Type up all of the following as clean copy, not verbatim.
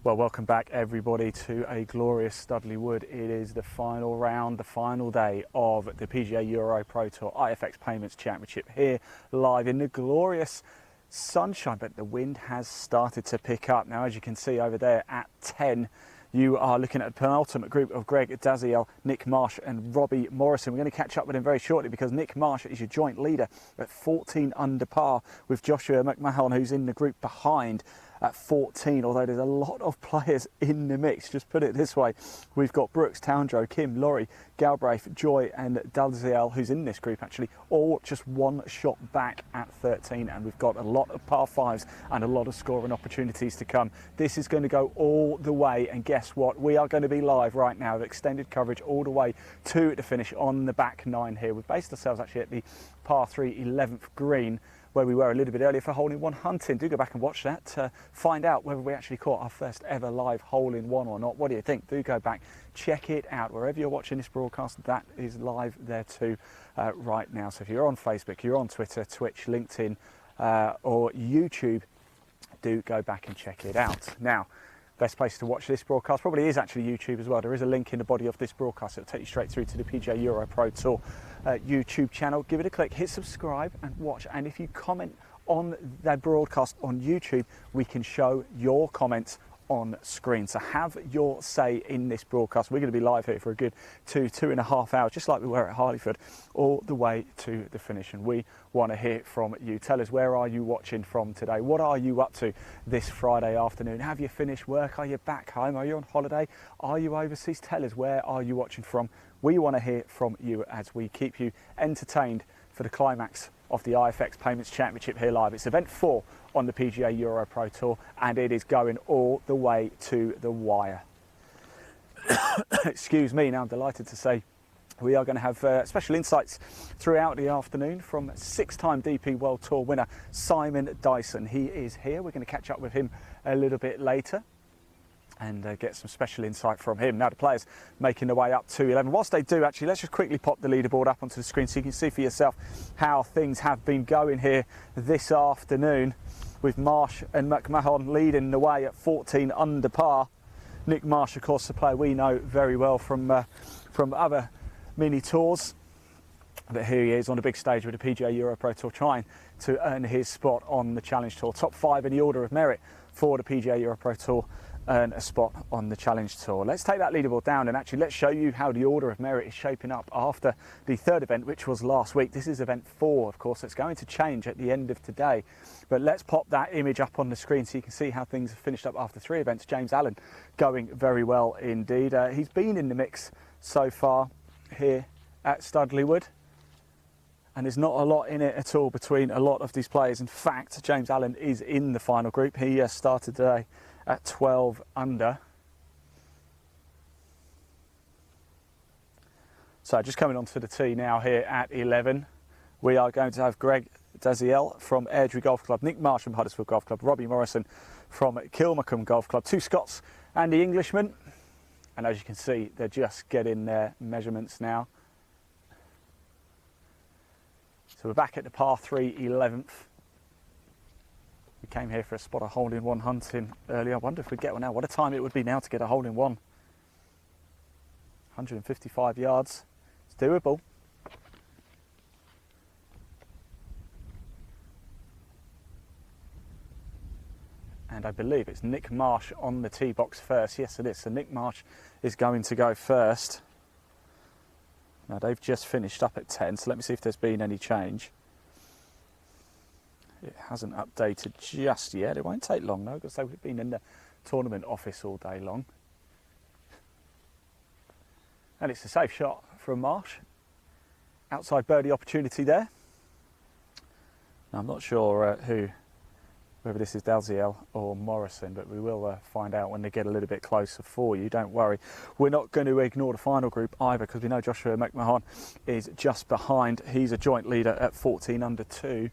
Well, welcome back everybody to a glorious Studley Wood. It is the final round, the final day of the PGA EuroPro Tour IFX Payments Championship here live in the glorious sunshine, but the wind has started to pick up. Now, as you can see over there at 10, you are looking at a penultimate group of Greg Daziel, Nick Marsh and Robbie Morrison. We're going to catch up with him very shortly because Nick Marsh is your joint leader at 14 under par with Joshua McMahon, who's in the group behind at 14, although there's a lot of players in the mix. Just put it this way, we've got Brooks, Townsend, Kim, Laurie, Galbraith, Joy and Daziel, who's in this group actually, all just one shot back at 13, and we've got a lot of par fives and a lot of scoring opportunities to come. This is going to go all the way, and guess what? We are going to be live right now with extended coverage all the way to the finish on the back 9 here. We've based ourselves actually at the par 3 11th green, where we were a little bit earlier for hole-in-one hunting. Do go back and watch that to find out whether we actually caught our first ever live hole-in-one or not. What do you think? Do go back, check it out. Wherever you're watching this broadcast, that is live there too right now. So if you're on Facebook, you're on Twitter, Twitch, LinkedIn or YouTube, do go back and check it out. Now, best place to watch this broadcast probably is actually YouTube as well. There is a link in the body of this broadcast. It'll take you straight through to the PGA EuroPro Tour YouTube channel. Give it a click, hit subscribe and watch. And if you comment on that broadcast on YouTube, we can show your comments on screen. So have your say in this broadcast. We're going to be live here for a good 2.5 hours, just like we were at Harleyford, all the way to the finish. And we want to hear from you. Tell us, where are you watching from today? What are you up to this Friday afternoon? Have you finished work? Are you back home? Are you on holiday? Are you overseas? Tell us, where are you watching from? We want to hear from you as we keep you entertained for the climax of the IFX Payments Championship here live. It's event 4 on the PGA EuroPro Tour, and it is going all the way to the wire. Excuse me. Now, I'm delighted to say we are going to have special insights throughout the afternoon from 6-time DP World Tour winner Simon Dyson. He is here. We're going to catch up with him a little bit later and get some special insight from him. Now, the players making their way up to 11. Whilst they do, actually, let's just quickly pop the leaderboard up onto the screen so you can see for yourself how things have been going here this afternoon, with Marsh and McMahon leading the way at 14 under par. Nick Marsh, of course, the player we know very well from other mini tours, but here he is on the big stage with the PGA EuroPro Tour, trying to earn his spot on the Challenge Tour. Top 5 in the order of merit for the PGA EuroPro Tour, earn a spot on the Challenge Tour. Let's take that leaderboard down and actually let's show you how the order of merit is shaping up after the third event, which was last week. This is event 4, of course. It's going to change at the end of today, but let's pop that image up on the screen so you can see how things have finished up after 3 events. James Allen going very well indeed. He's been in the mix so far here at Studley Wood, and there's not a lot in it at all between a lot of these players. In fact, James Allen is in the final group. He started today at 12 under. So just coming onto the tee now here at 11, we are going to have Greg Daziel from Airdrie Golf Club, Nick Marsh from Huddersfield Golf Club, Robbie Morrison from Kilmacombe Golf Club, 2 Scots and the Englishman. And as you can see, they're just getting their measurements now. So we're back at the par 3 11th. We came here for a spot of hole-in-one hunting earlier. I wonder if we'd get one now. What a time it would be now to get a hole-in-one. 155 yards. It's doable. And I believe it's Nick Marsh on the tee box first. Yes, it is. So Nick Marsh is going to go first. Now, they've just finished up at 10, so let me see if there's been any change. It hasn't updated just yet. It won't take long though, because they've been in the tournament office all day long. And it's a safe shot from Marsh. Outside birdie opportunity there. Now, I'm not sure whether this is Daziel or Morrison, but we will find out when they get a little bit closer for you. Don't worry. We're not going to ignore the final group either, because we know Joshua McMahon is just behind. He's a joint leader at 14 under 2.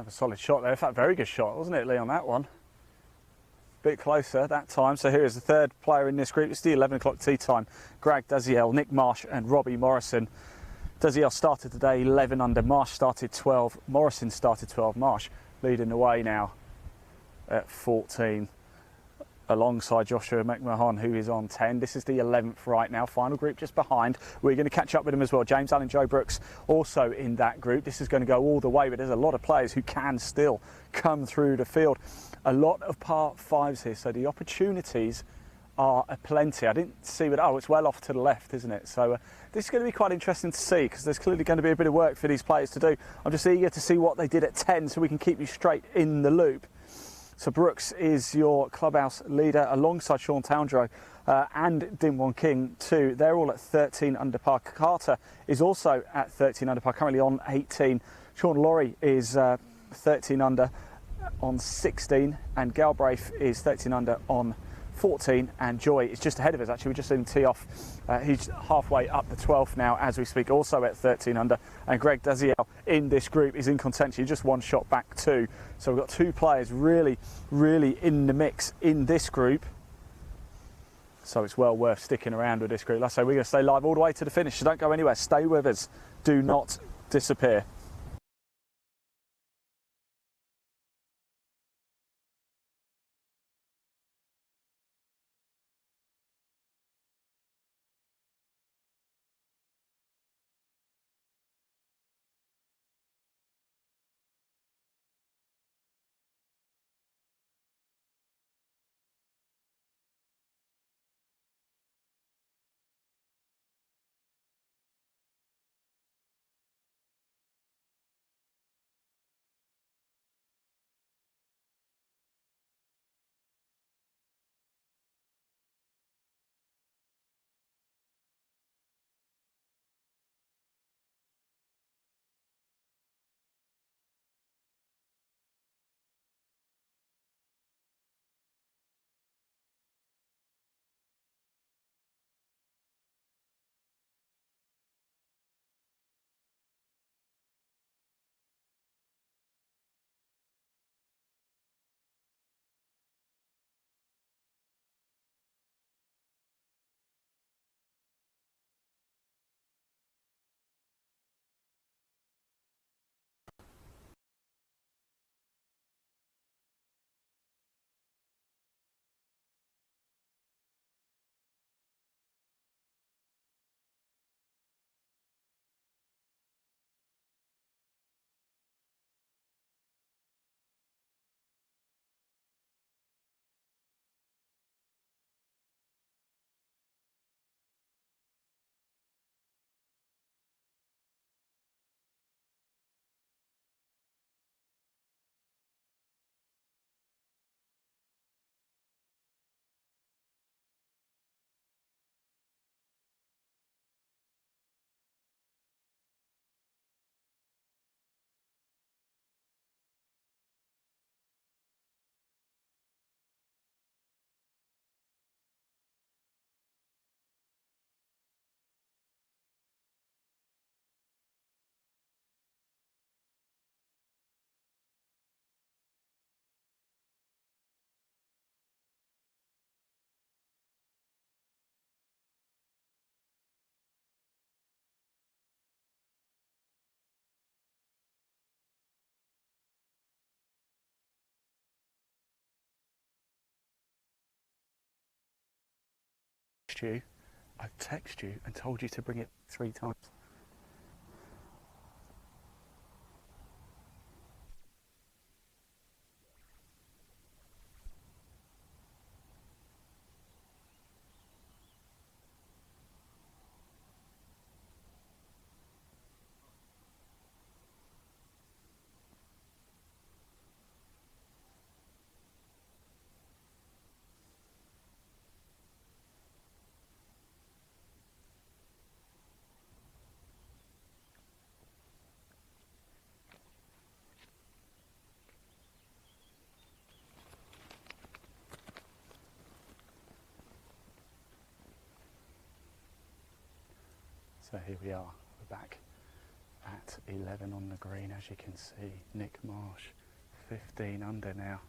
Another solid shot there. In fact, very good shot, wasn't it, Lee, on that one? Bit closer that time. So here is the third player in this group. It's the 11 o'clock tee time. Greg Daziel, Nick Marsh and Robbie Morrison. Daziel started today 11 under. Marsh started 12. Morrison started 12. Marsh leading the way now at 14. Alongside Joshua McMahon, who is on 10. This is the 11th right now. Final group just behind. We're going to catch up with him as well. James Allen, Joe Brooks also in that group. This is going to go all the way, but there's a lot of players who can still come through the field. A lot of par fives here, so the opportunities are aplenty. I didn't see, but oh, it's well off to the left, isn't it? So this is going to be quite interesting to see, because there's clearly going to be a bit of work for these players to do. I'm just eager to see what they did at 10, so we can keep you straight in the loop. So Brooks is your clubhouse leader alongside Sean Towndrow and Din Won King too. They're all at 13 under par. Carter is also at 13 under par, currently on 18. Sean Laurie is 13 under on 16, and Galbraith is 13 under on 14, and Joy is just ahead of us. Actually, we just seen him tee off. He's halfway up the 12th now as we speak, also at 13 under. And Greg Daziel in this group is in contention, just one shot back too. So we've got two players really in the mix in this group. So it's well worth sticking around with this group. Like I say, we're going to stay live all the way to the finish, so don't go anywhere. Stay with us. Do not disappear. I've texted you and told you to bring it 3 times. So here we are, we're back at at 11 on the green, as you can see. Nick Marsh, 15 under now.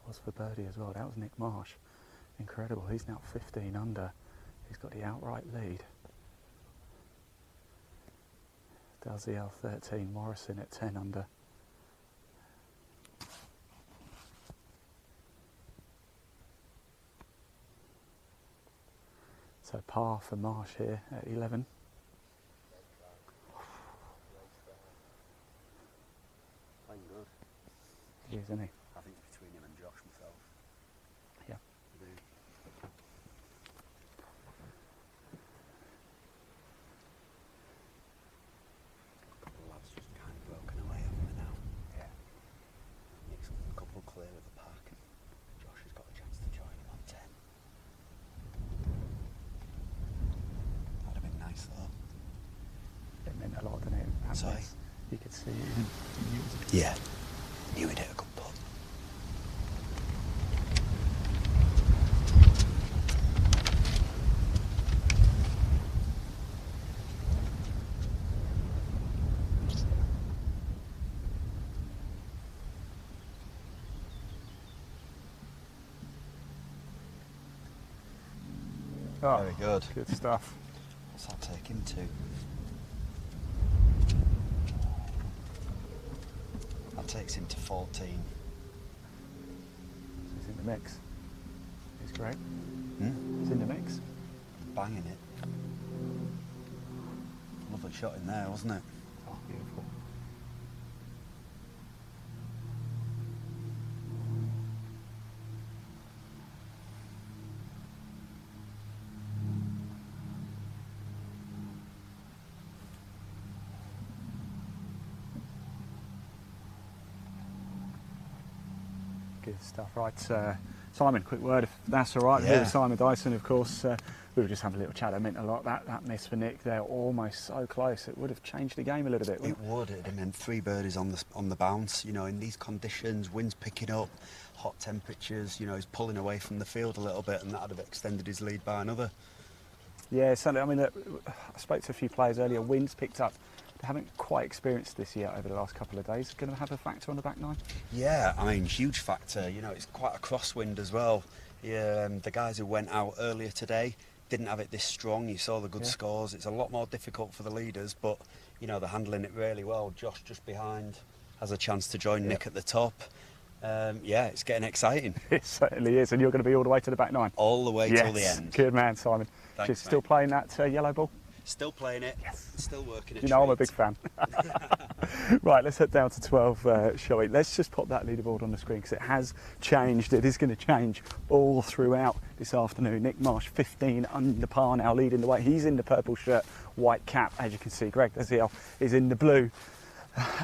Was for birdie as well. That was Nick Marsh. Incredible. He's now 15 under. He's got the outright lead. Dalziel 13, Morrison at 10 under. So par for Marsh here at 11. Playing good. He is, isn't he? I think it's between him and Josh myself. Yeah. I do. A couple of lads just kind of broken away over there now. Yeah. Nick's a couple clear of the pack. Josh has got a chance to join him on 10. That'd have been nice though. It meant a lot, didn't it? Sorry? You could see it. Yeah. Knew he'd hit a good putt. Oh, very good. Good stuff. What's that take him to? That takes him to 14. He's in the mix. He's great. Hmm? He's in the mix. Banging it. Lovely shot in there, wasn't it? Oh, beautiful. Good stuff. Right, Simon, quick word, if that's all right. Yeah. Here with Simon Dyson, of course. We were just having a little chat. It meant a lot. That miss for Nick there, almost so close. It would have changed the game a little bit, wouldn't It would. It'd have meant 3 birdies on the bounce. You know, in these conditions, wind's picking up, hot temperatures. You know, he's pulling away from the field a little bit, and that'd have extended his lead by another. Yeah, certainly. I mean, I spoke to a few players earlier. Wind's picked up. They haven't quite experienced this yet over the last couple of days. Going to have a factor on the back nine? Yeah, I mean, huge factor. You know, it's quite a crosswind as well. Yeah, the guys who went out earlier today didn't have it this strong. You saw the good scores. It's a lot more difficult for the leaders, but, you know, they're handling it really well. Josh just behind has a chance to join Nick at the top. Yeah, it's getting exciting. It certainly is, and you're going to be all the way to the back nine? All the way till the end. Good man, Simon. Thanks, Still playing that yellow ball? Still playing it. Yes. Still working it. You know I'm a big fan. Right, let's head down to 12, shall we? Let's just pop that leaderboard on the screen because it has changed. It is going to change all throughout this afternoon. Nick Marsh, 15 under par now, leading the way. He's in the purple shirt, white cap, as you can see. Greg Dalziel is in the blue.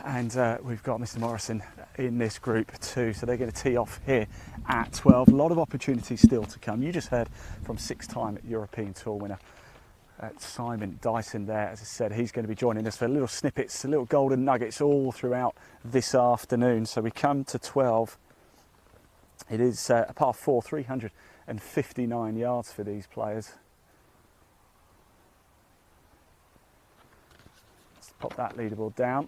And we've got Mr. Morrison in this group too. So they're going to tee off here at 12. A lot of opportunities still to come. You just heard from 6-time European Tour winner Simon Dyson there. As I said, he's going to be joining us for little snippets, little golden nuggets all throughout this afternoon. So we come to 12. It is a par 4, 359 yards for these players. Let's pop that leaderboard down.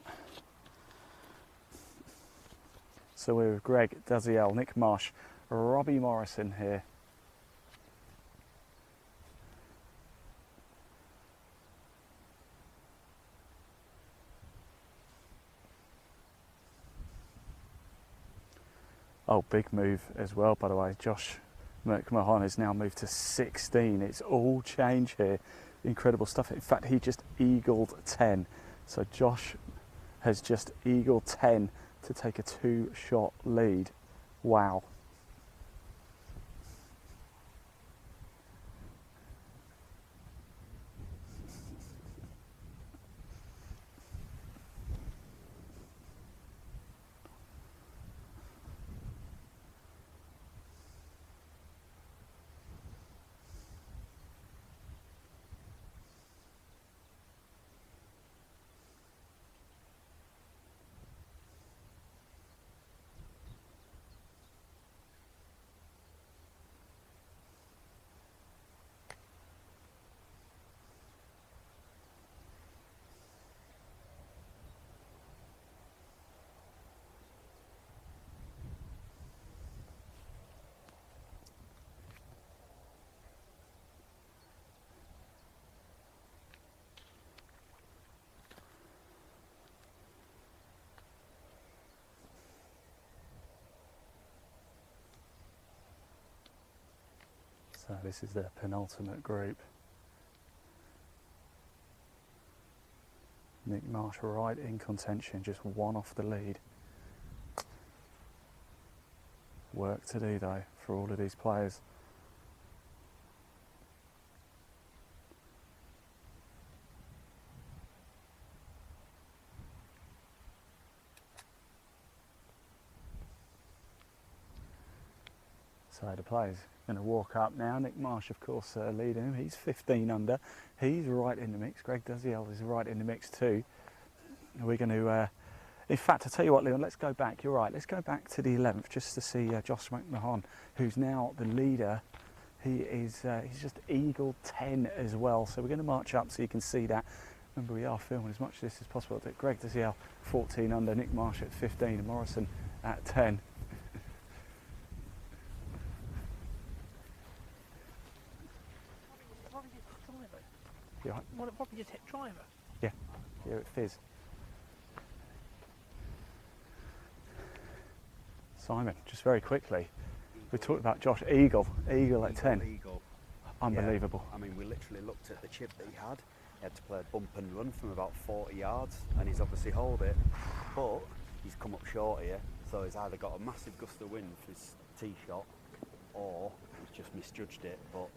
So we're with Greg Dalziel, Nick Marsh, Robbie Morrison here. Oh, big move as well, by the way. Josh McMahon has now moved to 16. It's all change here. Incredible stuff. In fact, he just eagled 10. So Josh has just eagled 10 to take a 2-shot lead. Wow. So this is their penultimate group. Nick Marsh right in contention, just one off the lead. Work to do though for all of these players. So the players going to walk up now. Nick Marsh, of course, leading him. He's 15 under. He's right in the mix. Greg Duziel is right in the mix too. We're going to, in fact, I'll tell you what, Leon, let's go back. You're right. Let's go back to the 11th just to see Josh McMahon, who's now the leader. He is he's just eagle 10 as well. So we're going to march up so you can see that. Remember, we are filming as much of this as possible. Greg Duziel, 14 under. Nick Marsh at 15 and Morrison at 10. What probably just hit driver. Yeah, here at Fizz. Simon, just very quickly, we talked about Josh Eagle at 10. Eagle. Unbelievable. Yeah. I mean, we literally looked at the chip that he had. He had to play a bump and run from about 40 yards, and he's obviously hauled it, but he's come up short here, so he's either got a massive gust of wind for his tee shot, or he's just misjudged it, but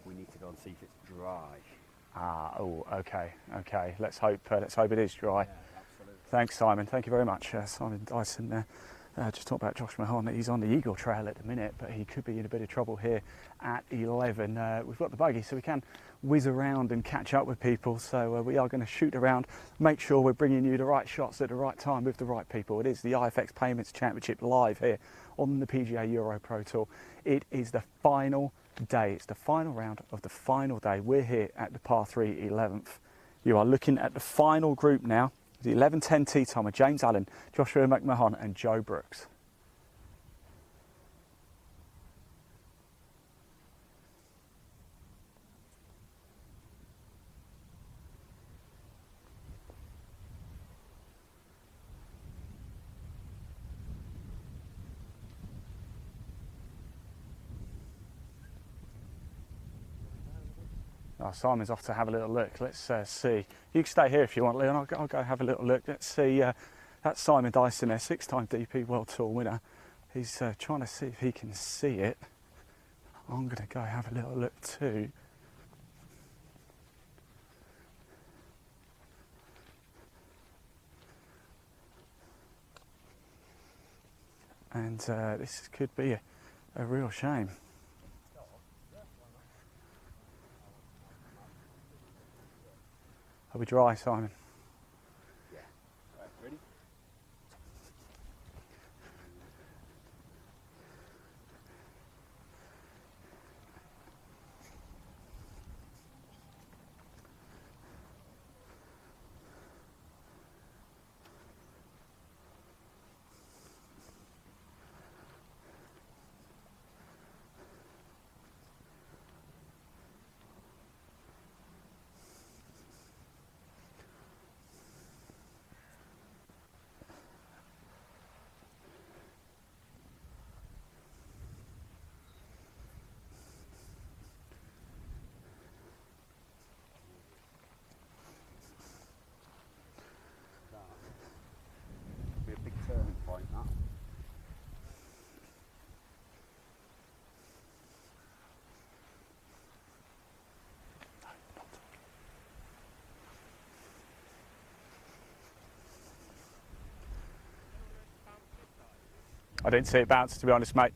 we need to go and see if it's dry. Ah, oh, okay. Let's hope it is dry. Yeah, absolutely. Thanks, Simon. Thank you very much, Simon Dyson there. Just talk about Josh Mahon. He's on the Eagle Trail at the minute, but he could be in a bit of trouble here at 11. We've got the buggy, so we can whiz around and catch up with people. So we are going to shoot around, make sure we're bringing you the right shots at the right time with the right people. It is the IFX Payments Championship live here on the PGA EuroPro Tour. It is the final day. It's the final round of the final day. We're here at the par 3 11th. You are looking at the final group now. The 11-10 tee timer, James Allen, Joshua McMahon and Joe Brooks. Oh, Simon's off to have a little look. Let's see. You can stay here if you want, Leon. I'll go have a little look. Let's see. That's Simon Dyson there, 6-time DP World Tour winner. He's trying to see if he can see it. I'm going to go have a little look too. And this could be a real shame. Are we dry, Simon? Yeah. Right, ready? Be a big turning point, that. I didn't see it bounce, to be honest, mate.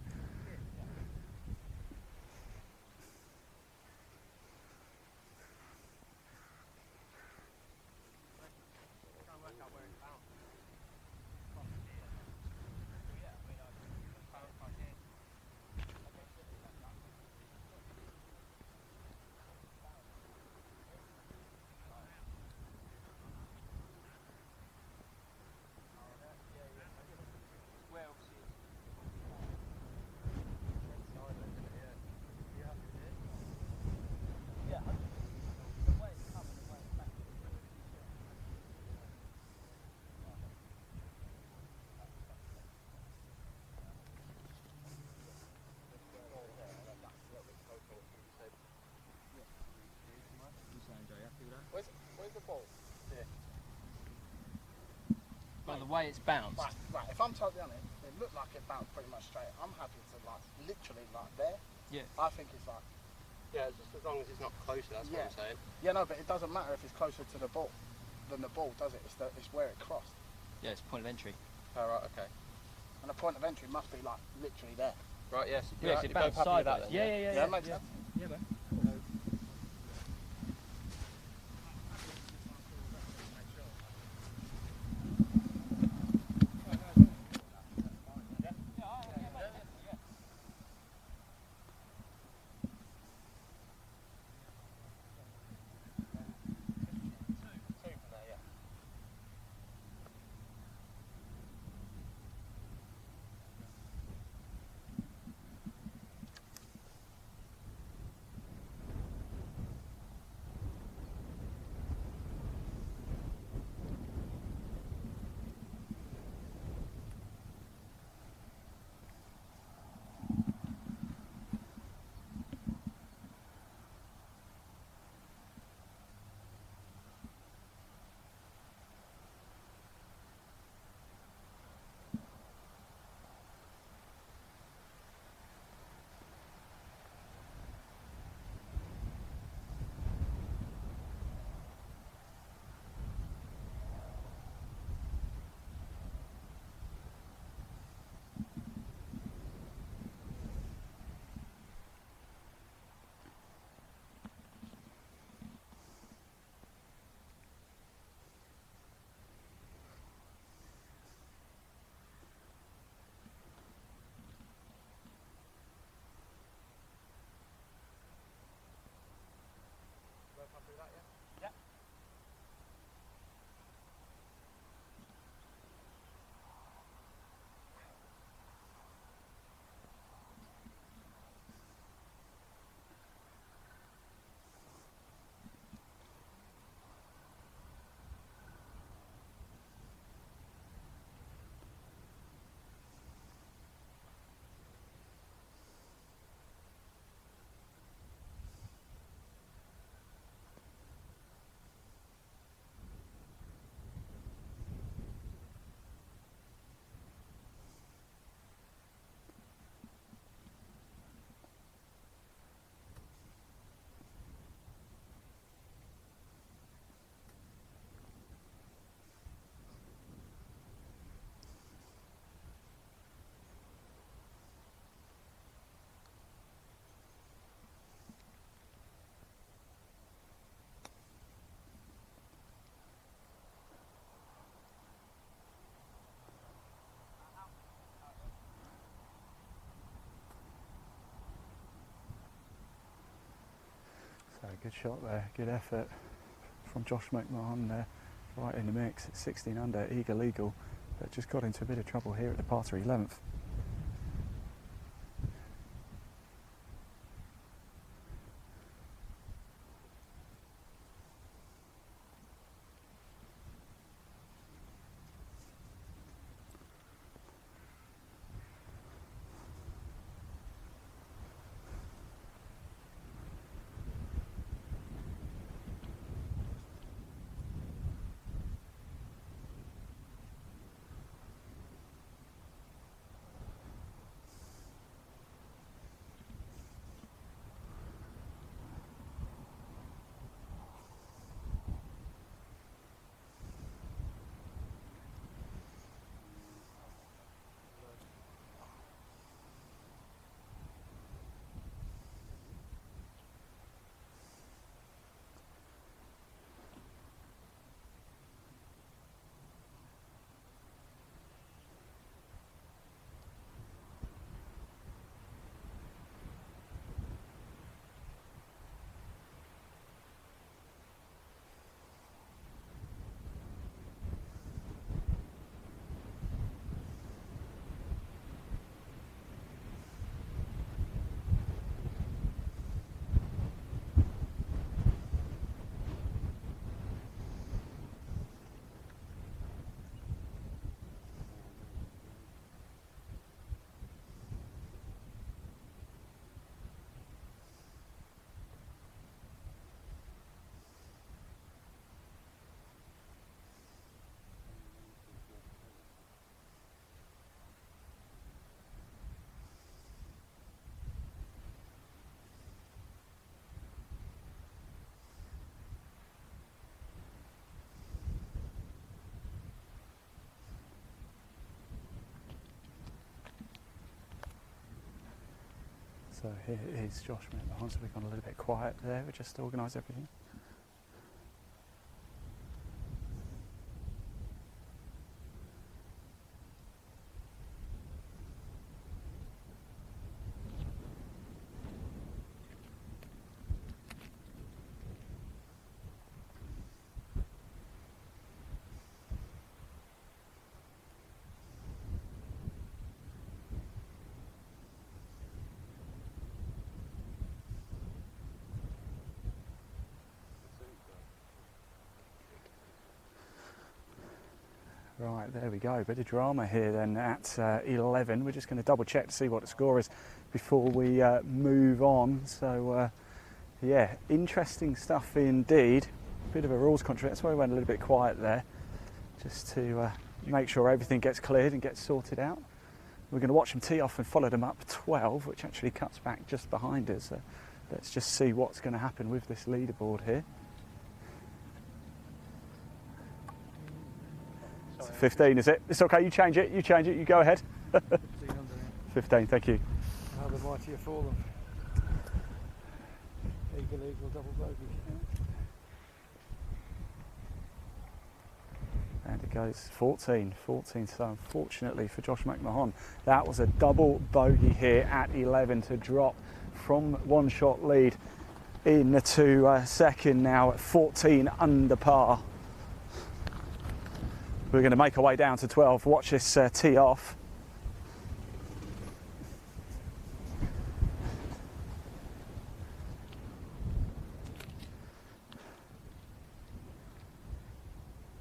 way it's bounced. Right, if I'm totally honest, it looked like it bounced pretty much straight. I'm happy to like literally like there. Yeah. I think it's like. Yeah, just as long as it's not closer, that's what I'm saying. Yeah, no, but it doesn't matter if it's closer to the ball than the ball, does it? It's where it crossed. Yeah, it's point of entry. Oh, right, okay. And the point of entry must be like literally there. Right, yes. Yeah, Right, it you're both bounced happy with that sideways. then? Yeah, Makes sense. Yeah, man. So good shot there, good effort from Josh McMahon there, right in the mix at 16 under, eager legal, but just got into a bit of trouble here at the par 3 11th. So here is Josh McMahon, so we've gone a little bit quiet there, we just organised everything. Right, there we go, bit of drama here then at 11. We're just going to double check to see what the score is before we move on. So yeah, interesting stuff indeed. Bit of a rules controversy, that's why we went a little bit quiet there, just to make sure everything gets cleared and gets sorted out. We're going to watch them tee off and follow them up 12, which actually cuts back just behind us. So let's just see what's going to happen with this leaderboard here. 15, is it? It's okay, you change it, you go ahead. 15, thank you. How the mighty have fallen. Eagle, double bogey. And it goes 14, so unfortunately for Josh McMahon, that was a double bogey here at 11 to drop from one shot lead into second now at 14 under par. We're going to make our way down to 12. Watch this tee off.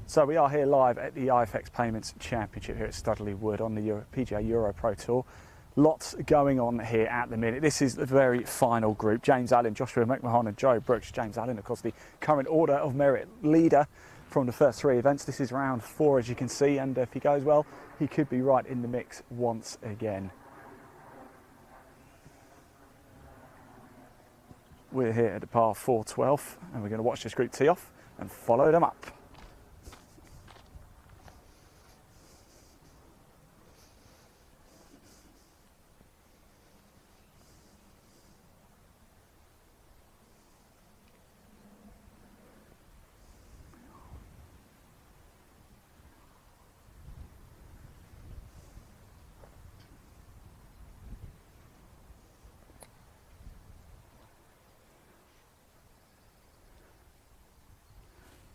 So we are here live at the IFX Payments Championship here at Studley Wood on the PGA EuroPro Tour. Lots going on here at the minute. This is the very final group. James Allen, Joshua McMahon and Joe Brooks. James Allen, of course, the current order of merit leader from the first three events. This is round 4, as you can see, and if he goes well, he could be right in the mix once again. We're here at the par 4-12, and we're going to watch this group tee off and follow them up.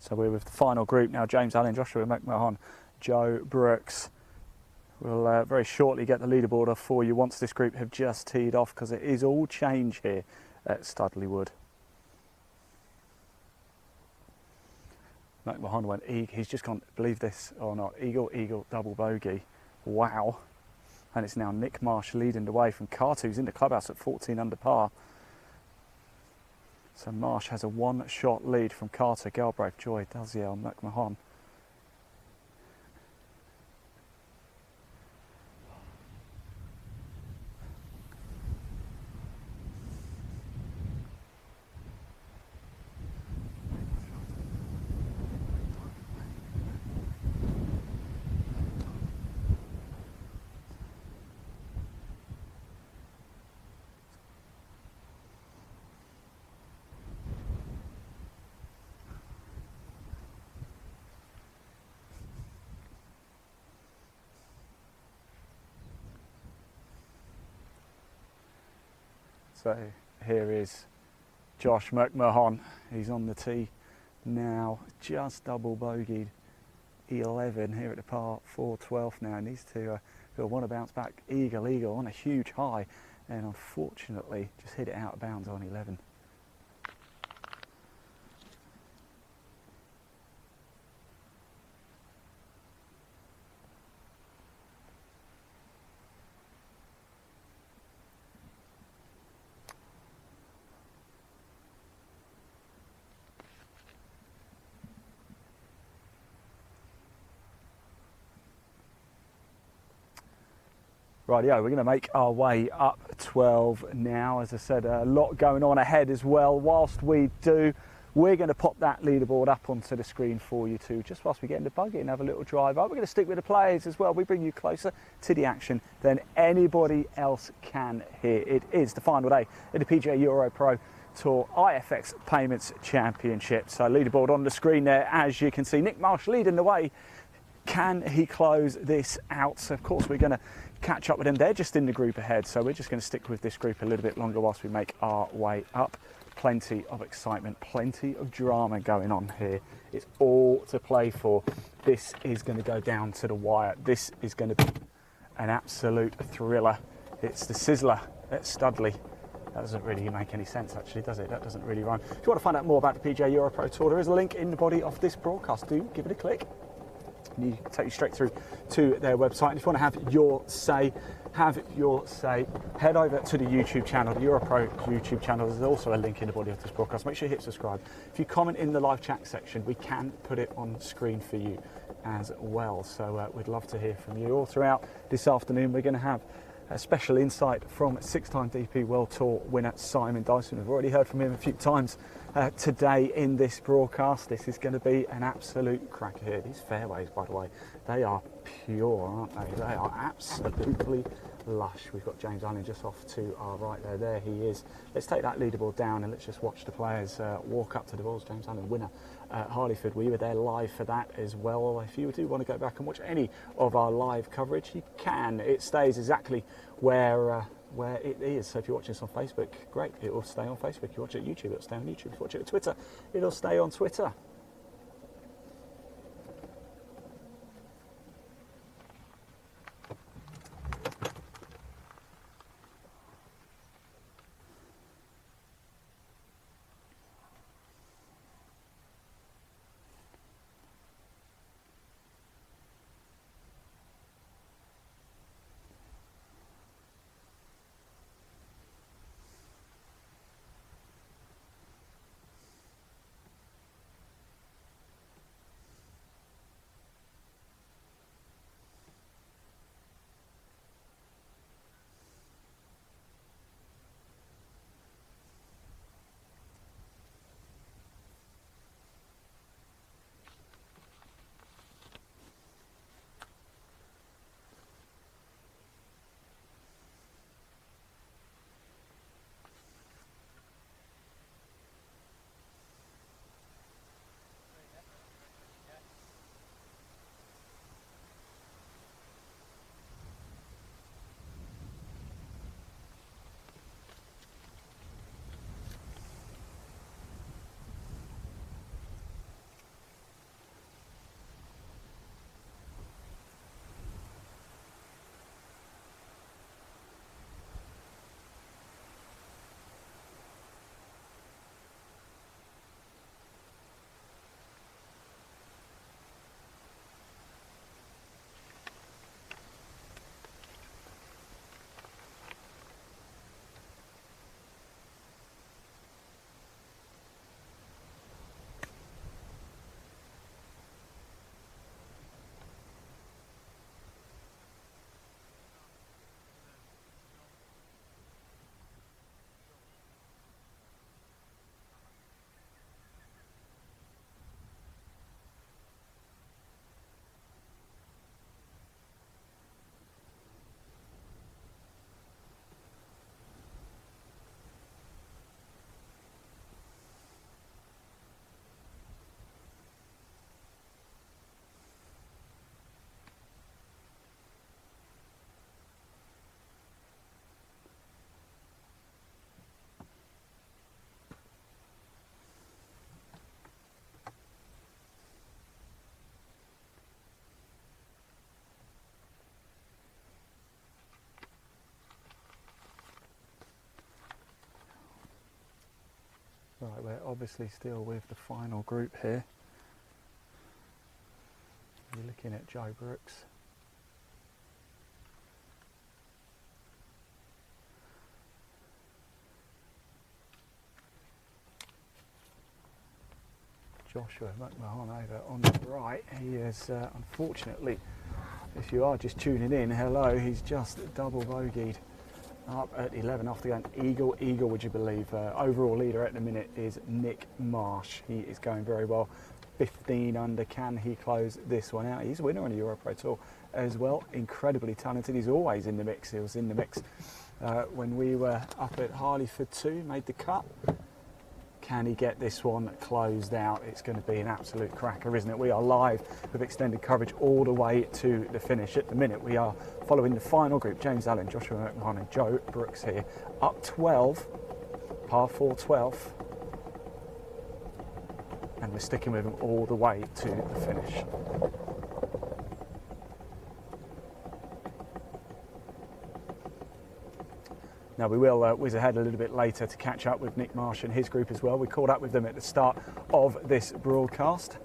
So we're with the final group now. James Allen, Joshua McMahon, Joe Brooks. We'll very shortly get the leaderboard off for you once this group have just teed off, because it is all change here at Studley Wood. McMahon went eagle. He's just gone, believe this or not, eagle, double bogey. Wow. And it's now Nick Marsh leading the way from Carter, who's in the clubhouse at 14 under par. So Marsh has a one-shot lead from Carter, Galbraith, Joy, Dalziel, McMahon. So here is Josh McMahon. He's on the tee now, just double bogeyed 11 here at the par 4-12 now. Needs to want to bounce back. Eagle on a huge high, and unfortunately just hit it out of bounds on 11. Rightio, we're going to make our way up 12 now. As I said, a lot going on ahead as well. Whilst we do, we're going to pop that leaderboard up onto the screen for you too, just whilst we get in the buggy and have a little drive up. We're going to stick with the players as well. We bring you closer to the action than anybody else can here. It is the final day of the PGA EuroPro Tour IFX Payments Championship. So leaderboard on the screen there, as you can see. Nick Marsh leading the way. Can he close this out? So of course we're going to catch up with them. They're just in the group ahead, so we're just going to stick with this group a little bit longer whilst we make our way up. Plenty of excitement, plenty of drama going on here. It's all to play for. This is going to go down to the wire. This is going to be an absolute thriller. It's the Sizzler at Studley. That doesn't really make any sense, actually, does it? That doesn't really rhyme. If you want to find out more about the PGA EuroPro Tour, there is a link in the body of this broadcast. Do give it a click. And you take you straight through to their website. And if you want to have your say, head over to the YouTube channel, the EuroPro YouTube channel. There's also a link in the body of this broadcast. Make sure you hit subscribe. If you comment in the live chat section, we can put it on screen for you as well. So we'd love to hear from you. All throughout this afternoon, we're going to have a special insight from six-time DP World Tour winner Simon Dyson. We've already heard from him a few times today in this broadcast. This is going to be an absolute cracker here. These fairways, by the way, they are pure, aren't they? They are absolutely lush. We've got James Allen just off to our right there. There he is. Let's take that leaderboard down and let's just watch the players walk up to the balls. James Allen, winner at Harleyford. We were there live for that as well. If you do want to go back and watch any of our live coverage, you can. It stays exactly where it is. So if you're watching this on Facebook, great, it will stay on Facebook. If you watch it on YouTube, it'll stay on YouTube. If you watch it on Twitter, it'll stay on Twitter. Right, we're obviously still with the final group here. You're looking at Joe Brooks. Joshua McMahon over on the right. He is, unfortunately, if you are just tuning in, hello, he's just double bogeyed Up at 11 after going eagle, eagle, would you believe? Overall leader at the minute is Nick Marsh. He is going very well. 15 under. Can he close this one out? He's a winner on the EuroPro Tour as well. Incredibly talented. He's always in the mix. He was in the mix when we were up at Harleyford 2, made the cut. Can he get this one closed out? It's going to be an absolute cracker, isn't it? We are live with extended coverage all the way to the finish. At the minute, we are following the final group. James Allen, Joshua McMahon and Joe Brooks here. Up 12, par 4 12th. And we're sticking with them all the way to the finish. Now we will whiz ahead a little bit later to catch up with Nick Marsh and his group as well. We caught up with them at the start of this broadcast.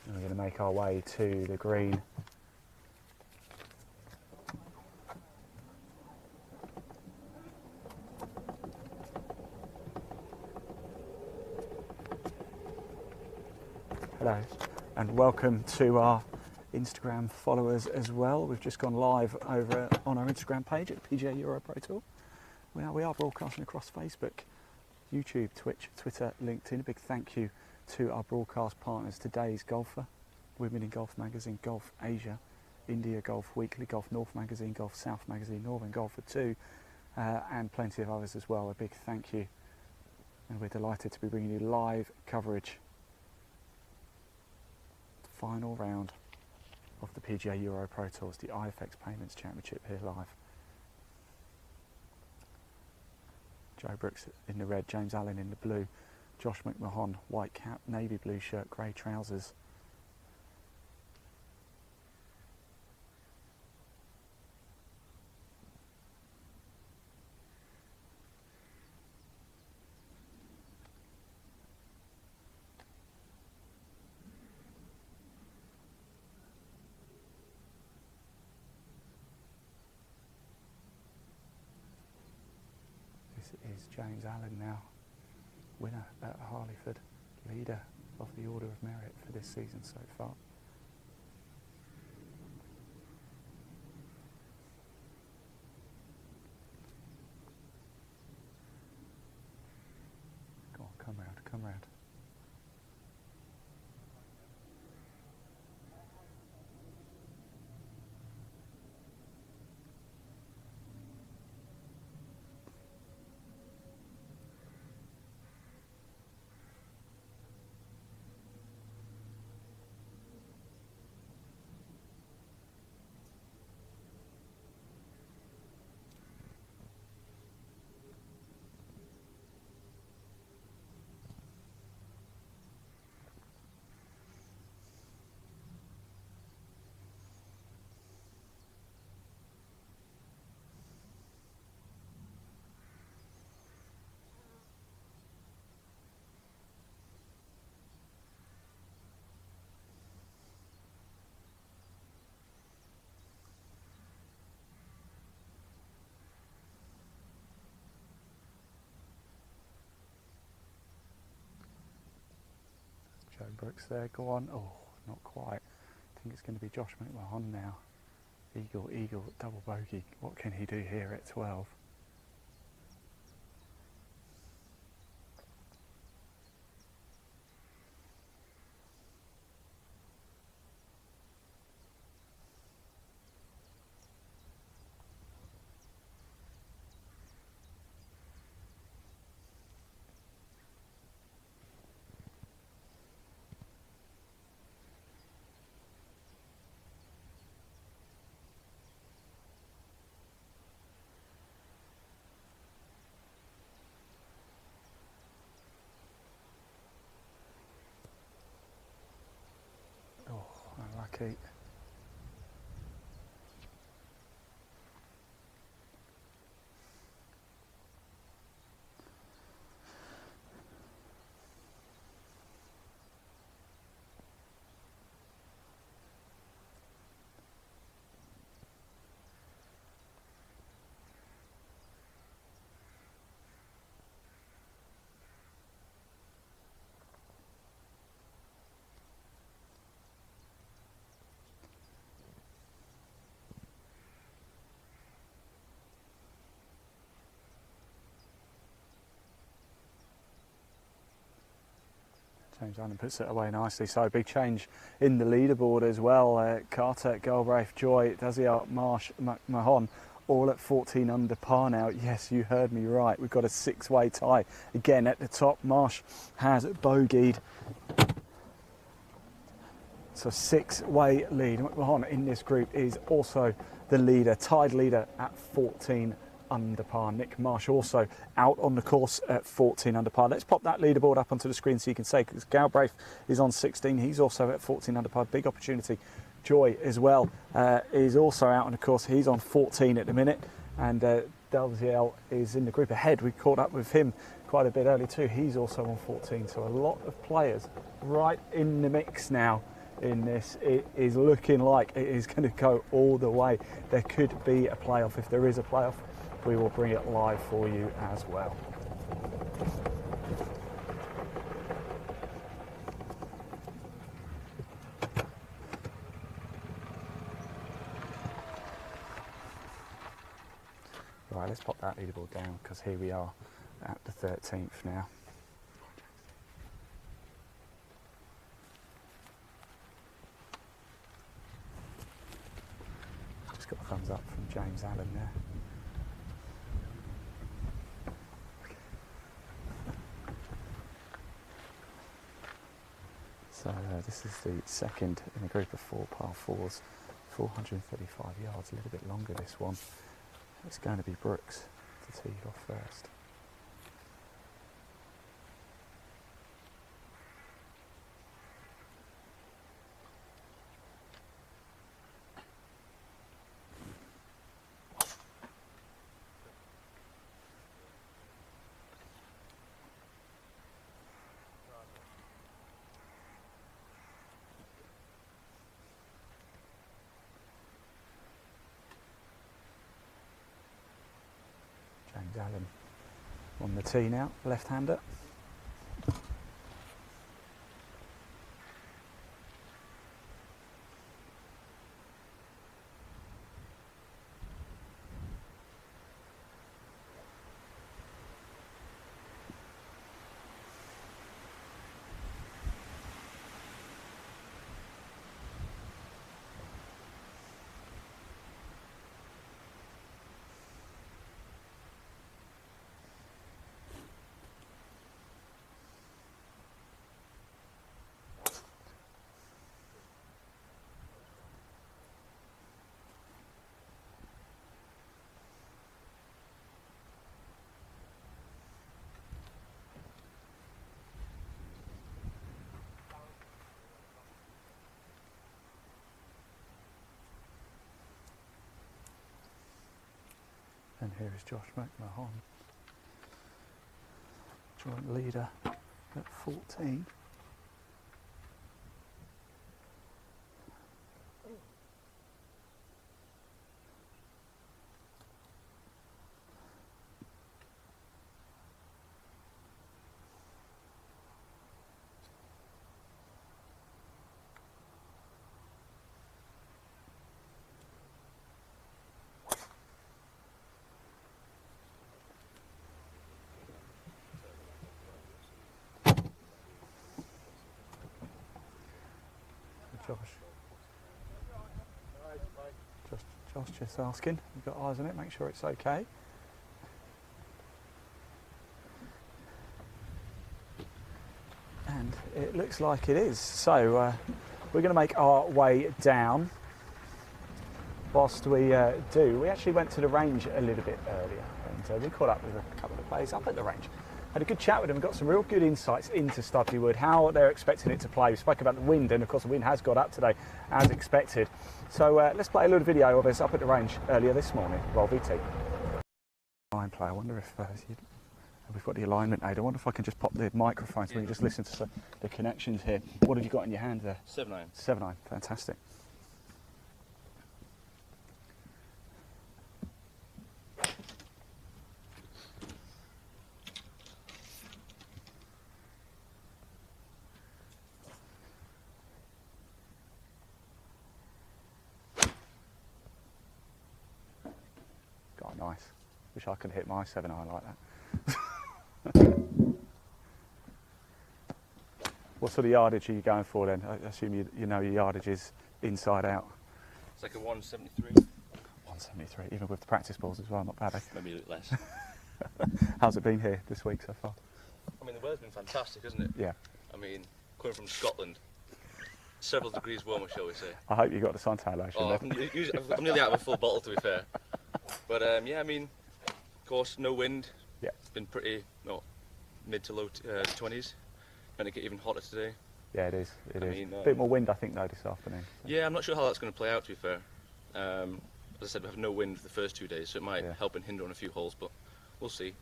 And we're going to make our way to the green. Hello and welcome to our Instagram followers as well. We've just gone live over on our Instagram page at PGA EuroPro Tour. We are broadcasting across Facebook, YouTube, Twitch, Twitter, LinkedIn. A big thank you to our broadcast partners. Today's golfer, Women in Golf Magazine, Golf Asia, India Golf Weekly, Golf North Magazine, Golf South Magazine, Northern Golfer 2, and plenty of others as well. A big thank you. And we're delighted to be bringing you live coverage. Final round of the PGA EuroPro Tours, the IFX Payments Championship here live. Joe Brooks in the red, James Allen in the blue, Josh McMahon, white cap, navy blue shirt, grey trousers. Is James Allen now, winner at Harleyford, leader of the Order of Merit for this season so far. Go on, come round, come round. Joe Brooks there, go on. Oh, not quite. I think it's going to be Josh McMahon now. Eagle, eagle, double bogey. What can he do here at 12? Unlucky. James Allen puts it away nicely. So big change in the leaderboard as well. Carter, Galbraith, Joy, Daziel, Marsh, Mahon, all at 14 under par now. Yes, you heard me right. We've got a 6-way tie. Again, at the top, Marsh has bogeyed. So 6-way lead. McMahon in this group is also the leader, tied leader at 14 under par. Nick Marsh also out on the course at 14 under par. Let's pop that leaderboard up onto the screen so you can say, because Galbraith is on 16. He's also at 14 under par. Big opportunity. Joy as well is also out on the course. He's on 14 at the minute. And Dalziel is in the group ahead. We caught up with him quite a bit earlier too. He's also on 14. So a lot of players right in the mix now in this. It is looking like it is going to go all the way. There could be a playoff. If there is a playoff, we will bring it live for you as well. Right, let's pop that leaderboard down, because here we are at the 13th now. Just got a thumbs up from James Allen there. So this is the second in a group of 4 par 4s, 435 yards, a little bit longer this one. It's going to be Brooks to tee off first. James Allen on the tee now, left-hander. And here is Josh McMahon, joint leader at 14. Josh just asking, you've got eyes on it, make sure it's okay. And it looks like it is. So we're going to make our way down. Whilst we do, we actually went to the range a little bit earlier, and we caught up with a couple of players up at the range. Had a good chat with them, got some real good insights into Studley Wood, how they're expecting it to play. We spoke about the wind, and of course the wind has got up today as expected. So let's play a little video of us up at the range earlier this morning. Roll VT. Line play. I wonder if we've got the alignment aid. I wonder if I can just pop the microphone so we can just listen to the connections here. What have you got in your hand there? 7-9. 7-9. Fantastic. Nice. Wish I could hit my 7-iron like that. What sort of yardage are you going for then? I assume you know your yardage is inside out. It's like a 173. 173, even with the practice balls as well, not bad. Eh? Maybe a little less. How's it been here this week so far? I mean, the weather's been fantastic, isn't it? Yeah. I mean, coming from Scotland, several degrees warmer, shall we say. I hope you got the suntan lotion. Oh, I'm nearly out of a full bottle, to be fair. But yeah, I mean, of course, no wind. Yeah. It's been pretty, mid to low 20s. Going to get even hotter today. Yeah, it is. It I is. mean, A bit more wind, I think, though, this afternoon. Yeah, I'm not sure how that's going to play out, to be fair. As I said, we have no wind for the first 2 days, so it might help and hinder on a few holes, but we'll see.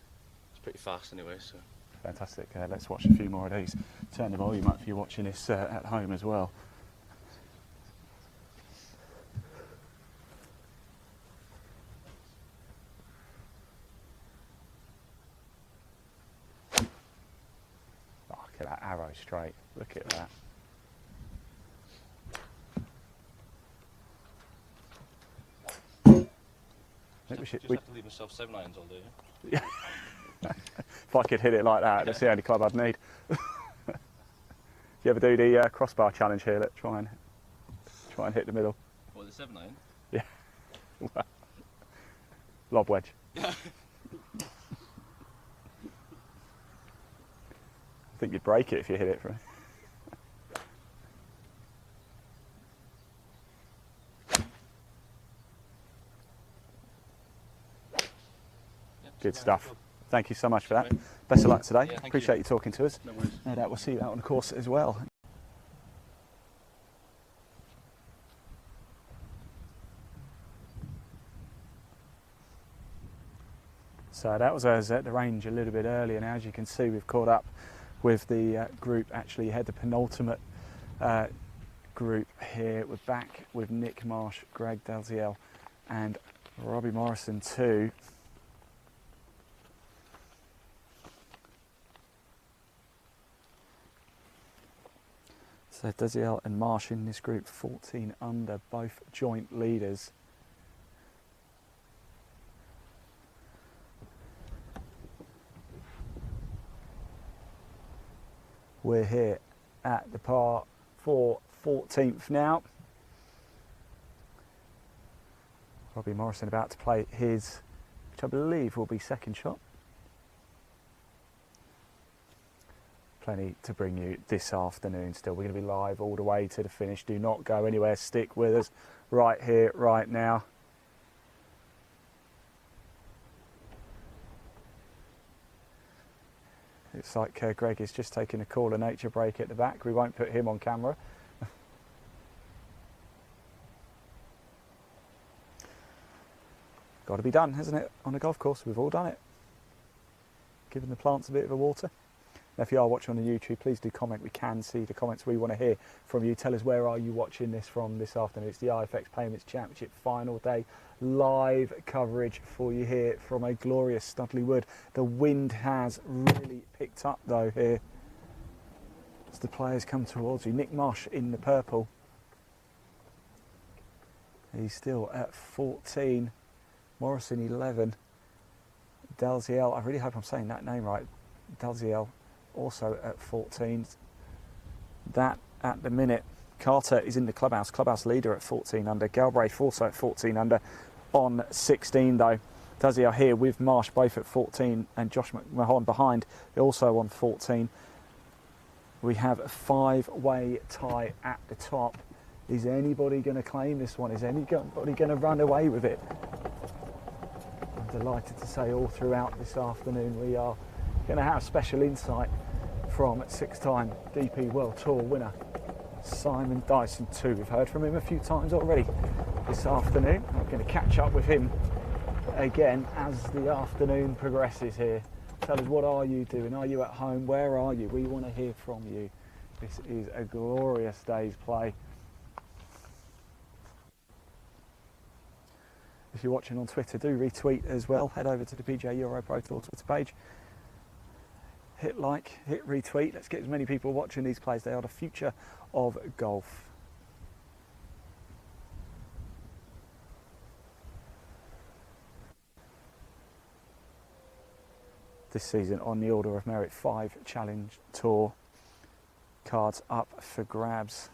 It's pretty fast anyway, so. Fantastic. Let's watch a few more of these. Turn the volume up if you're watching this at home as well. Oh, look at that arrow straight. Look at that. I think we should, have to leave myself 7 irons all day. yeah? If I could hit it like that, that's the only club I'd need. Do you ever do the crossbar challenge here? Let's try and hit the middle. What, the 7 iron? Yeah. Lob wedge. I think you'd break it if you hit it from. Good stuff. Thank you so much for that. Best of luck today. Yeah, Appreciate you talking to us. No worries. No doubt we'll see you out on the course as well. So that was us at the range a little bit earlier. Now, as you can see, we've caught up with the group. Actually, had the penultimate group here. We're back with Nick Marsh, Greg Dalziel, and Robbie Morrison too. So Dalziel and Marsh in this group, 14 under, both joint leaders. We're here at the par 4 14th now. Robbie Morrison about to play his, which I believe will be second shot. Plenty to bring you this afternoon still. We're going to be live all the way to the finish. Do not go anywhere. Stick with us right here, right now. Looks like Greg is just taking a cooler nature break at the back. We won't put him on camera. Got to be done, hasn't it, on a golf course? We've all done it. Giving the plants a bit of a water. Now, if you are watching on the YouTube, please do comment. We can see the comments. We want to hear from you. Tell us, where are you watching this from this afternoon? It's the IFX Payments Championship final day. Live coverage for you here from a glorious Studley Wood. The wind has really picked up though here as the players come towards you. Nick Marsh in the purple. He's still at 14. Morrison 11. Dalziel, I really hope I'm saying that name right. Dalziel also at 14. That at the minute. Carter is in the clubhouse leader at 14 under. Galbraith also at 14 under on 16 though. Dalziel here with Marsh both at 14 and Josh McMahon behind also on 14. We have a 5-way tie at the top. Is anybody going to claim this one? Is anybody going to run away with it? I'm delighted to say all throughout this afternoon we are going to have special insight from 6-time DP World Tour winner Simon Dyson too. We've heard from him a few times already this afternoon. I'm going to catch up with him again as the afternoon progresses here. Tell us, what are you doing? Are you at home? Where are you? We want to hear from you. This is a glorious day's play. If you're watching on Twitter, do retweet as well. Head over to the PGA EuroPro Tour Twitter page. Hit like, hit retweet. Let's get as many people watching these plays. They are the future of golf. This season on the Order of Merit 5 Challenge Tour. cards up for grabs.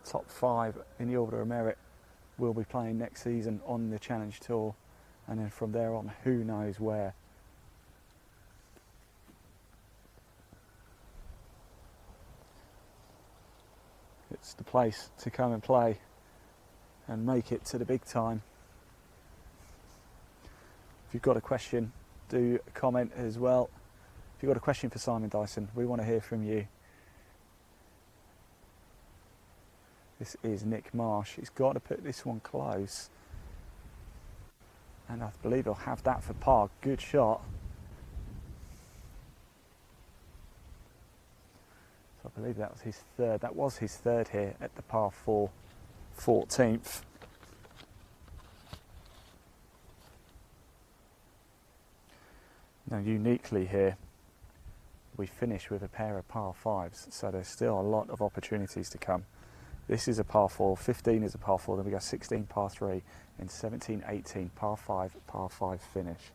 Top 5 in the order of merit will be playing next season on the Challenge Tour, and then from there on, who knows where. It's the place to come and play and make it to the big time. If you've got a question, do comment as well. If you've got a question for Simon Dyson, we want to hear from you. This is Nick Marsh. He's got to put this one close. And I believe he'll have that for par. Good shot. So I believe that was his third. That was his third here at the par 4, 14th. Now uniquely here, we finish with a pair of par 5s, so there's still a lot of opportunities to come. This is a par 4, 15 is a par 4, then we go 16 par 3, and 17, 18 par 5 finish.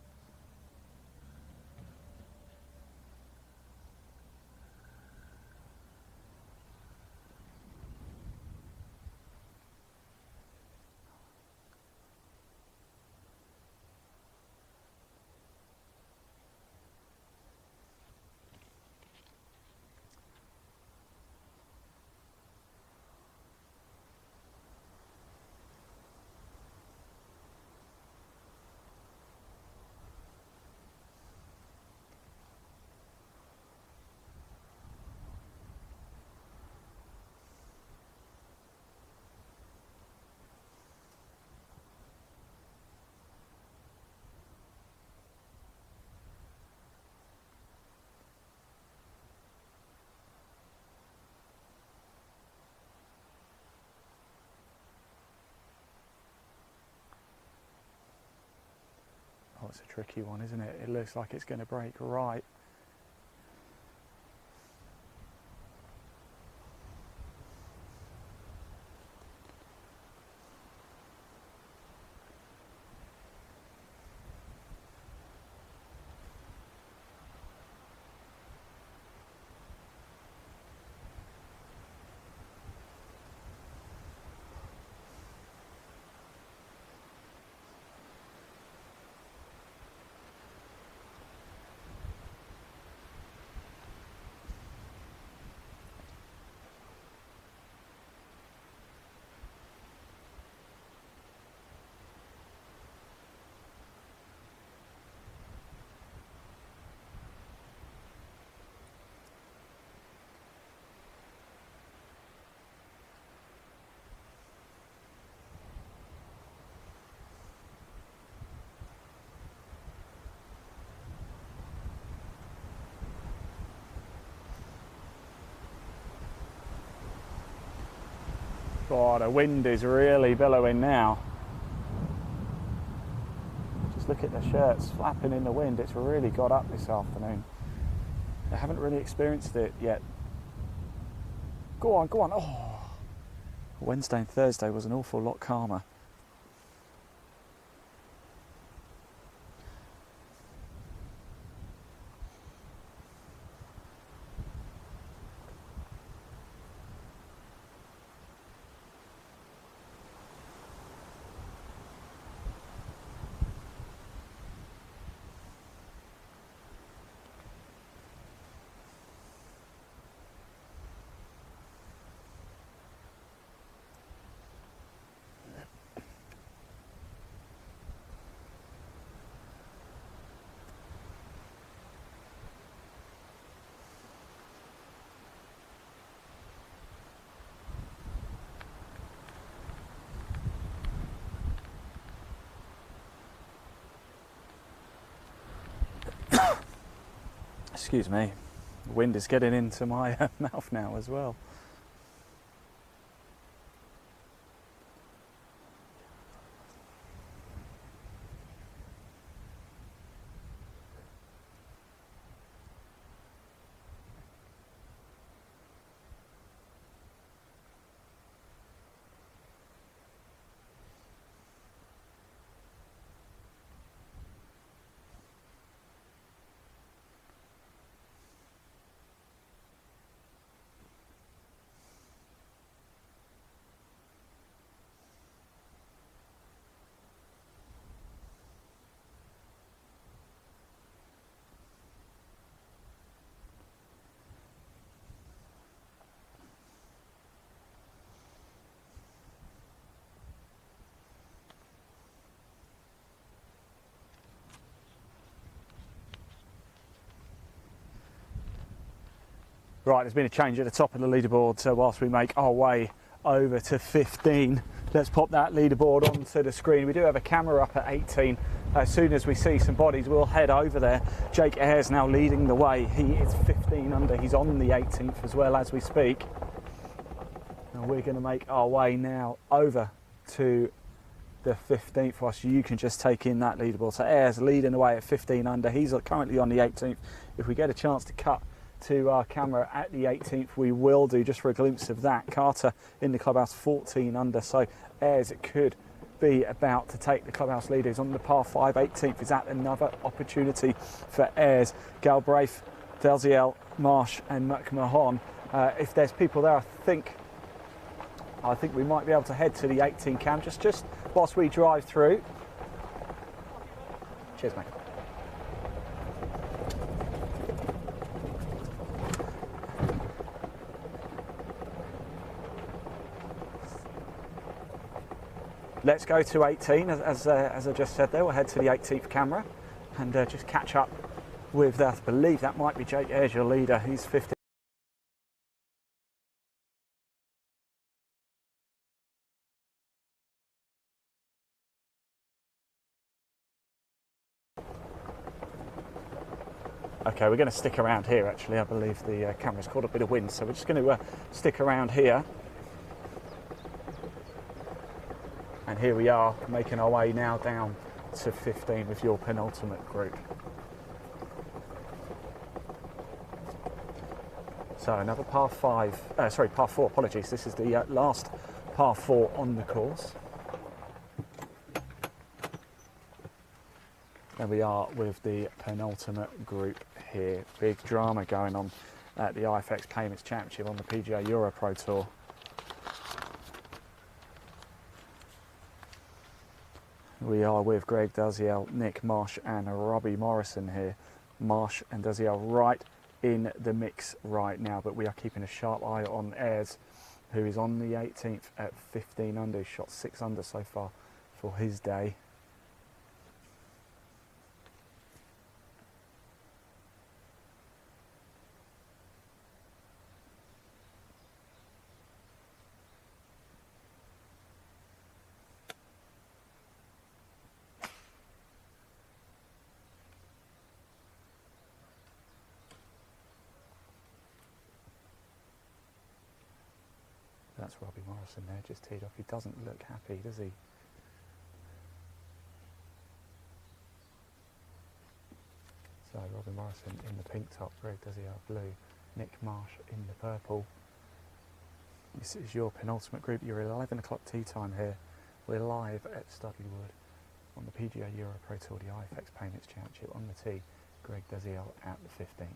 Oh, it's a tricky one, isn't it? It looks like it's going to break right. God, the wind is really billowing now. Just look at the shirts flapping in the wind. It's really got up this afternoon. I haven't really experienced it yet. Go on, go on. Oh, Wednesday and Thursday was an awful lot calmer. Excuse me, the wind is getting into my mouth now as well. Right, there's been a change at the top of the leaderboard, so whilst we make our way over to 15, let's pop that leaderboard onto the screen. We do have a camera up at 18. As soon as we see some bodies, we'll head over there. Jake Ayres now leading the way. He is 15 under. He's on the 18th as well as we speak. And we're going to make our way now over to the 15th whilst you can just take in that leaderboard. So Ayres leading away at 15 under. He's currently on the 18th. If we get a chance to cut to our camera at the 18th, we will do, just for a glimpse of that. Carter in the clubhouse 14 under, so Ayres could be about to take the clubhouse lead. He's on the par 5, 18th. Is that another opportunity for Ayres? Galbraith, Dalziel, Marsh and McMahon. If there's people there, I think we might be able to head to the 18 cam just whilst we drive through. Cheers, mate. Let's go to 18, as I just said there. We'll head to the 18th camera and just catch up with that. I believe that might be Jake Ayres, your leader. He's 15. Okay, we're going to stick around here actually. I believe the camera's caught a bit of wind, so we're just going to stick around here. And here we are, making our way now down to 15 with your penultimate group. So another par 4, apologies. This is the last par 4 on the course. There we are with the penultimate group here. Big drama going on at the IFX Payments Championship on the PGA EuroPro Tour. We are with Greg Dalziel, Nick Marsh and Robbie Morrison here. Marsh and Dalziel right in the mix right now, but we are keeping a sharp eye on Ayres, who is on the 18th at 15 under. He's shot 6 under so far for his day. That's Robbie Morrison there, just teed off. He doesn't look happy, does he? So Robbie Morrison in the pink top, Greg Dalziel blue, Nick Marsh in the purple. This is your penultimate group. You're 11 o'clock tee time here. We're live at Studley Wood on the PGA EuroPro Tour, the IFX Payments Championship. On the tee, Greg Dalziel at the 15th.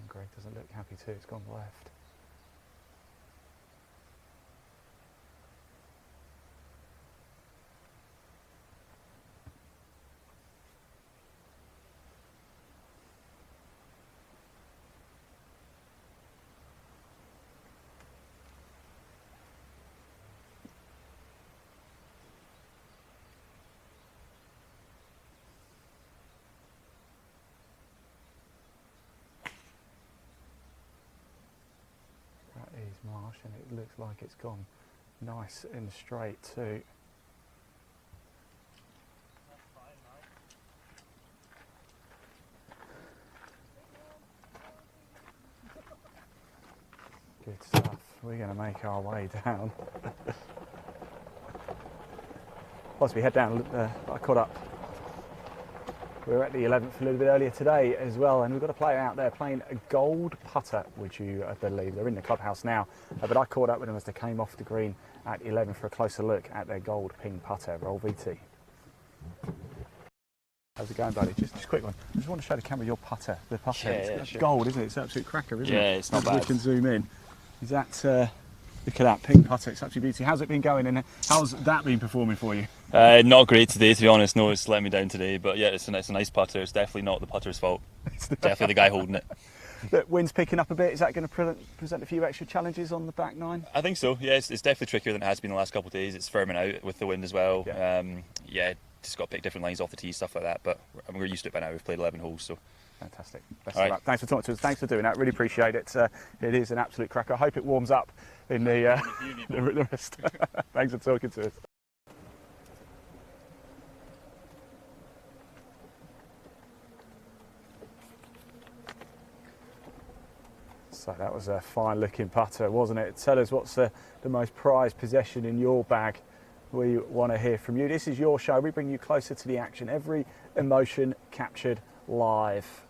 Greg doesn't look happy too, it's gone left. Marsh, and it looks like it's gone nice and straight too. Good stuff. We're going to make our way down. Once we head down, I caught up. We were at the 11th a little bit earlier today as well, and we've got a player out there playing a gold putter, would you believe? They're in the clubhouse now, but I caught up with them as they came off the green at 11 for a closer look at their gold ping putter. Roll VT. How's it going, buddy? Just a quick one. I just want to show the camera your putter. The putter. It's sure. Gold, isn't it? It's an absolute cracker, isn't it? Yeah, it's not Maybe bad. We can zoom in. Is that, look at that ping putter. It's absolutely beautiful. How's it been going, and how's that been performing for you? Not great today, to be honest. No, it's let me down today. But yeah, it's a nice putter. It's definitely not the putter's fault. It's definitely the guy holding it. The wind's picking up a bit. Is that going to present a few extra challenges on the back nine? I think so. Yeah, it's definitely trickier than it has been the last couple of days. It's firming out with the wind as well. Yeah. Just got to pick different lines off the tee, stuff like that. But we're used to it by now. We've played 11 holes, so. Fantastic. Best of luck. Thanks for talking to us. Thanks for doing that. Really appreciate it. It is an absolute cracker. I hope it warms up in the rest. Thanks for talking to us. So that was a fine looking putter, wasn't it? Tell us what's the most prized possession in your bag. We want to hear from you. This is your show. We bring you closer to the action. Every emotion captured live.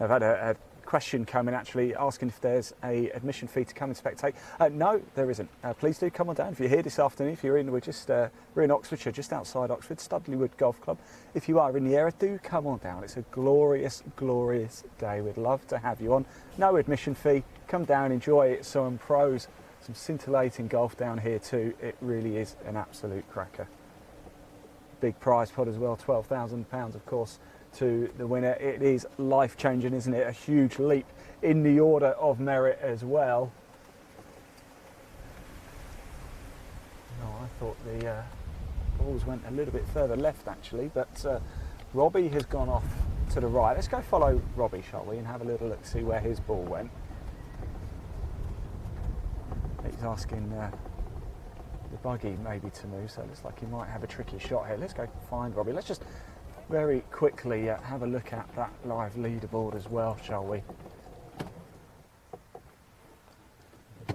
I've had a question coming actually asking if there's a admission fee to come and spectate. No, there isn't. Please do come on down. If you're here this afternoon, if you're in, we're in Oxfordshire, just outside Oxford, Studleywood Golf Club. If you are in the area, do come on down. It's a glorious, glorious day. We'd love to have you on. No admission fee. Come down, enjoy it. Some pros, some scintillating golf down here too. It really is an absolute cracker. Big prize pot as well, £12,000 of course to the winner. It is life-changing, isn't it? A huge leap in the order of merit as well. Oh, I thought the balls went a little bit further left actually, but Robbie has gone off to the right. Let's go follow Robbie, shall we, and have a little look, see where his ball went. He's asking the buggy maybe to move, so it looks like he might have a tricky shot here. Let's go find Robbie. Let's just very quickly have a look at that live leaderboard as well, shall we?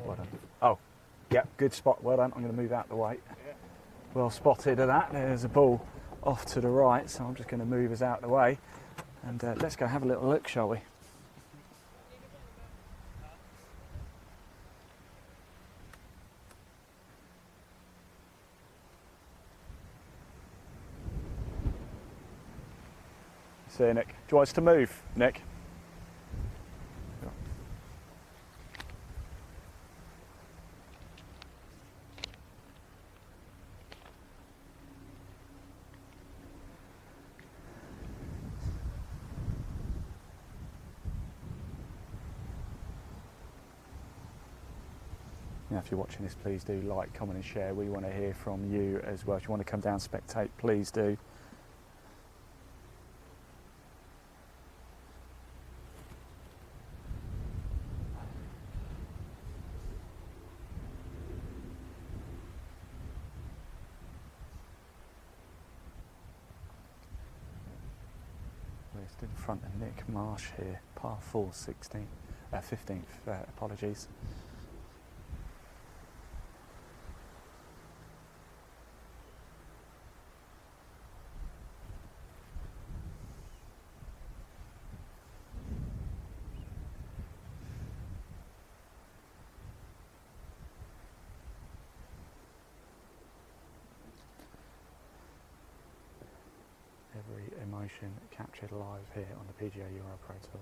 Well done. Oh, yeah, good spot. Well done. I'm going to move out the way. Well spotted of that. There's a ball off to the right, so I'm just going to move us out the way. And let's go have a little look, shall we? See you, Nick. Do you want us to move, Nick? Now, if you're watching this, please do like, comment and share. We want to hear from you as well. If you want to come down and spectate, please do. We're in front of Nick Marsh here, par 4, 15th, apologies. Every emotion captured live here on the PGA EuroPro Tour.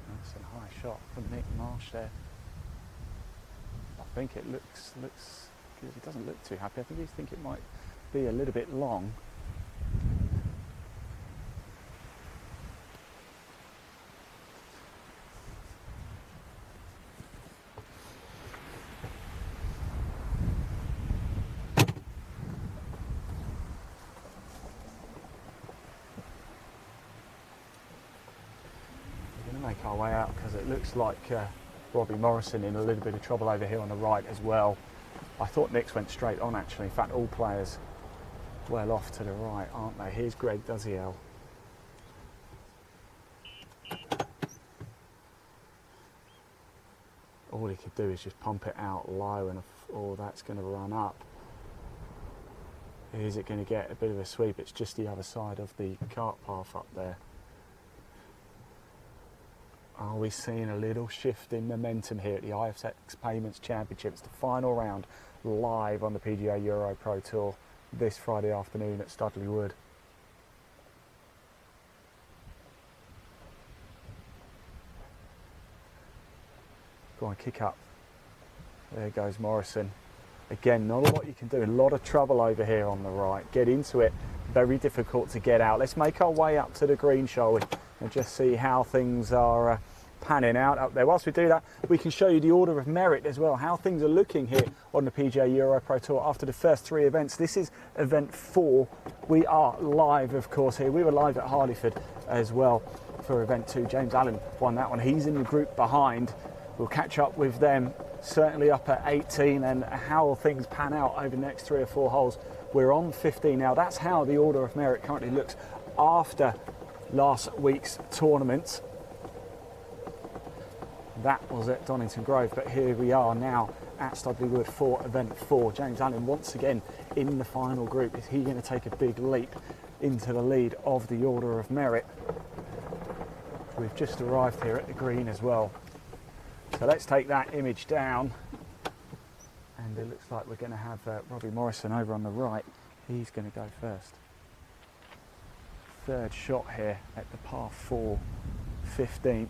That's a high shot from Nick Marsh there. I think it looks good. He doesn't look too happy. I think he's thinking it might be a little bit long. We're going to make our way out because it looks like Robbie Morrison in a little bit of trouble over here on the right as well. I thought Nick's went straight on actually. In fact, all players well off to the right, aren't they? Here's Greg Duziel. All he could do is just pump it out low and that's going to run up. Is it going to get a bit of a sweep? It's just the other side of the cart path up there. Are we seeing a little shift in momentum here at the IFX Payments Championship? It's the final round live on the PGA EuroPro Tour this Friday afternoon at Studley Wood. Go on, kick up. There goes Morrison. Again, not a lot you can do. A lot of trouble over here on the right. Get into it. Very difficult to get out. Let's make our way up to the green, shall we? And just see how things are panning out up there. Whilst we do that, we can show you the order of merit as well, how things are looking here on the PGA EuroPro Tour after the first 3 events. This is event 4. We are live, of course, here. We were live at Harleyford as well for event 2. James Allen won that one. He's in the group behind. We'll catch up with them, certainly up at 18, and how things pan out over the next 3 or 4 holes. We're on 15 now. That's how the order of merit currently looks after last week's tournament. That was at Donington Grove, but here we are now at Studley Wood for event 4. James Allen once again in the final group. Is he going to take a big leap into the lead of the order of merit? We've just arrived here at the green as well. So let's take that image down, and it looks like we're going to have Robbie Morrison over on the right. He's going to go first. Third shot here at the par 4, 15th.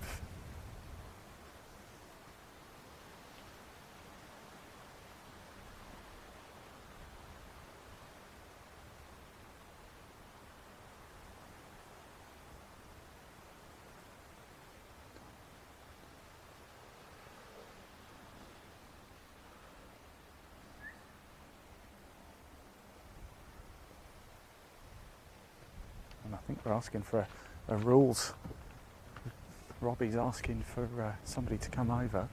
And I think we're asking for a rules. Robbie's asking for somebody to come over.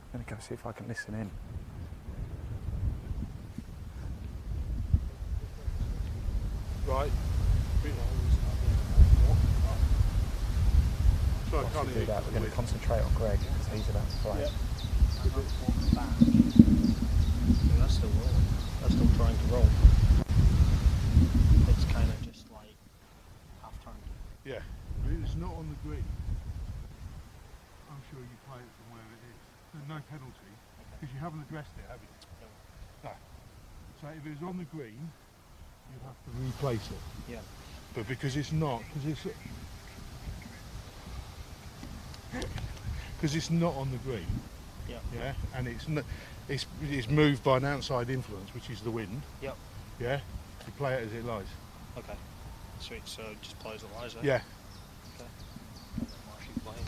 I'm going to go see if I can listen in. Right. So I can't do that. We're going to concentrate on Greg because he's about to play. Yeah, that's still rolling. That's still trying to roll. It's kind of just like half turned. Yeah. But it's not on the green. I'm sure you play it from where it is. There's no penalty because you haven't addressed it, have you? No. So if it was on the green, you'd have to replace it. Yeah. But because it's not, because it's not on the green. Yeah. Yeah. And it's moved by an outside influence, which is the wind. Yep. Yeah. You play it as it lies. Okay. Sweet. So just play as it lies, eh? Yeah. Okay. Marshy playing.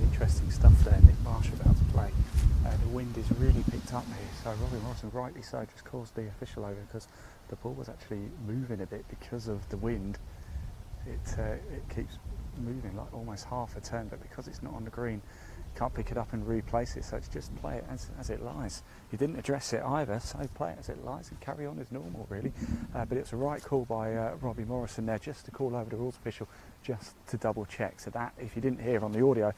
Interesting stuff there. Nick Marsh about to play. The wind is really picked up here, so Robbie Morrison, rightly so, just caused the official over because the ball was actually moving a bit because of the wind. It keeps moving like almost half a turn, but because it's not on the green, you can't pick it up and replace it, so it's just play it as it lies. You didn't address it either, so play it as it lies and carry on as normal, really. But it's a right call by Robbie Morrison there, just to call over the rules official, just to double check. So that, if you didn't hear on the audio,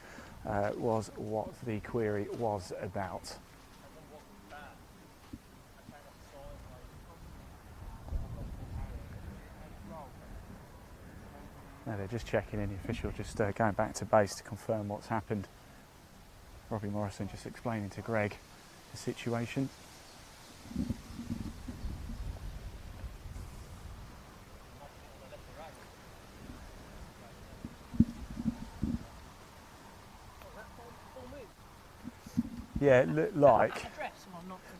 was what the query was about. Now they're just checking in, the official just going back to base to confirm what's happened. Robbie Morrison just explaining to Greg the situation. Yeah, it looked like.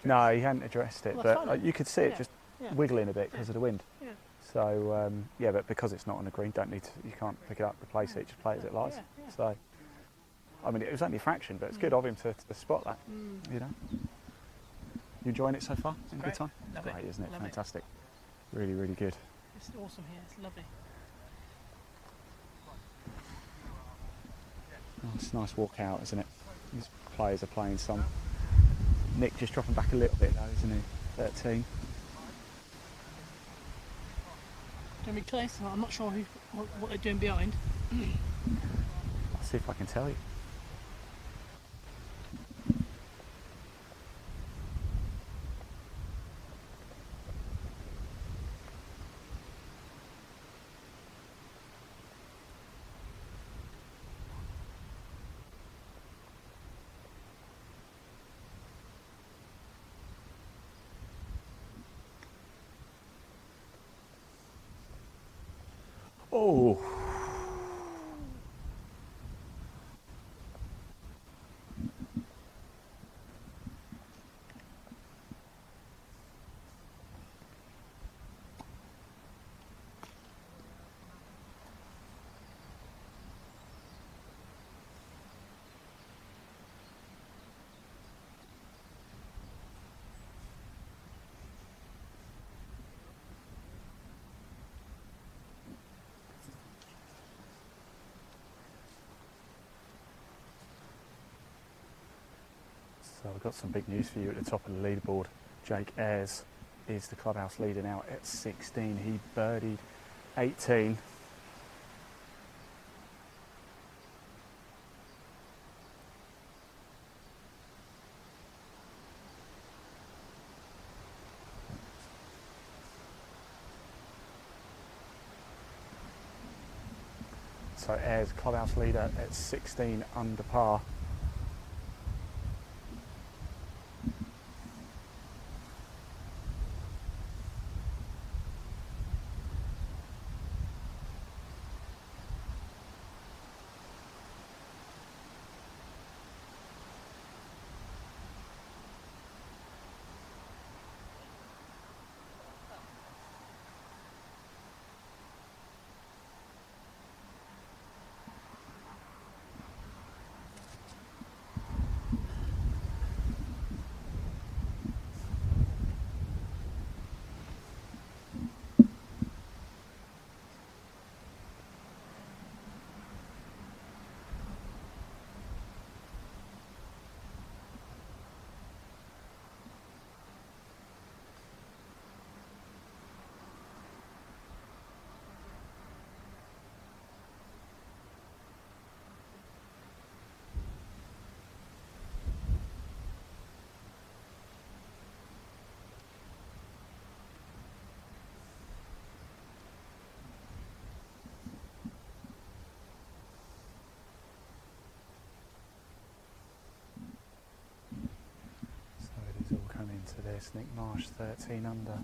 No, he hadn't addressed it, but you could see it just wiggling a bit because of the wind. Yeah. So yeah, but because it's not on the green, you can't pick it up, replace it, just play it as it lies. So, I mean, it was only a fraction, but it's good of him to spot that. You know. You enjoying it so far? It's Good time? Love Great, isn't it? Love Fantastic. Really, really good. It's awesome here. It's lovely. Oh, it's a nice walk out, isn't it? These players are playing some Nick just dropping back a little bit though, isn't he? 13. Don't be close. I'm not sure what they're doing behind. I'll see if I can tell you. Oh. So we've got some big news for you at the top of the leaderboard. Jake Ayres is the clubhouse leader now at 16. He birdied 18. So Ayres, clubhouse leader at 16 under par. To this, Nick Marsh 13 under.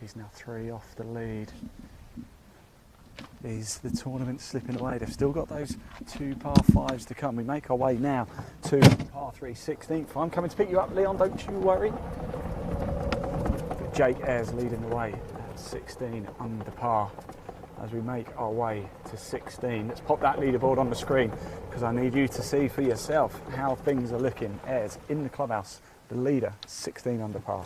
He's now 3 off the lead. Is the tournament slipping away? They've still got those 2 par 5s to come. We make our way now to par 3 16th. I'm coming to pick you up, Leon, don't you worry. Jake Ayres leading the way at 16 under par as we make our way to 16. Let's pop that leaderboard on the screen because I need you to see for yourself how things are looking. Ayres in the clubhouse, the leader, 16 under par.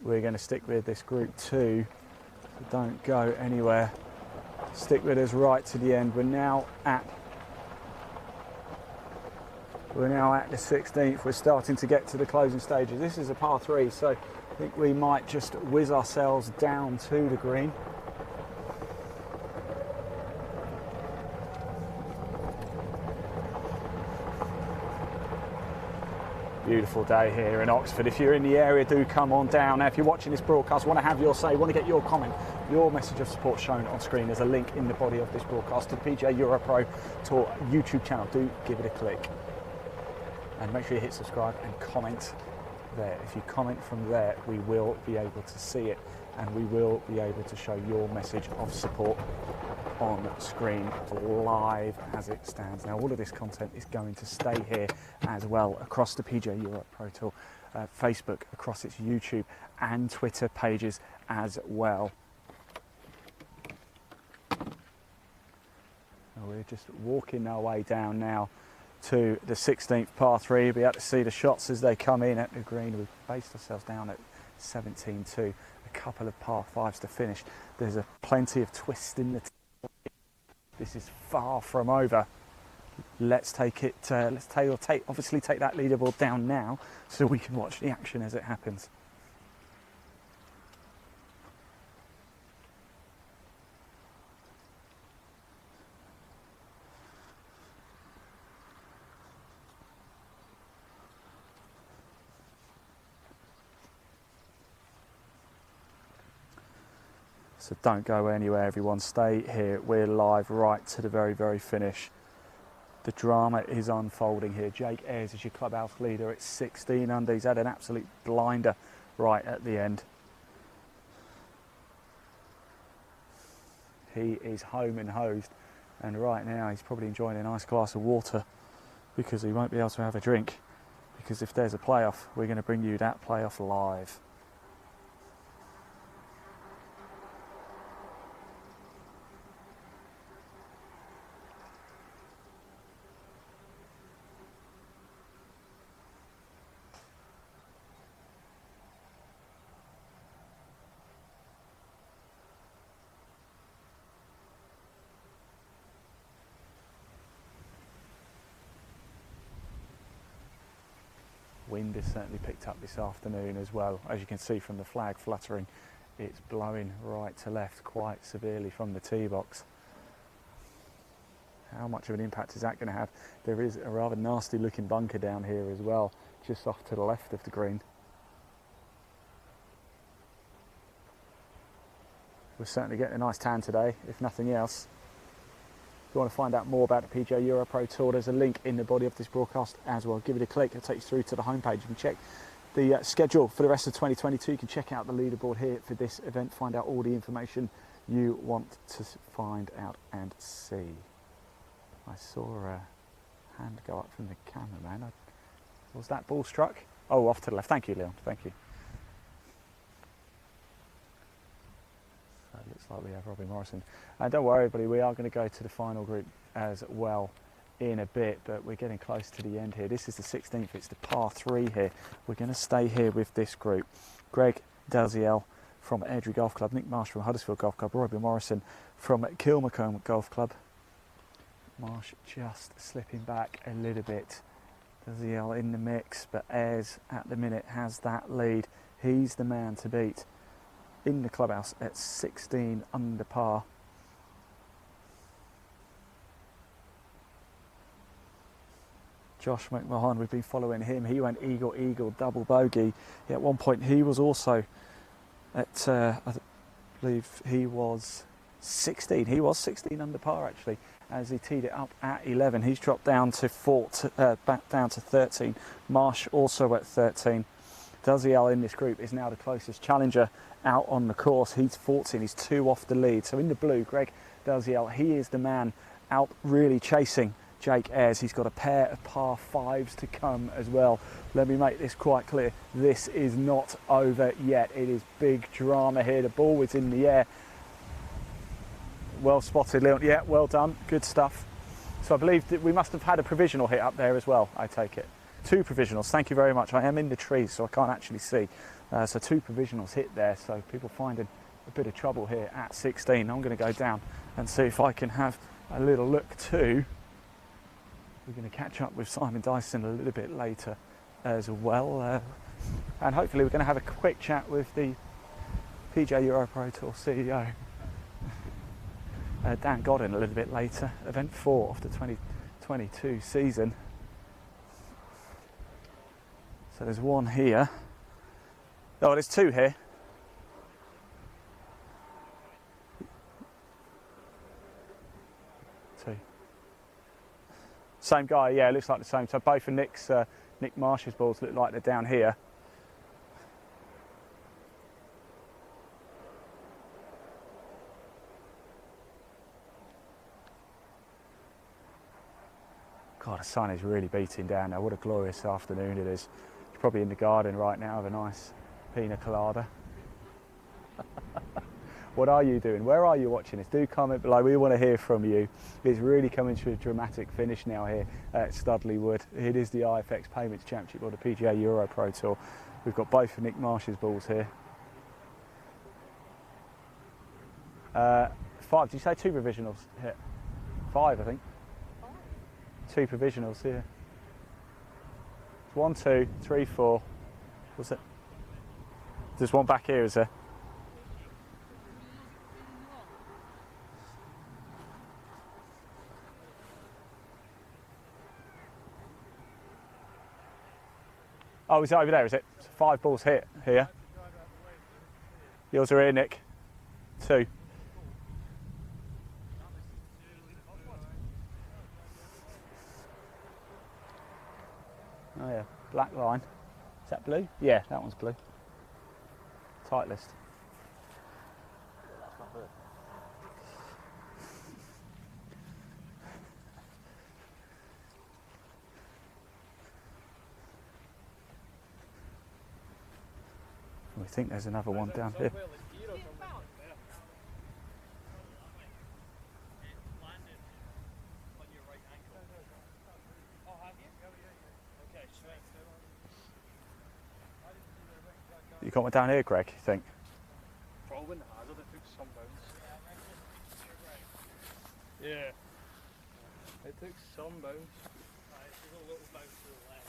We're going to stick with this group 2, so don't go anywhere. Stick with us right to the end. We're now at the 16th. We're starting to get to the closing stages. This is a par 3, so I think we might just whiz ourselves down to the green. Beautiful day here in Oxford. If you're in the area, do come on down. Now, if you're watching this broadcast, want to have your say, want to get your comment, your message of support shown on screen. There's a link in the body of this broadcast to the PGA EuroPro Tour YouTube channel. Do give it a click. And make sure you hit subscribe and comment there. If you comment from there, we will be able to see it and we will be able to show your message of support on screen live as it stands. Now, all of this content is going to stay here as well across the PGA EuroPro Tour, Facebook, across its YouTube and Twitter pages as well. And we're just walking our way down now to the 16th par 3. You'll be able to see the shots as they come in at the green. We've based ourselves down at 17-2. A couple of par fives to finish. There's plenty of twist in the this is far from over. Let's take it. Obviously take that leaderboard down now, so we can watch the action as it happens. So don't go anywhere, everyone. Stay here. We're live right to the very, very finish. The drama is unfolding here. Jake Ayres is your clubhouse leader at 16 under. He's had an absolute blinder right at the end. He is home and hosed, and right now he's probably enjoying a nice glass of water because he won't be able to have a drink, because if there's a playoff, we're going to bring you that playoff live. Wind has certainly picked up this afternoon as well. As you can see from the flag fluttering, it's blowing right to left quite severely from the tee box. How much of an impact is that going to have? There is a rather nasty looking bunker down here as well, just off to the left of the green. We're certainly getting a nice tan today, if nothing else. If you want to find out more about the PGA EuroPro Tour, there's a link in the body of this broadcast as well. Give it a click, it'll take you through to the homepage. You can check the schedule for the rest of 2022. You can check out the leaderboard here for this event, find out all the information you want to find out and see. I saw a hand go up from the cameraman. Was that ball struck? Oh, off to the left. Thank you, Leon. Thank you. So it looks like we have Robbie Morrison. Don't worry, everybody, we are going to go to the final group as well in a bit, but we're getting close to the end here. This is the 16th, it's the par 3 here. We're going to stay here with this group. Greg Dalziel from Airdrie Golf Club, Nick Marsh from Huddersfield Golf Club, Robbie Morrison from Kilmacombe Golf Club. Marsh just slipping back a little bit. Dalziel in the mix, but Ayres at the minute has that lead. He's the man to beat in the clubhouse at 16 under par. Josh McMahon, we've been following him. He went eagle, eagle, double bogey. At one point he was also at, I believe he was 16. He was 16 under par actually, as he teed it up at 11. He's dropped down to back down to 13. Marsh also at 13. Dalziel in this group is now the closest challenger out on the course. He's 14. He's 2 off the lead. So in the blue, Greg Dalziel, he is the man out really chasing Jake Ayres. He's got a pair of par 5s to come as well. Let me make this quite clear. This is not over yet. It is big drama here. The ball is in the air. Well spotted, Leon. Yeah, well done. Good stuff. So I believe that we must have had a provisional hit up there as well, I take it. 2 provisionals. Thank you very much. I am in the trees, so I can't actually see. So 2 provisionals hit there. So people finding a bit of trouble here at 16. I'm going to go down and see if I can have a little look too. We're going to catch up with Simon Dyson a little bit later as well. And hopefully we're going to have a quick chat with the PGA EuroPro Tour CEO, Dan Godin, a little bit later. Event 4 of the 2022 season. So there's 1 here. Oh, there's 2 here. Same guy, yeah, it looks like the same. So both of Nick Marsh's balls look like they're down here. God, the sun is really beating down now. What a glorious afternoon it is. You're probably in the garden right now with a nice pina colada. What are you doing? Where are you watching this? Do comment below. We want to hear from you. It's really coming to a dramatic finish now here at Studley Wood. It is the IFX Payments Championship or the PGA EuroPro Tour. We've got both of Nick Marsh's balls here. 5, did you say 2 provisionals hit? 5, I think. 2 provisionals here. 1, 2, 3, 4. What's it? There's one back here, is there? Oh, is it over there, is it? So 5 balls hit here. Yours are here, Nick. 2. Oh yeah, black line. Is that blue? Yeah, that one's blue. Tight list. We think there's another one down here. You got one down here, Greg, you think? Probably has. I took some bounce. Yeah. It took some bounce. It's a little bounce to the left.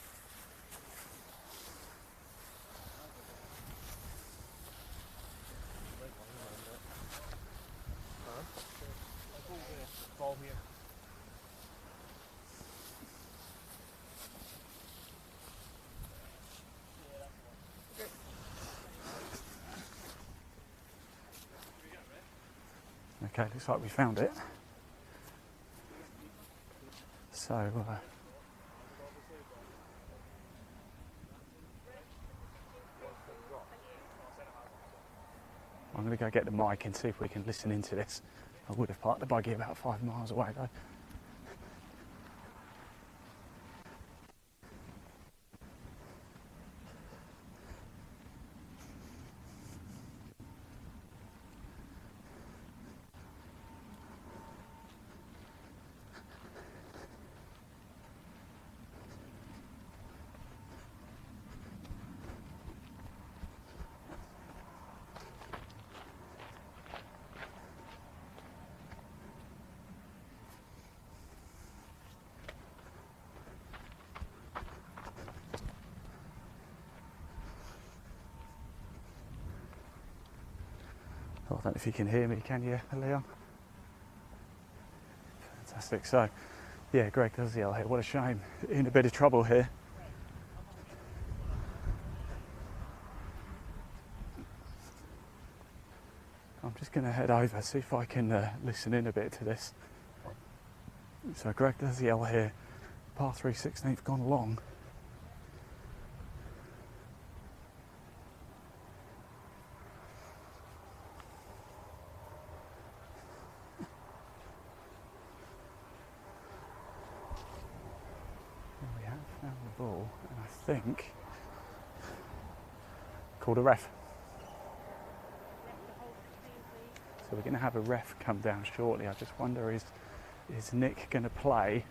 Ball here. Okay, looks like we found it. So, I'm going to go get the mic and see if we can listen into this. I would have parked the buggy about 5 miles away though. Oh, I don't know if you can hear me, can you, Leon? Fantastic. So, yeah, Greg does the L here. What a shame. In a bit of trouble here. I'm just going to head over, see if I can listen in a bit to this. So Greg does the L here. Par 3 16th gone long. We have found the ball, and I think called a ref. So we're going to have a ref come down shortly. I just wonder, is Nick going to play?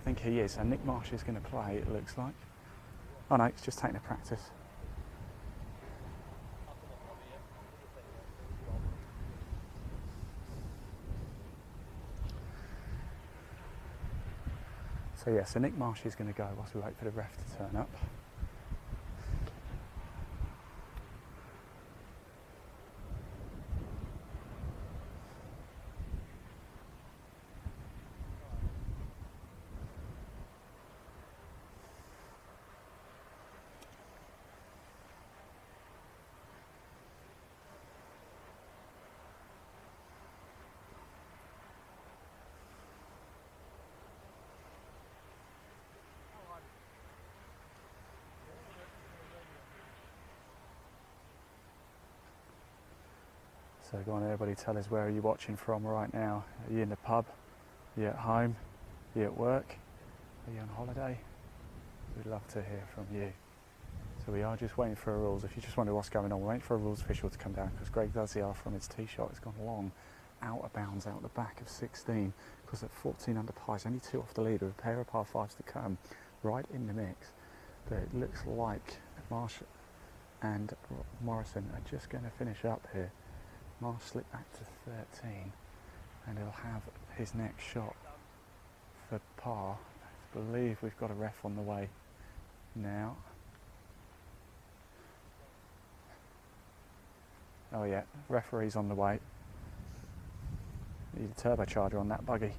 I think he is. And Nick Marsh is going to play, it looks like. Oh no, it's just taking a practice. So yeah, so Nick Marsh is going to go whilst we wait for the ref to turn up. So go on, everybody, tell us, where are you watching from right now? Are you in the pub? Are you at home? Are you at work? Are you on holiday? We'd love to hear from you. So we are just waiting for a rules. If you just wonder what's going on, we're waiting for a rules official to come down because Greg Daziar from his tee shot has gone long, out of bounds, out the back of 16, because at 14 under par, he's only 2 off the leader, a pair of par 5s to come, right in the mix. But it looks like Marsh and Morrison are just going to finish up here. Marsh slipped back to 13 and he'll have his next shot for par. I believe we've got a ref on the way now. Oh yeah, referee's on the way. Need a turbocharger on that buggy.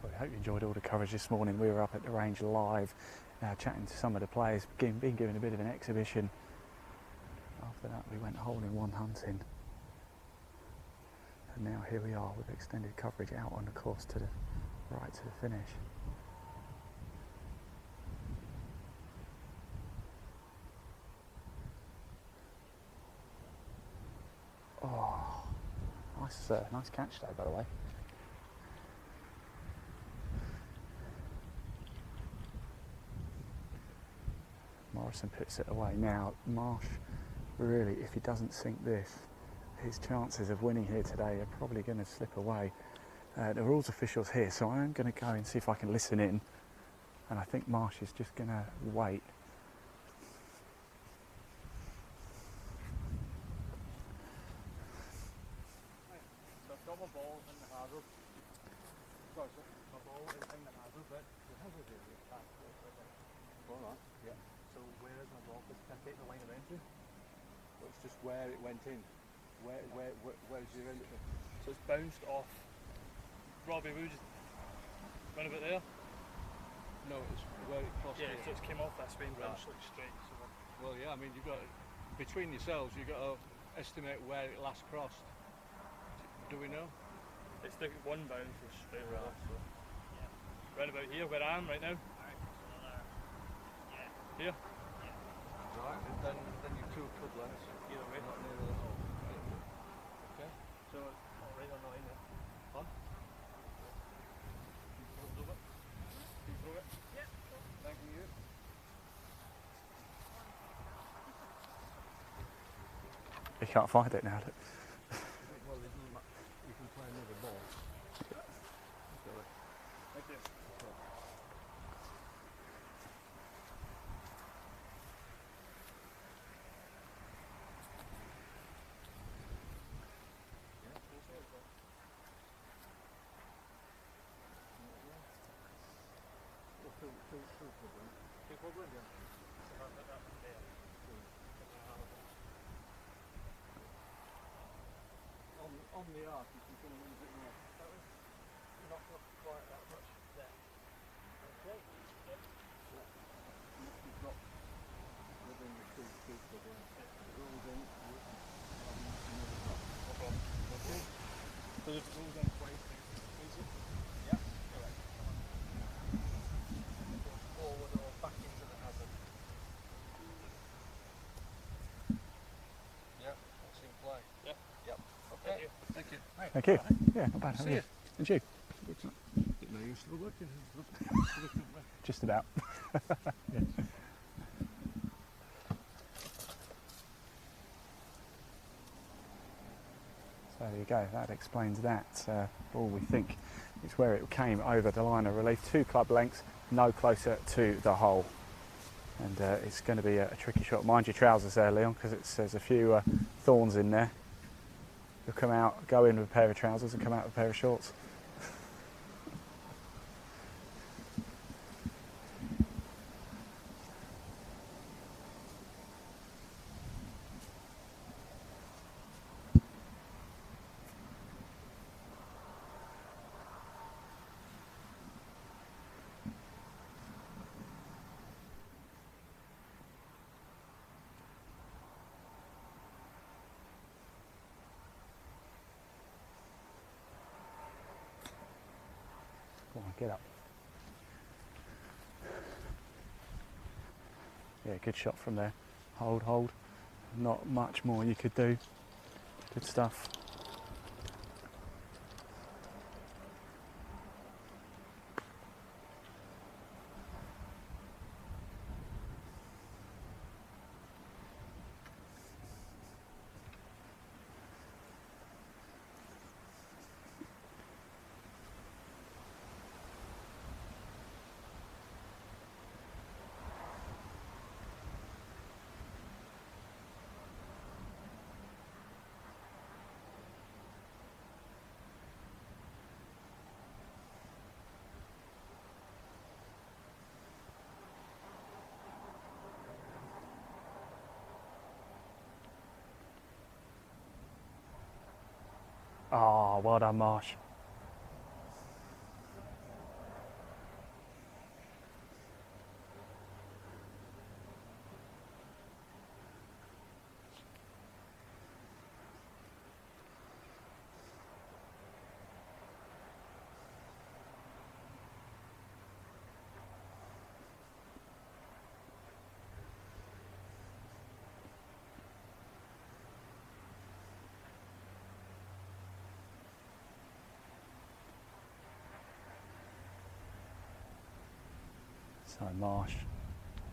Well, I hope you enjoyed all the coverage this morning. We were up at the range live, chatting to some of the players, being given a bit of an exhibition. After that we went hole-in-one hunting. And now here we are with extended coverage out on the course to the right to the finish. Oh, nice catch there, by the way. Morrison puts it away. Now, Marsh, really, if he doesn't sink this, his chances of winning here today are probably going to slip away. The rules official's here, so I'm going to go and see if I can listen in. And I think Marsh is just going to wait. So I've got my ball in the hazard. Sorry, sir. My ball is in the hazard, but the hazard area is past it. Alright. Yeah. So where is my ball? Can I take the line of entry? Well, it's just where it went in. Where's your end? So it's bounced off. Robbie, we just run a bit there. No, it's where it crossed. Yeah, so it's came off that spin branch like straight. So well, yeah, I mean you've got between yourselves, you've got to estimate where it last crossed. Do we know? It's the one bounce was straight right. So yeah. Round about here, where I am right now. Here. Yeah. Right, and then your two club lengths. Either way. Not near the hole. Okay. So right on the line there. On. Thank you. You can't find it now. Look. Well, you can play another ball. Thank you. On the arc, you can come in a bit more. Not quite that much there. Okay. Yep. You drop within the two club lengths. It rolls in. Another drop. No problem. Okay. So if it rolls in twice, easy. Yeah. Correct. Forward or back into the hazard. Yeah. That's in play. Yeah. Yep. Okay. Thank you. Thank you. Yeah, not bad. How are you? And you? No, you're still working. Just about. Yes. So there you go, that explains that. All we think is where it came over the line of relief. 2 club lengths, no closer to the hole. And it's going to be a tricky shot. Mind your trousers there, Leon, because there's a few thorns in there. You'll come out, go in with a pair of trousers and come out with a pair of shorts. Come on, get up. Yeah, good shot from there. Hold, hold. Not much more you could do. Good stuff. Oh, well done, Marsh. So Marsh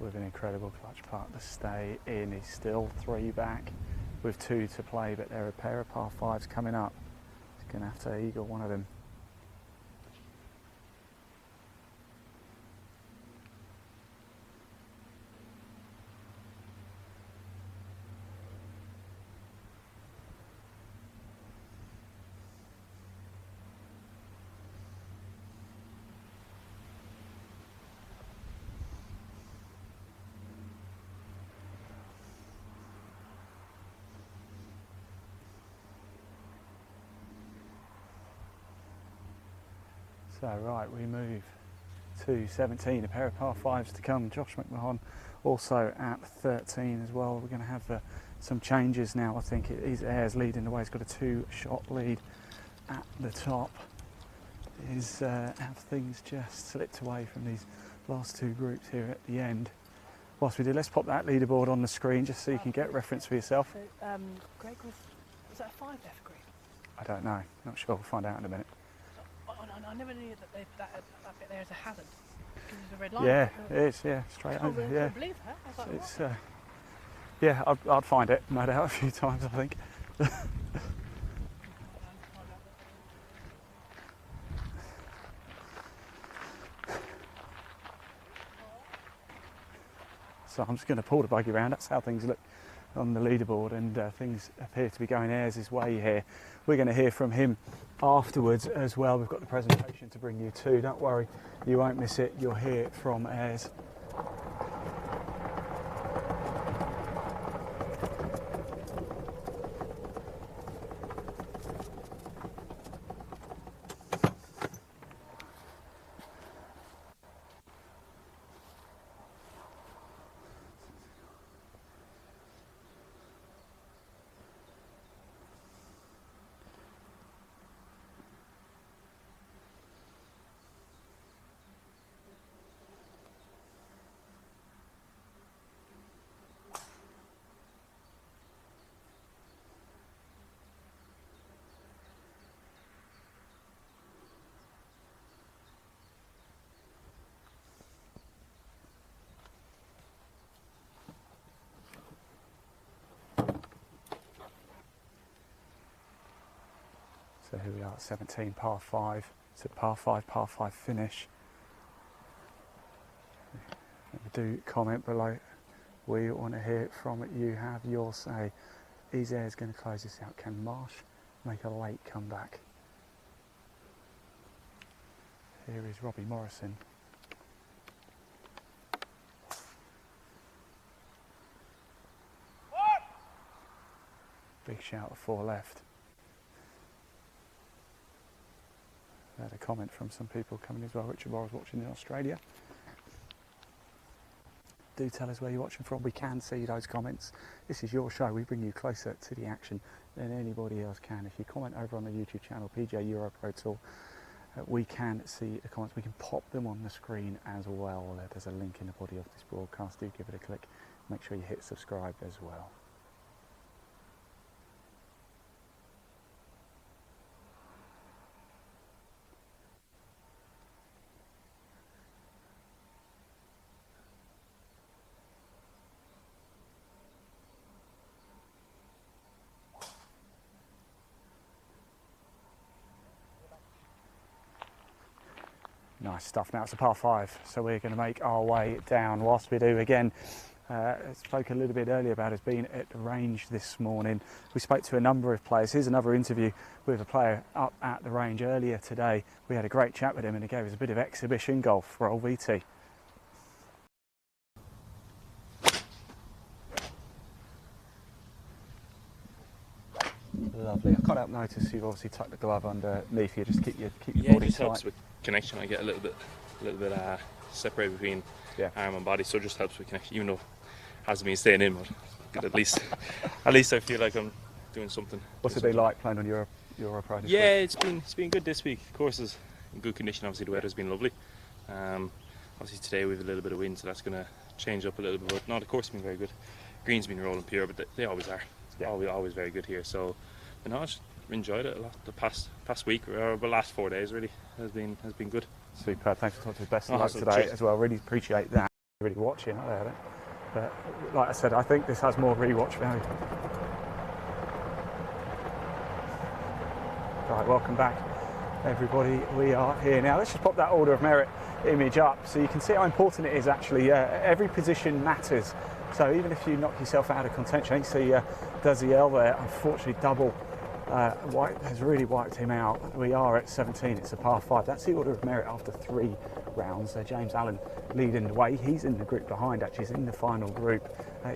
with an incredible clutch putt to stay in. He's still 3 back with 2 to play, but there are a pair of par 5s coming up. He's going to have to eagle one of them. So right, we move to 17, a pair of par 5s to come. Josh McMahon also at 13 as well. We're going to have some changes now. I think it is Ayres leading the way. He's got a 2-shot lead at the top. Have things just slipped away from these last 2 groups here at the end? Whilst we do, let's pop that leaderboard on the screen just so you can get reference for yourself. So, Greg was that a 5 left green? I don't know, not sure, we'll find out in a minute. I never knew that they put that bit there as a hazard. Because it's a red line. Yeah, it is, yeah, straight over, I yeah. can't believe that. I was like, It's, yeah, I'd find it, no doubt, a few times, I think. So I'm just going to pull the buggy around. That's how things look on the leaderboard, and things appear to be going Ayres' way here. We're going to hear from him afterwards as well. We've got the presentation to bring you too. Don't worry, you won't miss it. You'll hear it from Ayres. So here we are at 17, par 5. It's a par 5 finish. Do comment below. We want to hear from you. Have your say. Is Ayres going to close this out? Can Marsh make a late comeback? Here is Robbie Morrison. Big shout of 4 left. I had a comment from some people coming as well. Richard Borrell's watching in Australia. Do tell us where you're watching from. We can see those comments. This is your show. We bring you closer to the action than anybody else can. If you comment over on the YouTube channel, PGA EuroPro Tour, we can see the comments. We can pop them on the screen as well. There's a link in the body of this broadcast. Do give it a click. Make sure you hit subscribe as well. Nice stuff. Now it's a par 5, so we're going to make our way down. Whilst we do, again, I spoke a little bit earlier about us being at the range this morning. We spoke to a number of players. Here's another interview with a player up at the range earlier today. We had a great chat with him and he gave us a bit of exhibition golf for old VT. Lovely. I've got can't help notice you've obviously tucked the glove underneath you. Just keep your Yeah, it body just tight. helps with connection. I get a little bit separated between arm and body, so it just helps with connection. Even though it hasn't been staying in, but at least I feel like I'm doing something. What's it been like playing on EuroPro this Yeah, week? it's been good this week. The course is in good condition. Obviously, the weather's been lovely. Obviously today we have a little bit of wind, so that's going to change up a little bit. But no, the course has been very good. Green's been rolling pure, but they always are. Yeah. Always very good here. So, you know, I just enjoyed it a lot. The past week, or the last 4 days, really has been good. Superb. Thanks for talking to us. Best of Oh, luck so today cheers. as well. Really appreciate that. Really watching, aren't they? But like I said, I think this has more rewatch value. Right, welcome back, everybody. We are here now. Let's just pop that Order of Merit image up so you can see how important it is. Actually, every position matters. So even if you knock yourself out of contention, you see Daziel there, unfortunately double has really wiped him out. We are at 17, it's a par 5. That's the Order of Merit after 3 rounds. James Allen leading the way. He's in the group behind, actually. He's in the final group.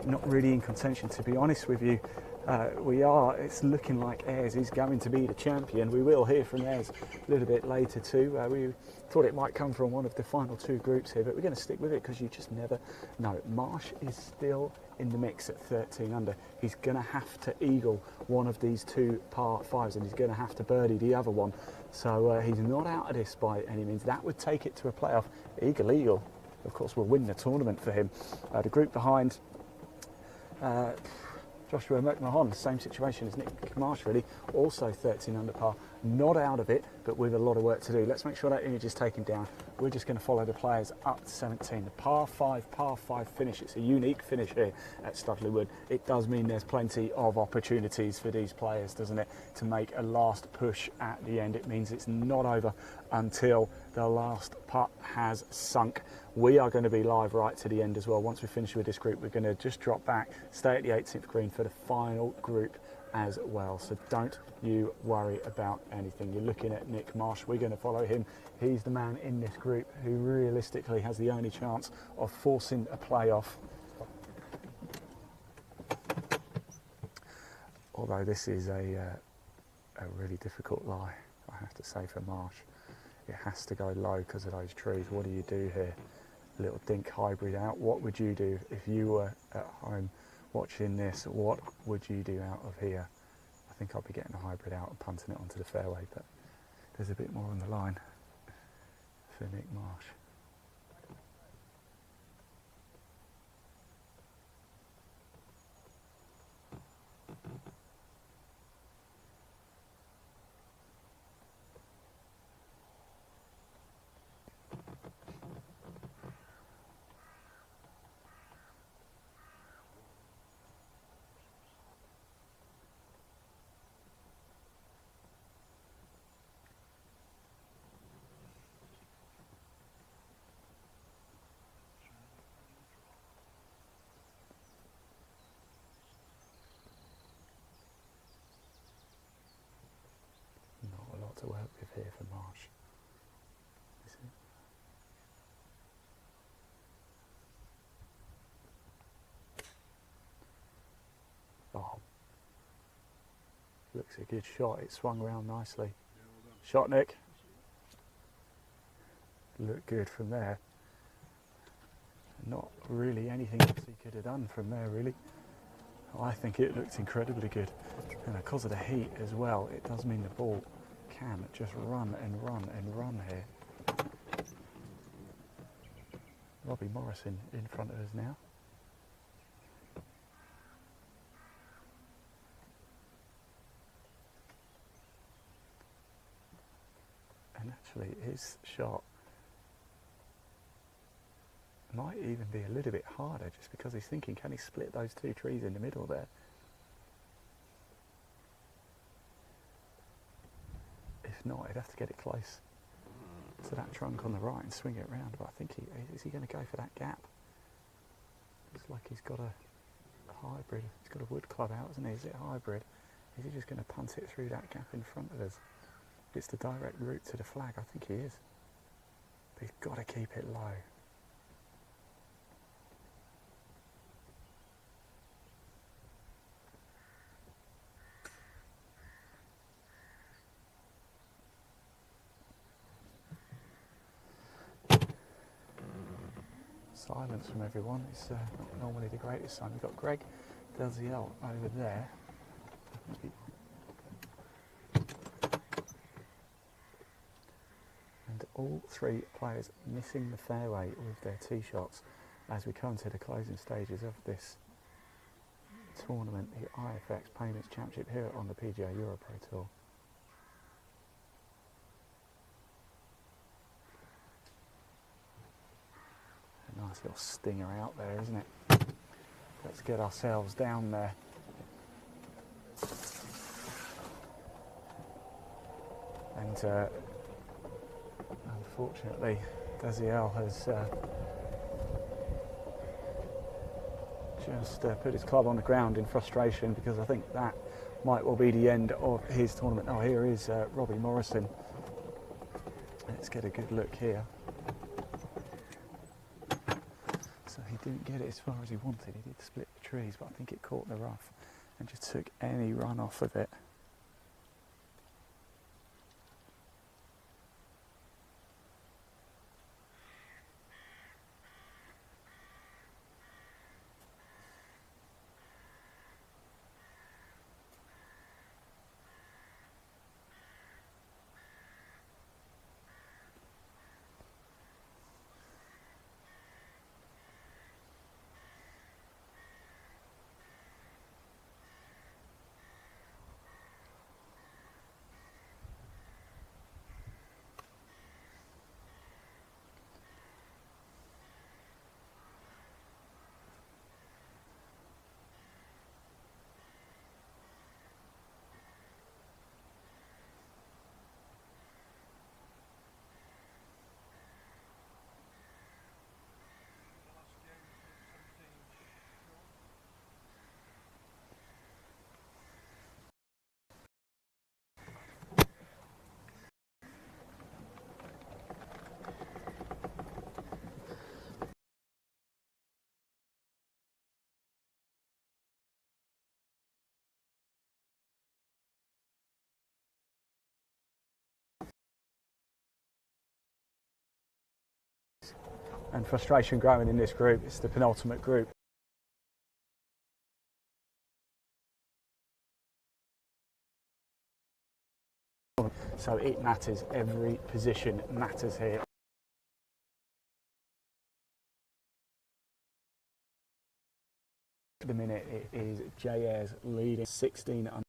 Not really in contention, to be honest with you. It's looking like Ayres is going to be the champion. We will hear from Ayres a little bit later too. We thought it might come from one of the final 2 groups here, but we're going to stick with it because you just never know. Marsh is still in the mix at 13 under. He's going to have to eagle one of these 2 par 5s, and he's going to have to birdie the other one. So he's not out of this by any means. That would take it to a playoff. Eagle, of course, will win the tournament for him. The group behind Joshua McMahon, same situation as Nick Marsh, really. Also 13 under par, not out of it, but with a lot of work to do. Let's make sure that image is taken down. We're just going to follow the players up to 17. The par 5 finish. It's a unique finish here at Studley Wood. It does mean there's plenty of opportunities for these players, doesn't it, to make a last push at the end. It means it's not over until the last putt has sunk. We are going to be live right to the end as well. Once we finish with this group, we're going to just drop back, stay at the 18th green for the final group as well. So don't you worry about anything. You're looking at Nick Marsh. We're going to follow him. He's the man in this group who realistically has the only chance of forcing a playoff. Although this is a really difficult lie, I have to say, for Marsh. It has to go low because of those trees. What do you do here? A little dink hybrid out. What would you do if you were at home watching this? What would you do out of here? I think I'll be getting a hybrid out and punting it onto the fairway, but there's a bit more on the line for Nick Marsh. To work with here for Marsh. Is it? Oh, looks a good shot. It swung around nicely. Shot, Nick. Looked good from there. Not really anything else he could have done from there, really. I think it looked incredibly good, and because of the heat as well, it does mean the ball can just run and run and run here. Robbie Morrison in front of us now. And actually his shot might even be a little bit harder just because he's thinking, can he split those 2 trees in the middle there? If not, he'd have to get it close to that trunk on the right and swing it round. But I think is he going to go for that gap? Looks like he's got a hybrid. He's got a wood club out, isn't he? Is it a hybrid? Is he just going to punt it through that gap in front of us? It's the direct route to the flag. I think he is. But he's got to keep it low. silence from everyone. It's not normally the greatest sign. We've got Greg Delziel over there. And all three players missing the fairway with their tee shots as we come to the closing stages of this tournament, the IFX Payments Championship here on the PGA EuroPro Tour. A nice little stinger out there, isn't it? Let's get ourselves down there. And unfortunately, Delziel has just put his club on the ground in frustration, because I think that might well be the end of his tournament. Oh, here is Robbie Morrison. Let's get a good look here. So he didn't get it as far as he wanted. He did split the trees, but I think it caught the rough and just took any run off of it. And frustration growing in this group. It's the penultimate group. So it matters. Every position matters here. At the minute it is JA's leading 16 under.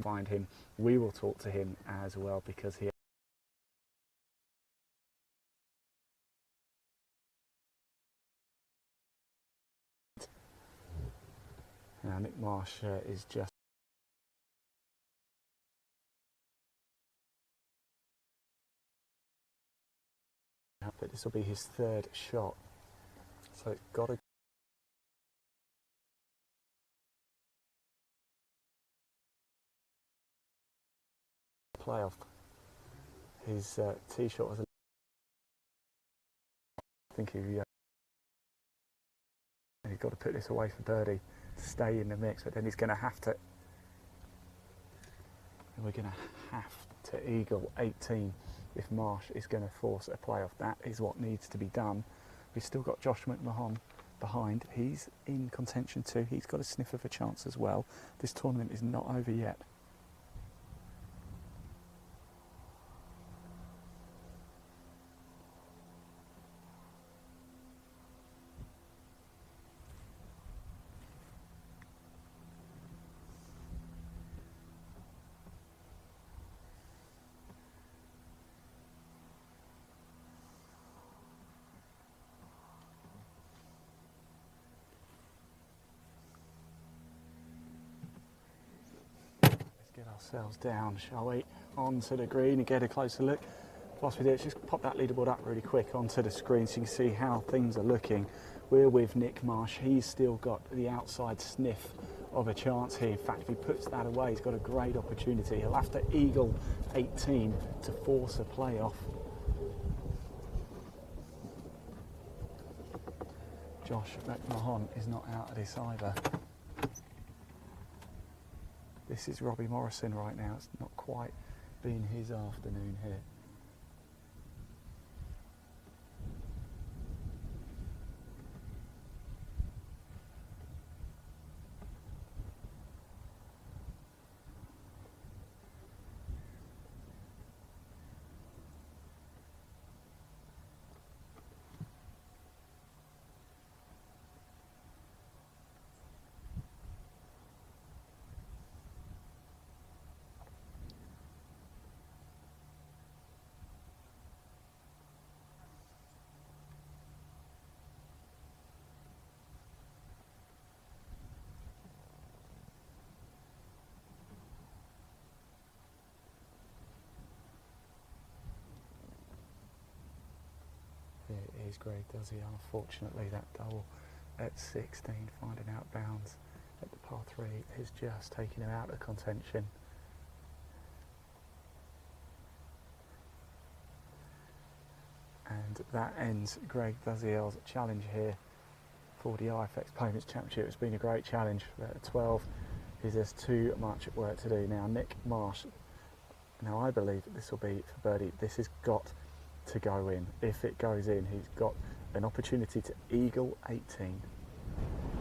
Find him. We will talk to him as well, because he now Nick Marsh is just but this will be his third shot, so it's got to play off. His tee shot was I think he's got to put this away for birdie to stay in the mix, but then he's going to have to, and we're going to have to eagle 18 if Marsh is going to force a playoff. That is what needs to be done. We've still got Josh McMahon behind. He's in contention too. He's got a sniff of a chance as well. This tournament is not over yet. Get ourselves down, shall we, onto the green and get a closer look. Whilst we do it, just pop that leaderboard up really quick onto the screen so you can see how things are looking. We're with Nick Marsh. He's still got the outside sniff of a chance here. In fact, if he puts that away, he's got a great opportunity. He'll have to eagle 18 to force a playoff. Josh McMahon is not out of this either. This is Robbie Morrison right now. It's not quite been his afternoon here. It is Greg Duzzy. Unfortunately, that double at 16, finding out bounds at the par 3 is just taking him out of contention. And that ends Greg Duzzy's challenge here for the IFX Payments Championship. It's been a great challenge. But at 12, there's too much work to do. Now, Nick Marsh, now I believe this will be for birdie. This has got to go in. If it goes in, he's got an opportunity to eagle 18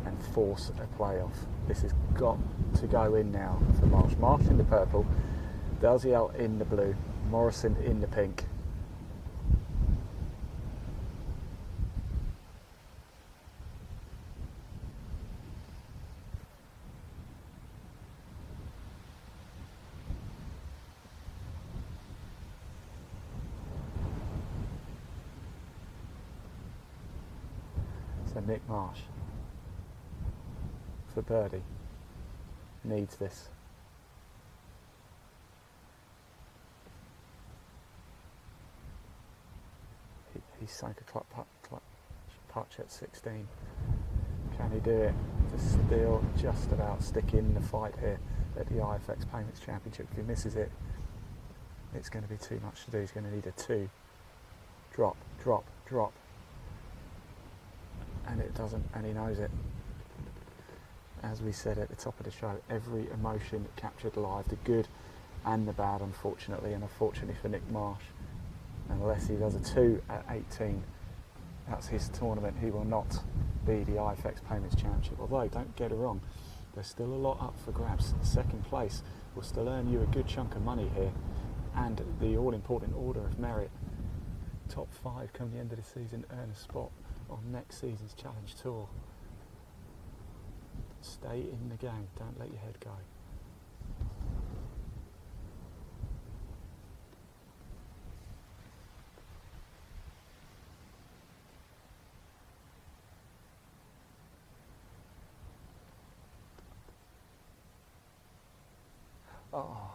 and force a playoff. This has got to go in now for Marsh. Marsh in the purple, Dalziel in the blue, Morrison in the pink. So Nick Marsh, for birdie, needs this. He sank a clutch at 16. Can he do it to still just about stick in the fight here at the IFX Payments Championship? If he misses it, it's going to be too much to do. He's going to need a 2. Drop, drop, drop. And it doesn't, and he knows it. As we said at the top of the show, every emotion captured live, the good and the bad, unfortunately, and unfortunately for Nick Marsh, unless he does a 2 at 18, that's his tournament. He will not be the IFX Payments Championship. Although, don't get it wrong, there's still a lot up for grabs. Second place will still earn you a good chunk of money here, and the all-important Order of Merit. Top 5 come the end of the season, earn a spot on next season's Challenge Tour. Stay in the game, don't let your head go. Oh.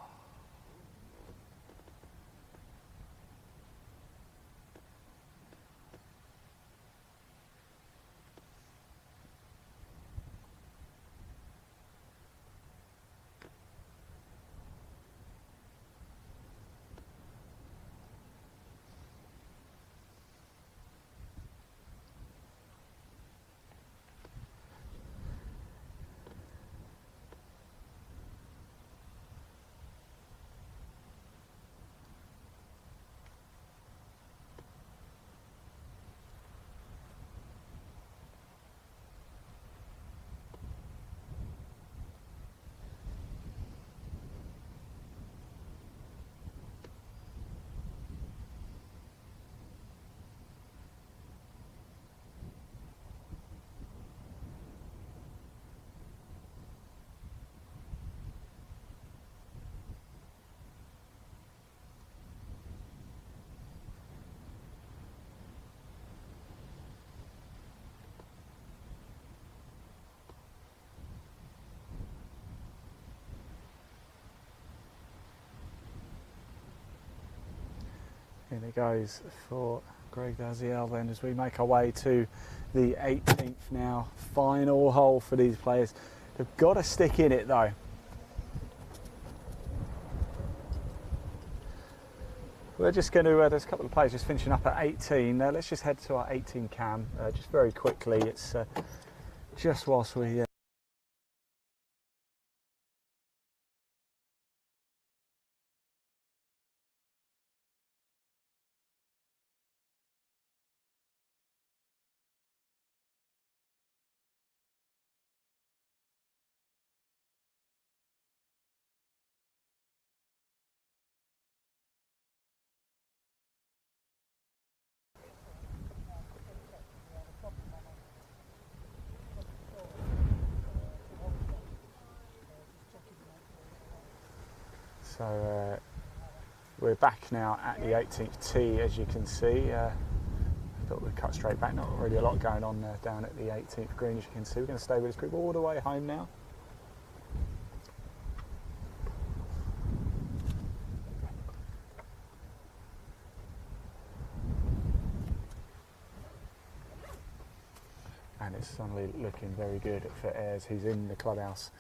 In it goes for Greg Dalziel then, as we make our way to the 18th now. Final hole for these players. They've got to stick in it though. We're just going to, there's a couple of players just finishing up at 18. Let's just head to our 18 cam just very quickly. It's just whilst we So we're back now at the 18th tee, as you can see. Thought we'd cut straight back, not really a lot going on there down at the 18th green, as you can see. We're going to stay with this group all the way home now. And it's suddenly looking very good for Ayres. He's in the clubhouse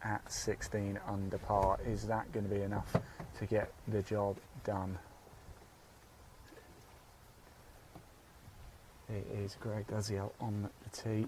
at 16 under par. Is that going to be enough to get the job done? It is Greg Daziel on the tee.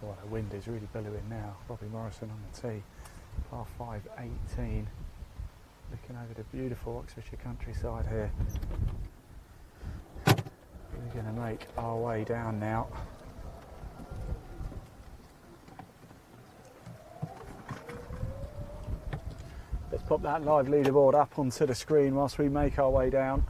Well, the wind is really billowing now. Robbie Morrison on the tee, par 5, 18, looking over the beautiful Oxfordshire countryside here. We're going to make our way down now. Let's pop that live leaderboard up onto the screen whilst we make our way down.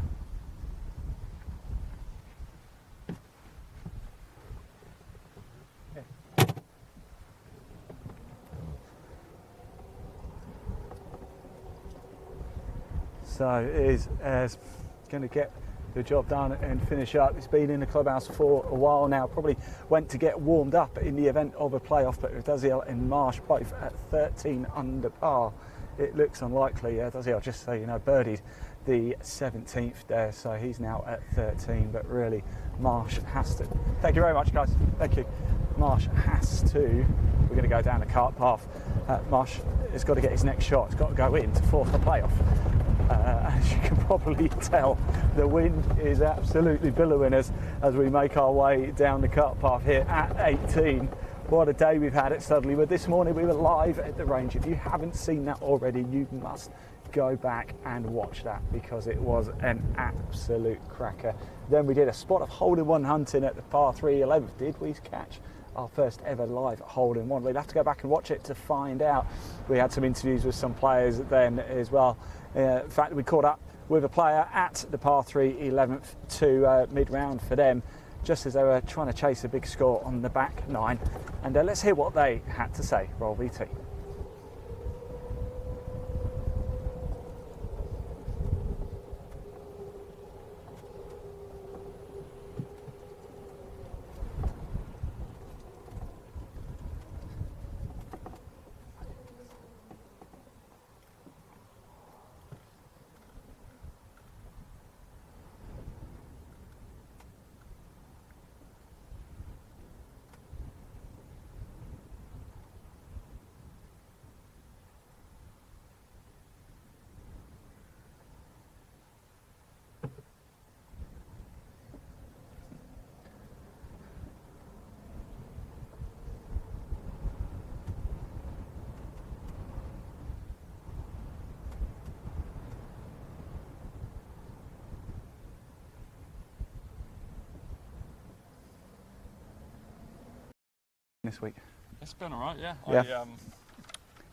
So it is going to get the job done and finish up. It's been in the clubhouse for a while now. Probably went to get warmed up in the event of a playoff, but with Daziel and Marsh both at 13 under par, it looks unlikely. Daziel, just so you know, birdied the 17th there, so he's now at 13. But really, Marsh has to. Thank you very much, guys. Thank you. Marsh has to. We're going to go down the cart path. Marsh has got to get his next shot. It's got to go in to force the playoff. As you can probably tell, the wind is absolutely billowing as we make our way down the cart path here at 18. What a day we've had at Studleywood. This morning we were live at the range. If you haven't seen that already, you must go back and watch that, because it was an absolute cracker. Then we did a spot of hole-in-one hunting at the par 3 11th. Did we catch our first ever live hole-in-one? We'd have to go back and watch it to find out. We had some interviews with some players then as well. In fact, we caught up with a player at the par 3 11th to mid-round for them, just as they were trying to chase a big score on the back nine. And let's hear what they had to say. Roll VT. This week. It's been alright, yeah. Yeah.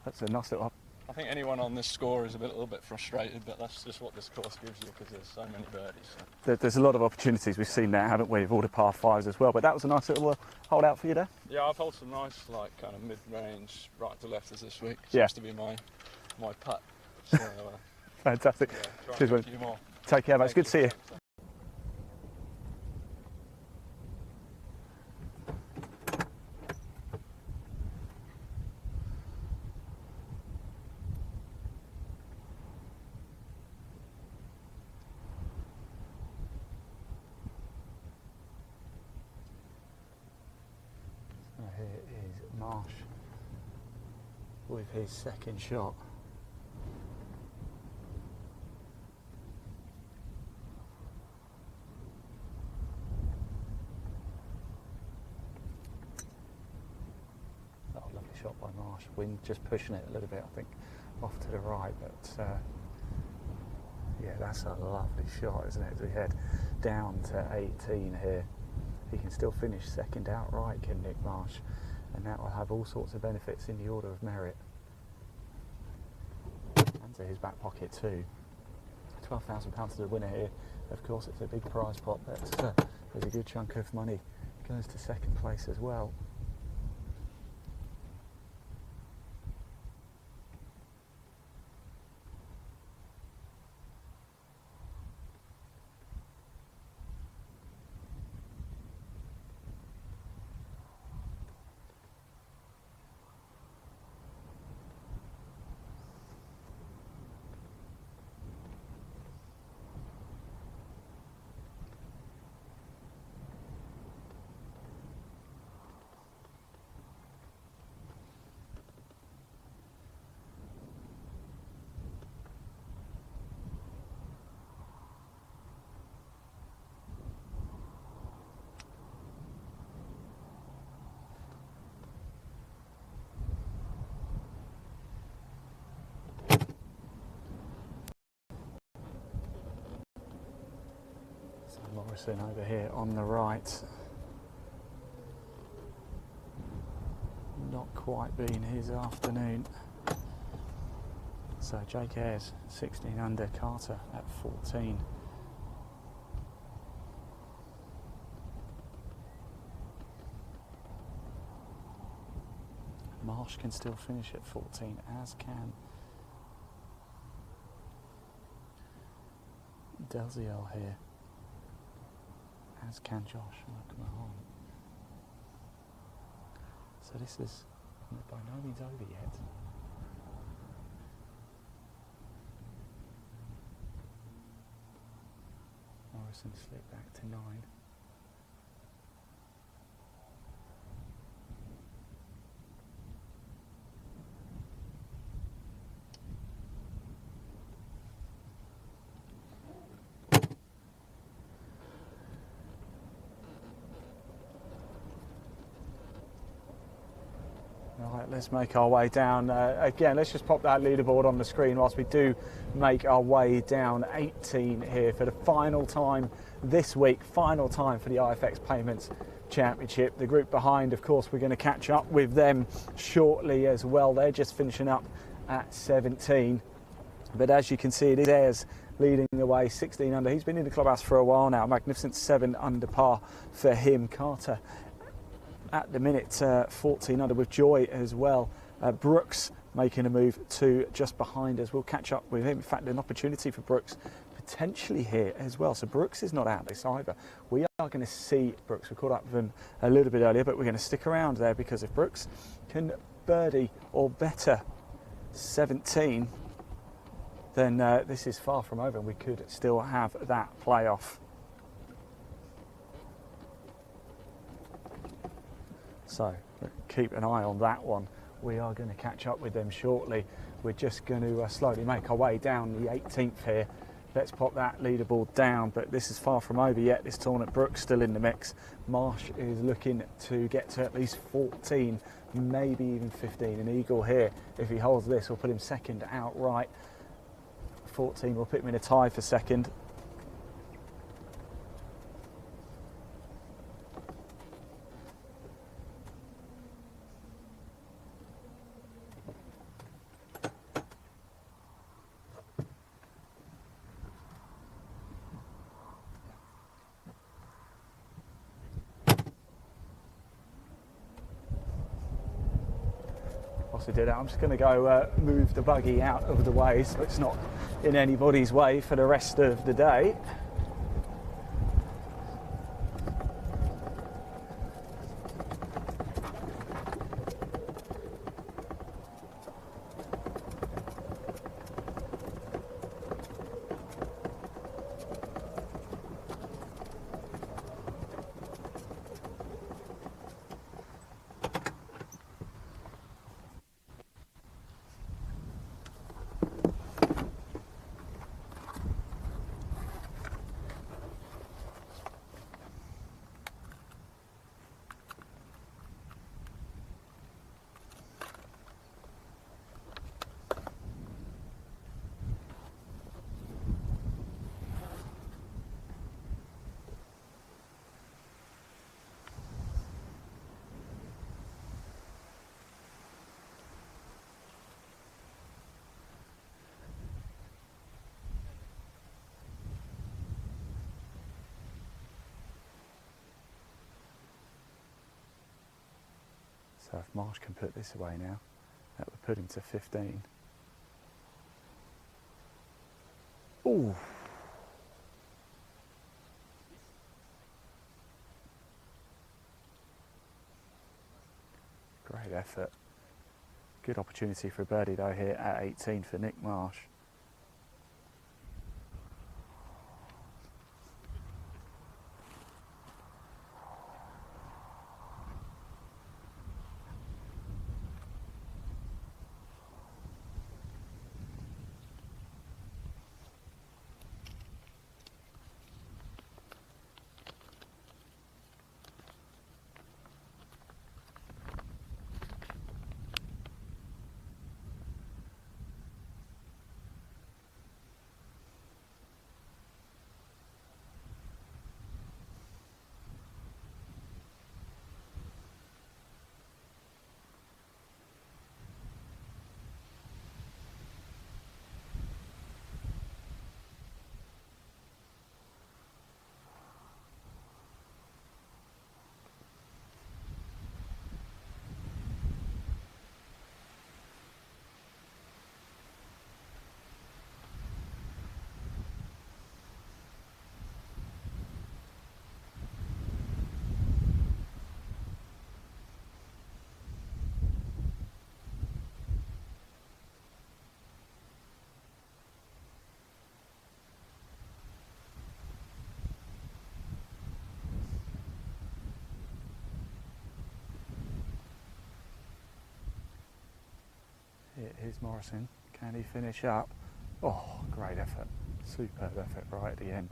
That's a nice little I think anyone on this score is a little bit frustrated, but that's just what this course gives you because there's so many birdies. So. There's a lot of opportunities we've seen there, haven't we, with all the par fives as well. But that was a nice little hold out for you there. Yeah, I've held some nice, like, kind of mid-range right to lefters this week. Yeah. Seems to be my putt. So, Fantastic. yeah, Cheers, try mate. a few more. Take care, mate. It's good to see you. Here is Marsh with his second shot. Oh, lovely shot by Marsh. Wind just pushing it a little bit, I think, off to the right, but yeah, that's a lovely shot, isn't it? As we head down to 18 here. He can still finish second outright, can Nick Marsh, and that will have all sorts of benefits in the order of merit. And to his back pocket too. £12,000 to the winner here. Of course, it's a big prize pot, but there's a good chunk of money goes to second place as well. Morrison over here on the right. Not quite been his afternoon. So Jake Ayres 16 under, Carter at 14. Marsh can still finish at 14, as can Delziel here. As can Josh Mahon. So this is by no means over yet. Morrison slipped back to 9. Right, let's make our way down. Again, let's just pop that leaderboard on the screen whilst we do make our way down 18 here for the final time this week, final time for the IFX Payments Championship. The group behind, of course, we're going to catch up with them shortly as well. They're just finishing up at 17. But as you can see, it is Ayres leading the way, 16 under. He's been in the clubhouse for a while now. Magnificent 7 under par for him. Carter at the minute 14 under with Joy as well. Brooks making a move to just behind us. We'll catch up with him. In fact, an opportunity for Brooks potentially here as well. So Brooks is not out of this either. We are going to see Brooks. We caught up with him a little bit earlier, but we're going to stick around there because if Brooks can birdie or better 17, then this is far from over and we could still have that playoff. So keep an eye on that one. We are going to catch up with them shortly. We're just going to slowly make our way down the 18th here. Let's pop that leaderboard down, but this is far from over yet, this tournament. Brooks still in the mix. Marsh is looking to get to at least 14, maybe even 15. An eagle here, if he holds this, will put him second outright. 14 will put him in a tie for second. to do that. I'm just going to go move the buggy out of the way so it's not in anybody's way for the rest of the day. So if Marsh can put this away now, that would put him to 15. Ooh. Great effort. Good opportunity for a birdie though here at 18 for Nick Marsh. Here's Morrison. Can he finish up? Oh, great effort. Superb effort right at the end.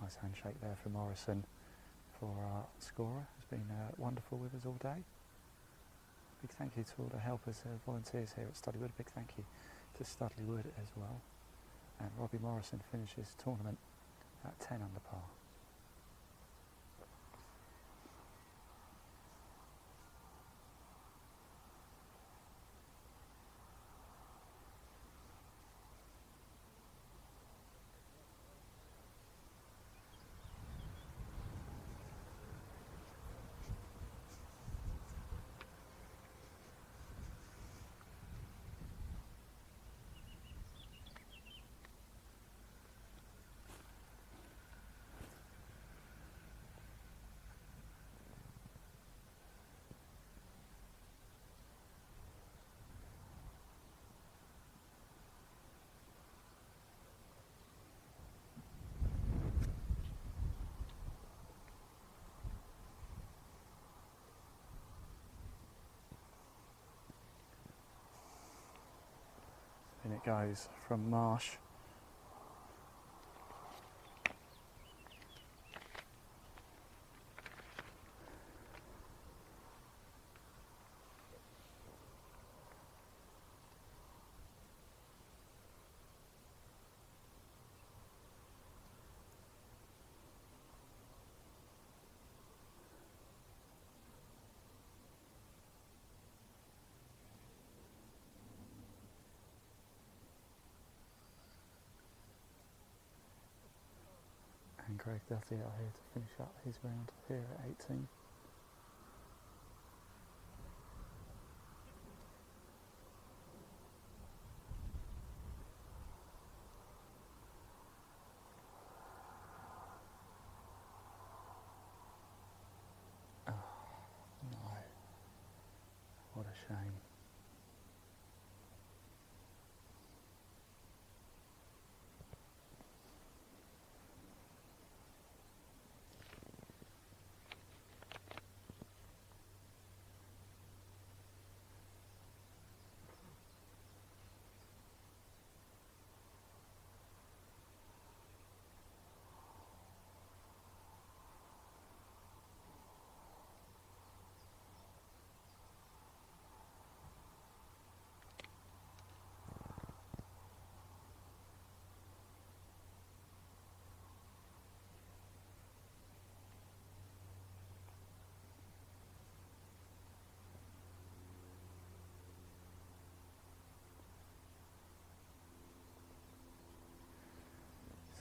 Nice handshake there from Morrison for our scorer. Has been wonderful with us all day. Big thank you to all the helpers, volunteers here at Studleywood. Big thank you to Studleywood as well. And Robbie Morrison finishes tournament at 10 under par. In it goes from Marsh. And Greg Dutty out here to finish up his round here at 18. Oh, no. What a shame.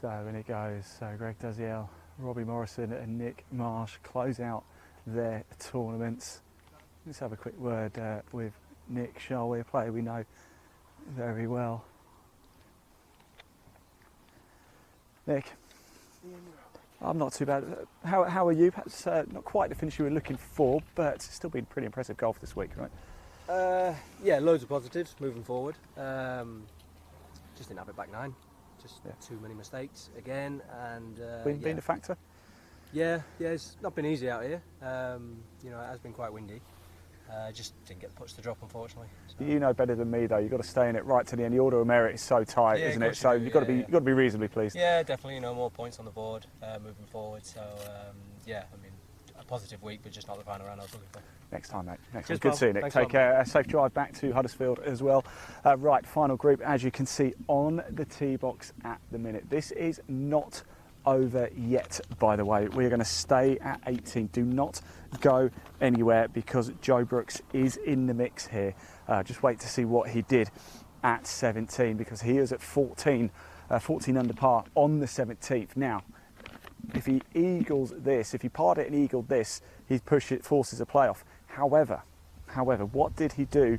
So in it goes. So Greg Daziel, Robbie Morrison and Nick Marsh close out their tournaments. Let's have a quick word with Nick, shall we? A player we know very well. Nick, I'm not too bad. How are you? Perhaps not quite the finish you were looking for, but it's still been pretty impressive golf this week, right? Yeah, loads of positives moving forward. Just didn't have it back nine. Just too many mistakes again, and Been a factor? Yeah, it's not been easy out here. You know, it has been quite windy. Just didn't get the push to drop, unfortunately. So. You know better than me, though. You've got to stay in it right to the end. The order of merit is so tight, isn't it? So you've got to be reasonably pleased. Yeah, definitely. You know, more points on the board moving forward. So yeah, I mean, a positive week, but just not the final round I was looking for. Next time, mate. Next Cheers, time. Good to see you, Nick. Thanks Take care. A safe drive back to Huddersfield as well. Right, final group, as you can see on the tee box at the minute. This is not over yet, by the way. We're going to stay at 18. Do not go anywhere because Joe Brooks is in the mix here. Just wait to see what he did at 17 because he is at 14 under par on the 17th. Now, if he eagles this, if he parred it and eagled this, he forces a playoff. However, what did he do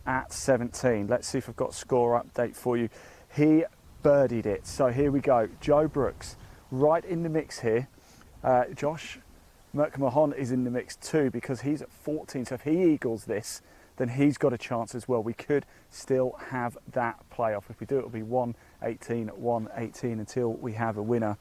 at 17? Let's see if I've got a score update for you. He birdied it. So here we go. Joe Brooks right in the mix here. Josh McMahon is in the mix too because he's at 14. So if he eagles this, then he's got a chance as well. We could still have that playoff. If we do, it'll be 118, 118 until we have a winner.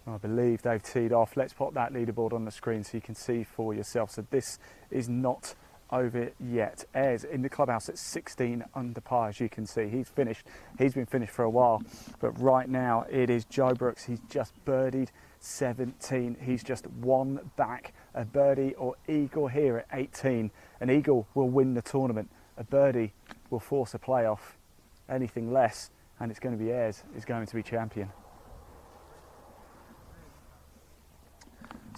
I believe they've teed off. Let's pop that leaderboard on the screen so you can see for yourself. So this is not over yet. Ayres in the clubhouse at 16 under par, as you can see. He's finished. He's been finished for a while. But right now it is Joe Brooks. He's just birdied 17. He's just one back. A birdie or eagle here at 18. An eagle will win the tournament. A birdie will force a playoff. Anything less, and it's going to be Ayres is going to be champion.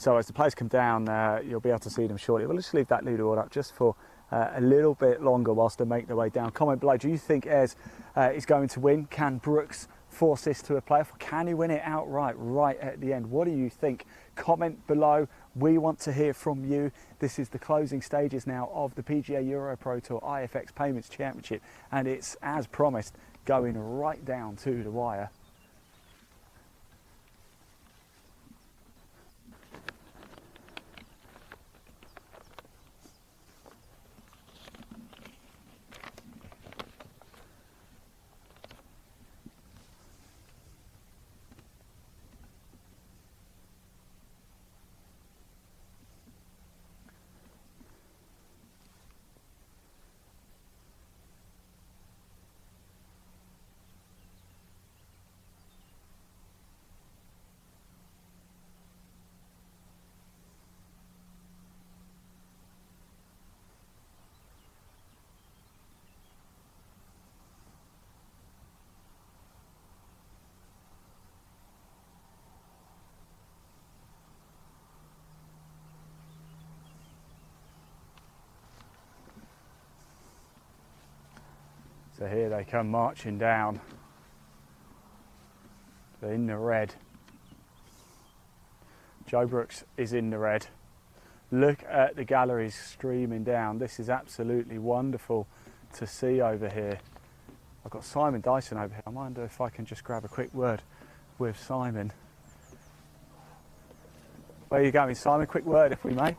So as the players come down, you'll be able to see them shortly. We'll just leave that leaderboard up just for a little bit longer whilst they make their way down. Comment below, do you think Ayres is going to win? Can Brooks force this to a playoff? Can he win it outright right at the end? What do you think? Comment below. We want to hear from you. This is the closing stages now of the PGA EuroPro Tour IFX Payments Championship, and it's, as promised, going right down to the wire. So here they come marching down. They're in the red. Joe Brooks is in the red. Look at the galleries streaming down. This is absolutely wonderful to see over here. I've got Simon Dyson over here. I wonder if I can just grab a quick word with Simon. Where are you going, Simon? Quick word, if we may.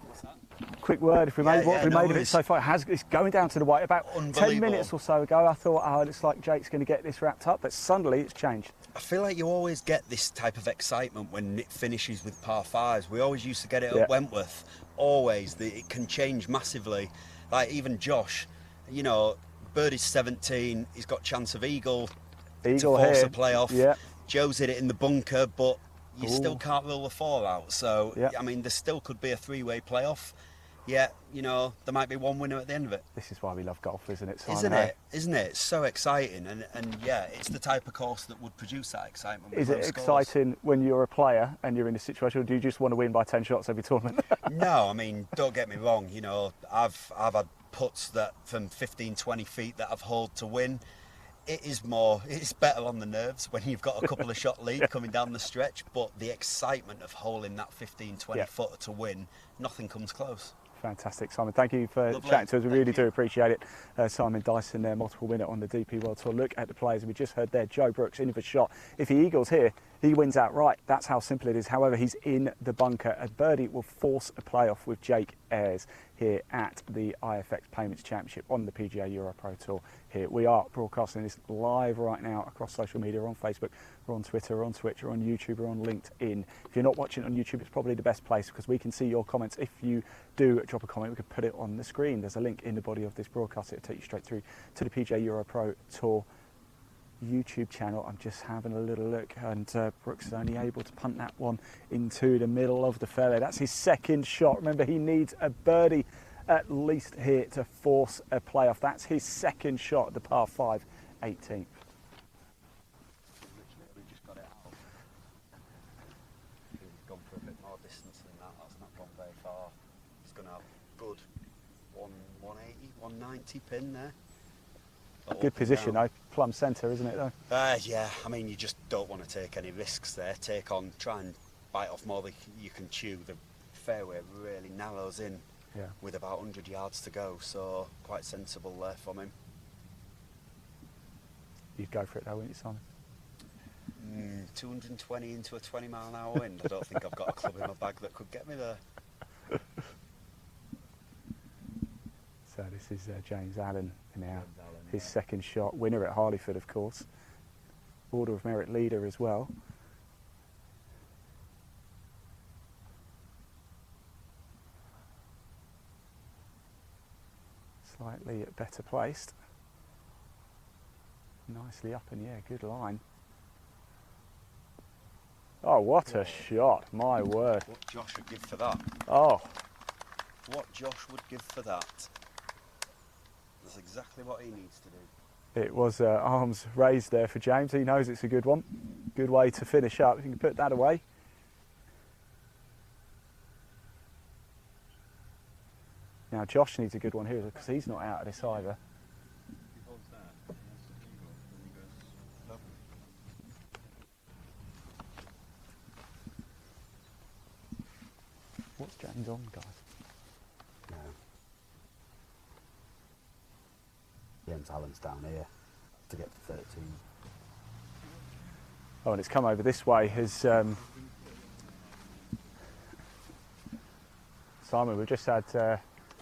Quick word, if we may. What have we made of it so far? It's going down to the white. About 10 minutes or so ago, I thought, oh, it looks like Jake's going to get this wrapped up, but suddenly it's changed. I feel like you always get this type of excitement when it finishes with par fives. We always used to get it at Wentworth. Always. It can change massively. Like even Josh, you know, birdie's 17. He's got chance of eagle to force a playoff. Yeah. Joe's hit it in the bunker, but you still can't rule the four out. So, I mean, there still could be a three-way playoff. Yeah, you know, there might be one winner at the end of it. This is why we love golf, isn't it, Simon? Isn't it? Isn't it? It's so exciting. And yeah, it's the type of course that would produce that excitement. Is it exciting when you're a player and you're in a situation, or do you just want to win by 10 shots every tournament? No, I mean, don't get me wrong. You know, I've had putts that from 15, 20 feet that I've holed to win. It's better on the nerves when you've got a couple of shot lead coming down the stretch, but the excitement of holding that 15, 20 footer to win, nothing comes close. Fantastic, Simon. Thank you for chatting to us. We really do appreciate it. Simon Dyson there, multiple winner on the DP World Tour. Look at the players we just heard there. Joe Brooks in with a shot. If he eagles here, he wins outright. That's how simple it is. However, he's in the bunker. A birdie will force a playoff with Jake Ayres here at the IFX Payments Championship on the PGA EuroPro Tour here. We are broadcasting this live right now across social media. We're on Facebook, we're on Twitter, we're on Twitch, we're on YouTube, we're on LinkedIn. If you're not watching on YouTube, it's probably the best place because we can see your comments. If you do drop a comment, we can put it on the screen. There's a link in the body of this broadcast. It'll take you straight through to the PGA EuroPro Tour YouTube channel. I'm just having a little look, and Brooks is only able to punt that one into the middle of the fairway. That's his second shot. Remember, he needs a birdie at least here to force a playoff. That's his second shot at the par 5, 18th. We just got it out. He's gone for a bit more distance than that. That's not gone very far. He's going to have a good 180, 190 pin there. Good position though, plumb centre, isn't it though? Yeah, I mean, you just don't want to take any risks there. Try and bite off more than you can chew. The fairway really narrows in with about 100 yards to go, so quite sensible there from him. You'd go for it though, wouldn't you, Simon? 220 into a 20-mile-an-hour wind. I don't think I've got a club in my bag that could get me there. So this is James Allen now. His second shot, winner at Harleyford, of course. Order of Merit leader as well. Slightly better placed. Nicely up in the air, good line. Oh, what a shot, my word. What Josh would give for that. Oh. What Josh would give for that. That's exactly what he needs to do. It was arms raised there for James. He knows it's a good one. Good way to finish up. If you can put that away. Now Josh needs a good one here because he's not out of this either. What's James on, guys? No. James Allen's down here to get to 13. Oh, and it's come over this way. Has Simon, we've just had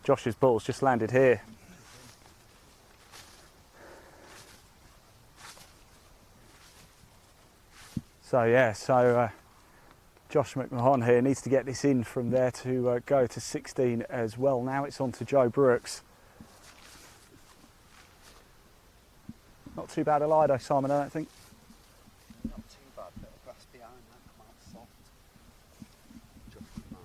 Josh's ball's just landed here. So yeah, Josh McMahon here needs to get this in from there to go to 16 as well. Now it's on to Joe Brooks. Not too bad a lie though, Simon, I don't think. Not too bad, bit of grass behind that, come out soft. Just mine.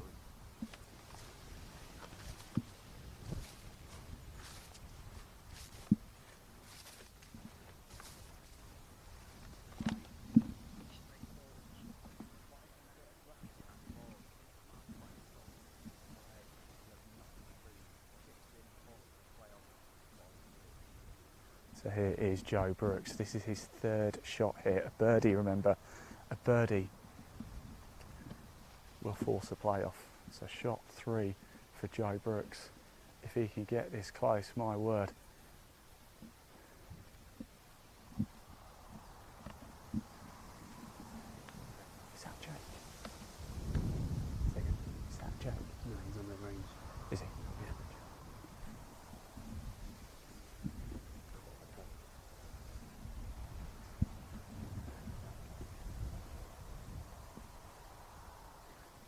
So here is Joe Brooks. This is his third shot here. A birdie, remember, a birdie will force a playoff. So shot 3 for Joe Brooks. If he can get this close, my word. Is that Jake? Is that Jake? No, he's on the range. Is he? Yeah.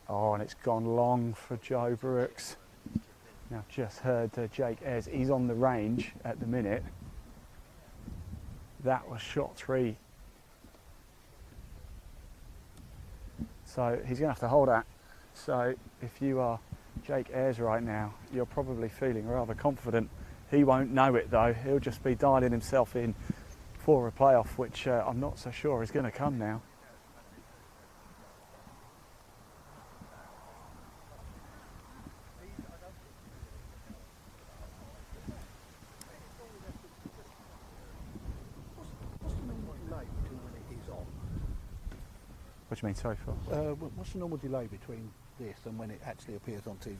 Oh, and it's gone long for Joe Brooks. Now, I've just heard Jake Ayres, he's on the range at the minute. That was shot 3. So he's going to have to hold that. So if you are Jake Ayres right now, you're probably feeling rather confident. He won't know it though. He'll just be dialing himself in for a playoff, which I'm not so sure is going to come now. What's the normal delay between when it is on? What do you mean, sorry for? What's the normal delay between this and when it actually appears on TV?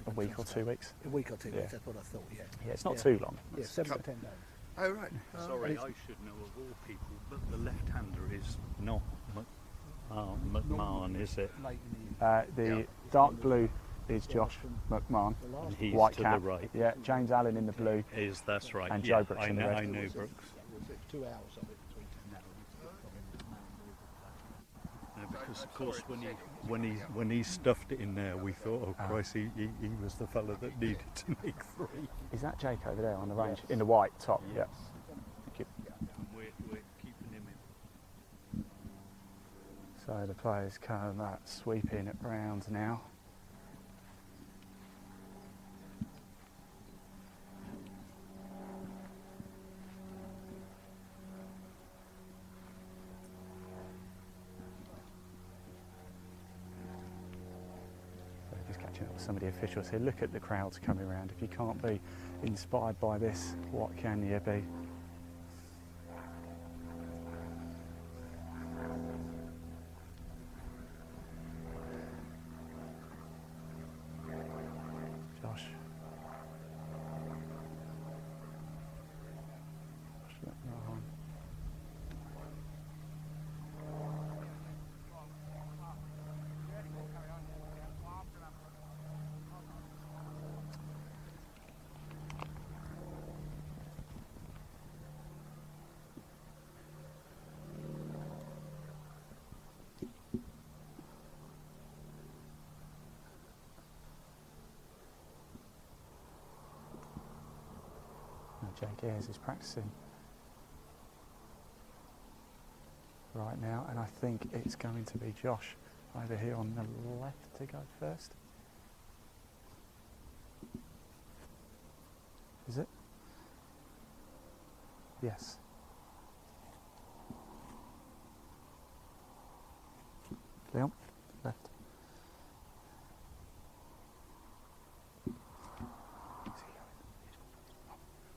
A week or 2 weeks. A week or 2 Yeah. weeks, that's what I thought, yeah. Yeah, it's not too long. Yeah, 7 to 10 days. Oh, right. Sorry, I should know of all people, but the left-hander is not McMahon, is it? Late in the The dark blue is Josh McMahon. And he's White to cap. the right. Yeah, James Allen in the blue. That's right. And yeah, Joe Brooks I in the know, red. I know Brooks. It's 2 hours of it between 10 No, because of course when he stuffed it in there, we thought, oh Christ, he was the fella that needed to make 3. Is that Jake over there on the range? In the white top? Yes. Yeah. Thank you. And we're keeping him in. So the players come sweeping it round now. So just catching up with some of the officials here. Look at the crowds coming around. If you can't be inspired by this, what can you be? Josh. McMahon. Jake Ayres is practicing right now, and I think it's going to be Josh over here on the left to go first. Is it? Yes. Leon, left.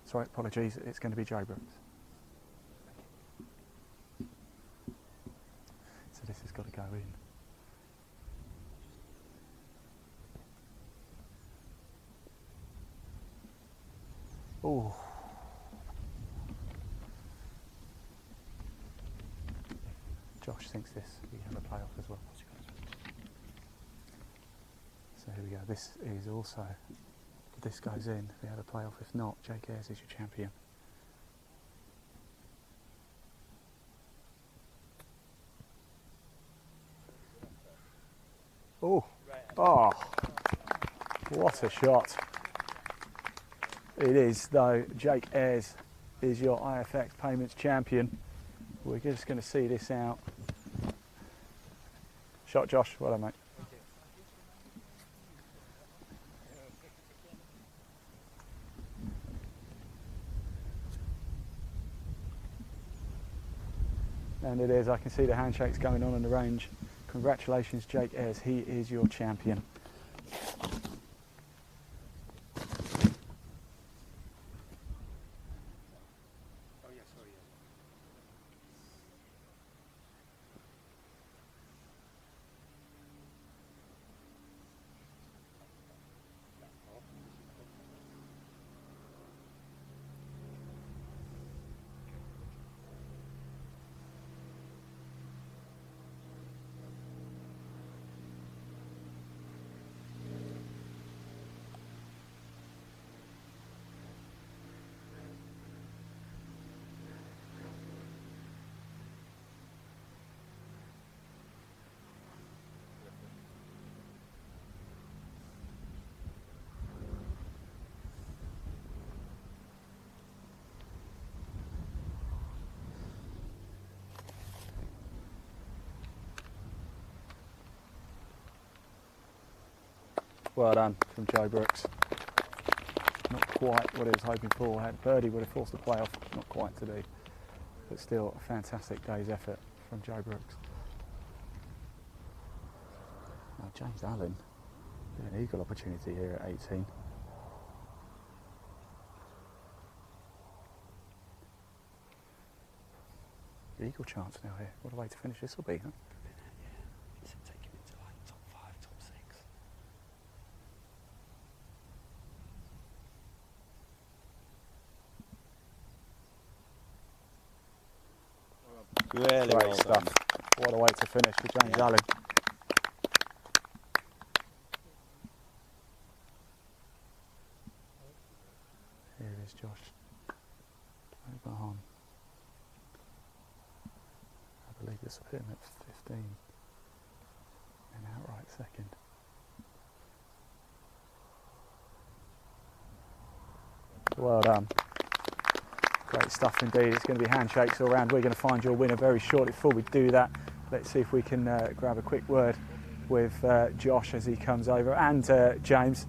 Sorry, apologies, it's going to be Joe Brooks. So this has got to go in. Oh. Josh thinks this, we have a playoff as well. So here we go, this is also, if this goes in, we have a playoff. If not, Jake Ayres is your champion. Oh, oh, what a shot. It is though, Jake Ayres is your IFX Payments champion. We're just going to see this out. Shot, Josh, well done, mate. And it is, I can see the handshakes going on the range. Congratulations, Jake Ayres, he is your champion. Well done from Joe Brooks. Not quite what he was hoping for. Had birdie would have forced the play off, not quite to do. But still a fantastic day's effort from Joe Brooks. Now James Allen, an eagle opportunity here at 18. Eagle chance now here. What a way to finish this will be, huh? Take him into like top 5, top 6. Really Great well stuff. done. What a way to finish for James Allen. Here is Josh Oberhahn. I believe this will put him at 15. An outright second. Well done. Great stuff indeed. It's going to be handshakes all round. We're going to find your winner very shortly. Before we do that, let's see if we can grab a quick word with Josh as he comes over, and James.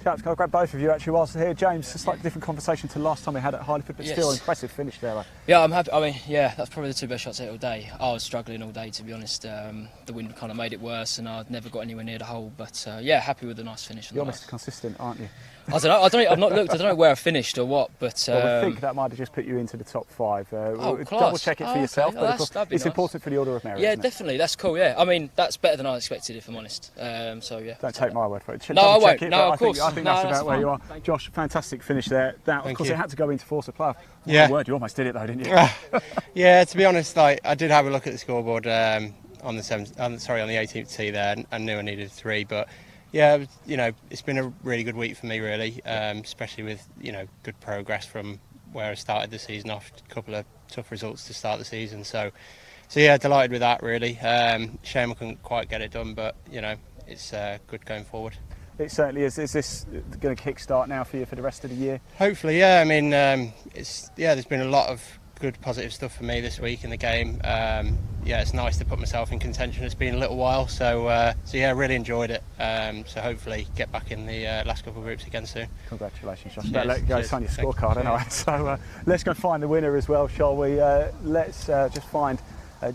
Chaps, can I grab both of you actually whilst here? James, a slightly different conversation to last time we had at Harleyford, but still impressive finish there. Yeah, I'm happy. I mean, yeah, that's probably the two best shots I hit all day. I was struggling all day, to be honest. The wind kind of made it worse, and I'd never got anywhere near the hole. But yeah, happy with the nice finish. You're Mr. Consistent, aren't you? I don't know. I've not looked. I don't know where I finished or what, but well, we think that might have just put you into the top 5. We'll double check it for yourself, okay. but of course, it's nice. important for the order of merit. Yeah, isn't it? definitely. That's cool. Yeah, I mean, that's better than I expected, if I'm honest. So yeah. Don't take my word for it. No, I won't. It, no, of course. I think no, that's about where fine. you are. Josh, fantastic finish there. That, of course, it had to go into force of play. Yeah. My word, you almost did it though, didn't you? Yeah, to be honest, I did have a look at the scoreboard on the 18th tee there, and knew I needed 3, but. Yeah, you know, it's been a really good week for me, really, especially with, you know, good progress from where I started the season off. A couple of tough results to start the season, so yeah, delighted with that, really. Shame I couldn't quite get it done, but, you know, it's good going forward. It certainly is. Is this going to kick-start now for you for the rest of the year? Hopefully, yeah. I mean, there's been a lot of good positive stuff for me this week in the game. Yeah, it's nice to put myself in contention. It's been a little while, so yeah, really enjoyed it. So hopefully get back in the last couple of groups again soon. Congratulations, Josh. Cheers. Better let it go sign your scorecard anyway. So let's go find the winner as well, shall we? Let's just find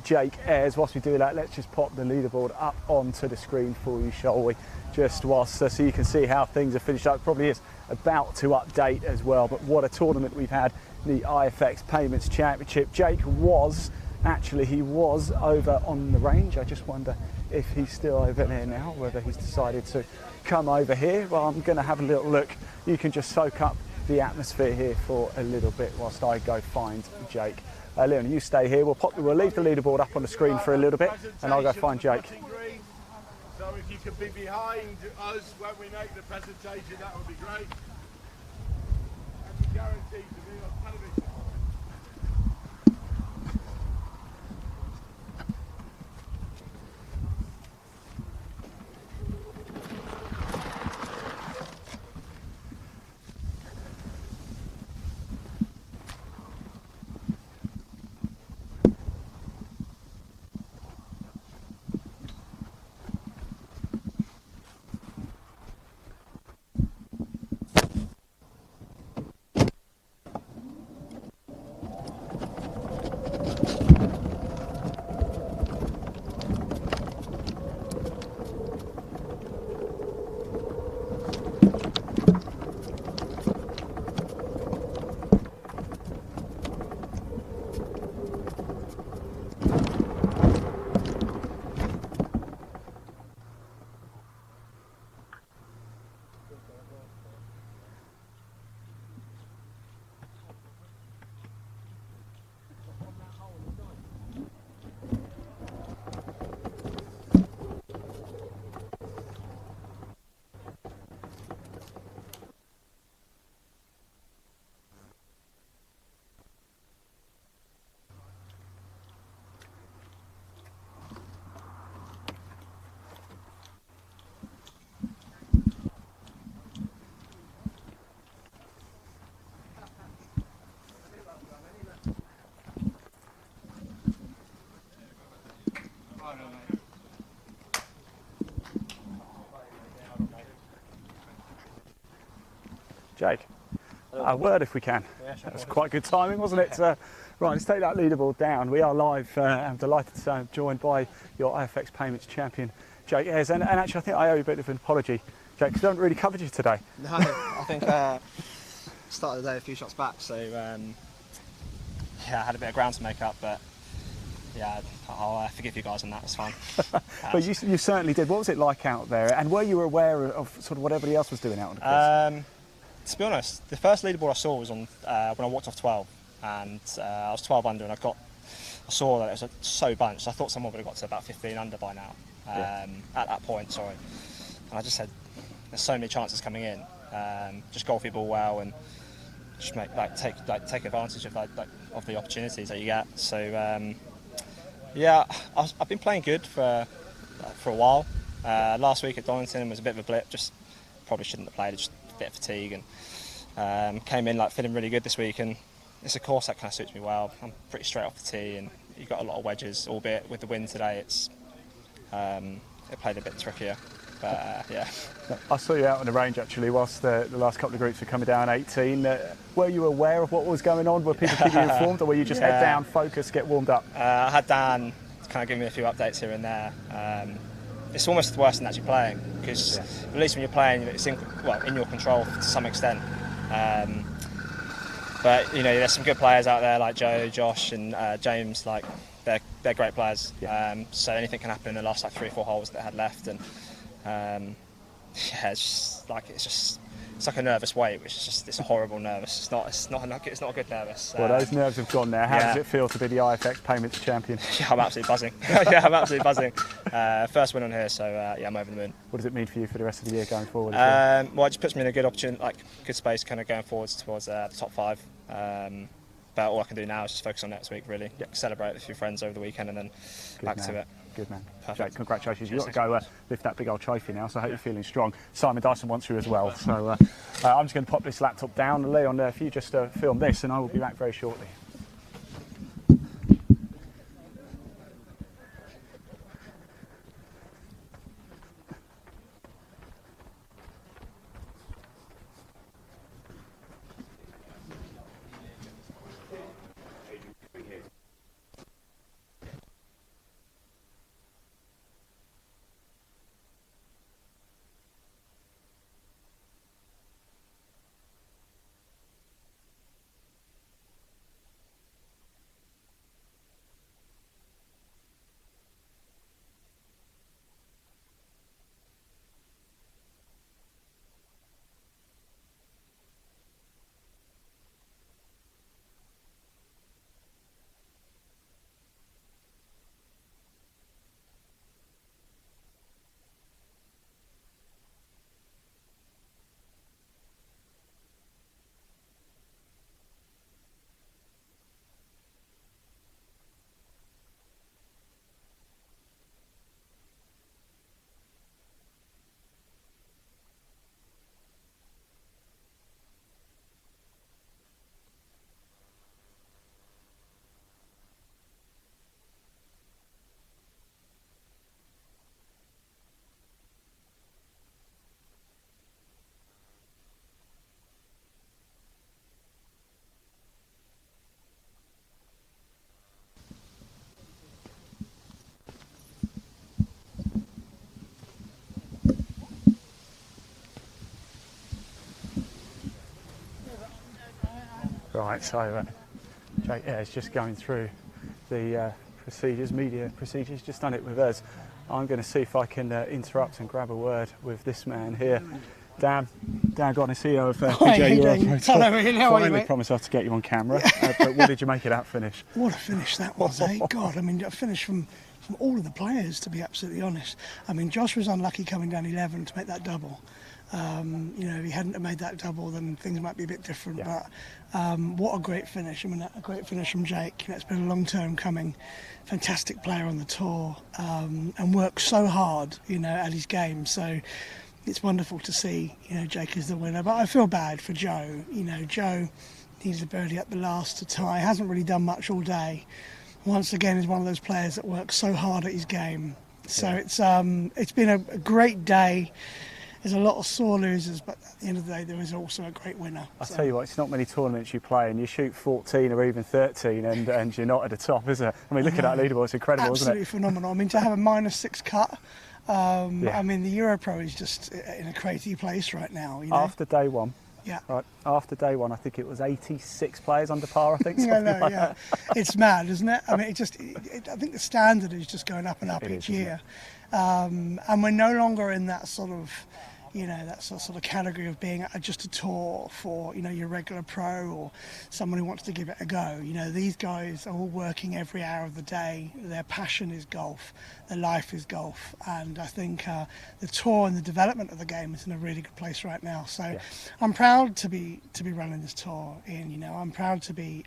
Jake Ayres. Whilst we do that, let's just pop the leaderboard up onto the screen for you, shall we? Just whilst so you can see how things are finished up. Probably is about to update as well, but what a tournament we've had. The IFX Payments Championship. Jake was over on the range. I just wonder if he's still over there now, whether he's decided to come over here. Well, I'm going to have a little look. You can just soak up the atmosphere here for a little bit whilst I go find Jake. Leon, you stay here. We'll leave the leaderboard up on the screen for a little bit, and I'll go find Jake. So if you could be behind us when we make the presentation, that would be great. And you're guaranteed to be on television. Jake, a word if we can. Yeah, sure. That was quite good timing, wasn't it? Right, let's take that leaderboard down. We are live. I'm delighted to joined by your IFX Payments champion, Jake Ayres. And actually, I think I owe you a bit of an apology, Jake, because I haven't really covered you today. No, I think started the day a few shots back, so yeah, I had a bit of ground to make up, but yeah, I'll forgive you guys on that. It's fine. But you certainly did. What was it like out there? And were you aware of sort of what everybody else was doing out on the course? To be honest, the first leaderboard I saw was on when I walked off 12, and I was 12 under, and I saw that it was so bunched. I thought someone would have got to about 15 under by now. At that point, sorry. And I just said, there's so many chances coming in. Just golf your ball well and just take advantage of of the opportunities that you get. So yeah, I've been playing good for a while. Last week at Donington was a bit of a blip. Just probably shouldn't have played. Just a bit of fatigue, and came in feeling really good this week. And it's a course that kind of suits me well. I'm pretty straight off the tee, and you've got a lot of wedges. Albeit with the wind today, it played a bit trickier. But yeah. I saw you out on the range actually whilst the last couple of groups were coming down 18. Were you aware of what was going on? Were people keeping you informed, or were you just head down, focus, get warmed up? I had Dan kind of give me a few updates here and there. It's almost worse than actually playing, because at least when you're playing, it's in your control to some extent. But you know, there's some good players out there like Joe, Josh, and James. They're great players. So anything can happen in the last 3 or 4 holes that I had left, and yeah, it's like a nervous wait, which is it's a horrible nervous. It's not a good nervous. Well, those nerves have gone now. How does it feel to be the IFX Payments champion? Yeah, I'm absolutely buzzing. Yeah, I'm absolutely buzzing. First win on here, so yeah, I'm over the moon. What does it mean for you for the rest of the year going forward? Well, it just puts me in a good opportunity, good space, kind of going forwards towards the top 5. But all I can do now is just focus on next week, really. Celebrate with a few friends over the weekend, and then back to it. Good man. Perfect. Jake, congratulations. You've got to go lift that big old trophy now, so I hope you're feeling strong. Simon Dyson wants you as well. So I'm just going to pop this laptop down. Leon, if you just film this, and I will be back very shortly. Right, so Jake Ayres just going through the media procedures, just done it with us. I'm going to see if I can interrupt and grab a word with this man here. Dan Godney, CEO of PGA EuroPro. Hello, Ian. How are you, Finally mate? promised us to get you on camera, but what did you make of that finish? What a finish that was, eh? God, I mean, a finish from all of the players, to be absolutely honest. I mean, Josh was unlucky coming down 11 to make that double. You know, if he hadn't made that double, then things might be a bit different. But what a great finish. I mean, a great finish from Jake. You know, it's been a long term coming. Fantastic player on the tour, and works so hard, you know, at his game. So it's wonderful to see, you know, Jake is the winner. But I feel bad for Joe. You know, Joe needs a birdie at the last to tie. Hasn't really done much all day. Once again, is one of those players that works so hard at his game. So it's been a great day. there's a lot of sore losers, but at the end of the day, there is also a great winner. I'll tell you what, it's not many tournaments you play and you shoot 14 or even 13 and you're not at the top, is it? I mean, look at that leaderboard, it's incredible, Absolutely isn't it? phenomenal. I mean, to have a -6 cut, Yeah. I mean, the EuroPro is just in a crazy place right now. You know? After day one. Yeah. Right. After day one, I think it was 86 players under par, I think. I something know, like yeah. that. It's mad, isn't it? I mean, I think the standard is just going up and up each year. And we're no longer in that sort of, you know, that sort of category of being just a tour for, you know, your regular pro or someone who wants to give it a go. You know, these guys are all working every hour of the day. Their passion is golf. Their life is golf. And I think the tour and the development of the game is in a really good place right now. So I'm proud to be running this tour, Ian. You know, I'm proud to be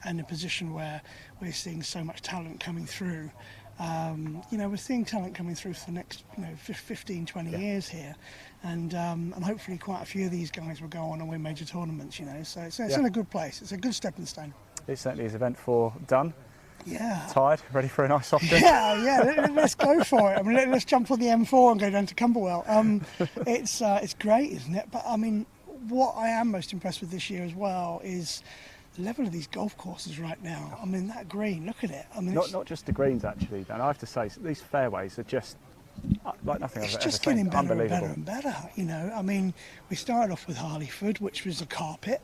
in a position where we're seeing so much talent coming through. You know, we're seeing talent coming through for the next, you know, 15, 20 years here. And hopefully quite a few of these guys will go on and win major tournaments, you know. So it's in a good place. It's a good stepping stone. It certainly is. Event 4 done. Yeah. Tired, ready for a nice soft drink? Yeah. Let's go for it. I mean, let's jump on the M4 and go down to Camberwell. It's great, isn't it? But I mean, what I am most impressed with this year as well is the level of these golf courses right now. I mean, that green, look at it. I mean, Not just the greens, actually, Dan. I have to say, these fairways are just like nothing I've it's ever just seen. getting better and Unbelievable. better and better, you know. I mean, we started off with Harleyford, which was a carpet,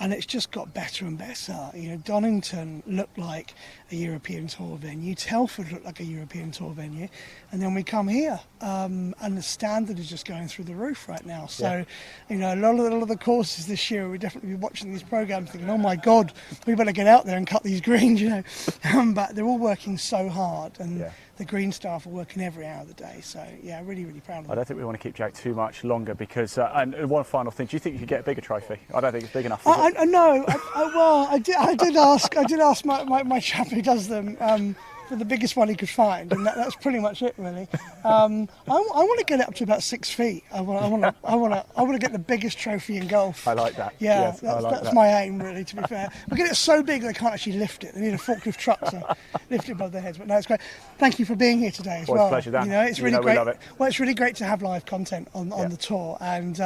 and it's just got better and better. You know, Donington looked like a European Tour venue, Telford looked like a European Tour venue, and then we come here, and the standard is just going through the roof right now. So, you know, a lot of the courses this year, we'll definitely be watching these programs thinking, oh my God, we better get out there and cut these greens, you know. But they're all working so hard, and the green staff are working every hour of the day. So, yeah, really, really proud of them. I don't think we want to keep Jake too much longer because, and one final thing, do you think you could get a bigger trophy? I don't think it's big enough. I know. I did ask my chap who does them for the biggest one he could find, and that's pretty much it, really. I want to get it up to about 6 feet. I want to get the biggest trophy in golf. I like that. Yeah, Yes, that's my aim, really. To be fair, we get it so big they can't actually lift it. They need a forklift truck to lift it above their heads. But no, it's great. Thank you for being here today as well. It's a pleasure, Dan. You know, it's really we great. love it. Well, it's really great to have live content on the tour, and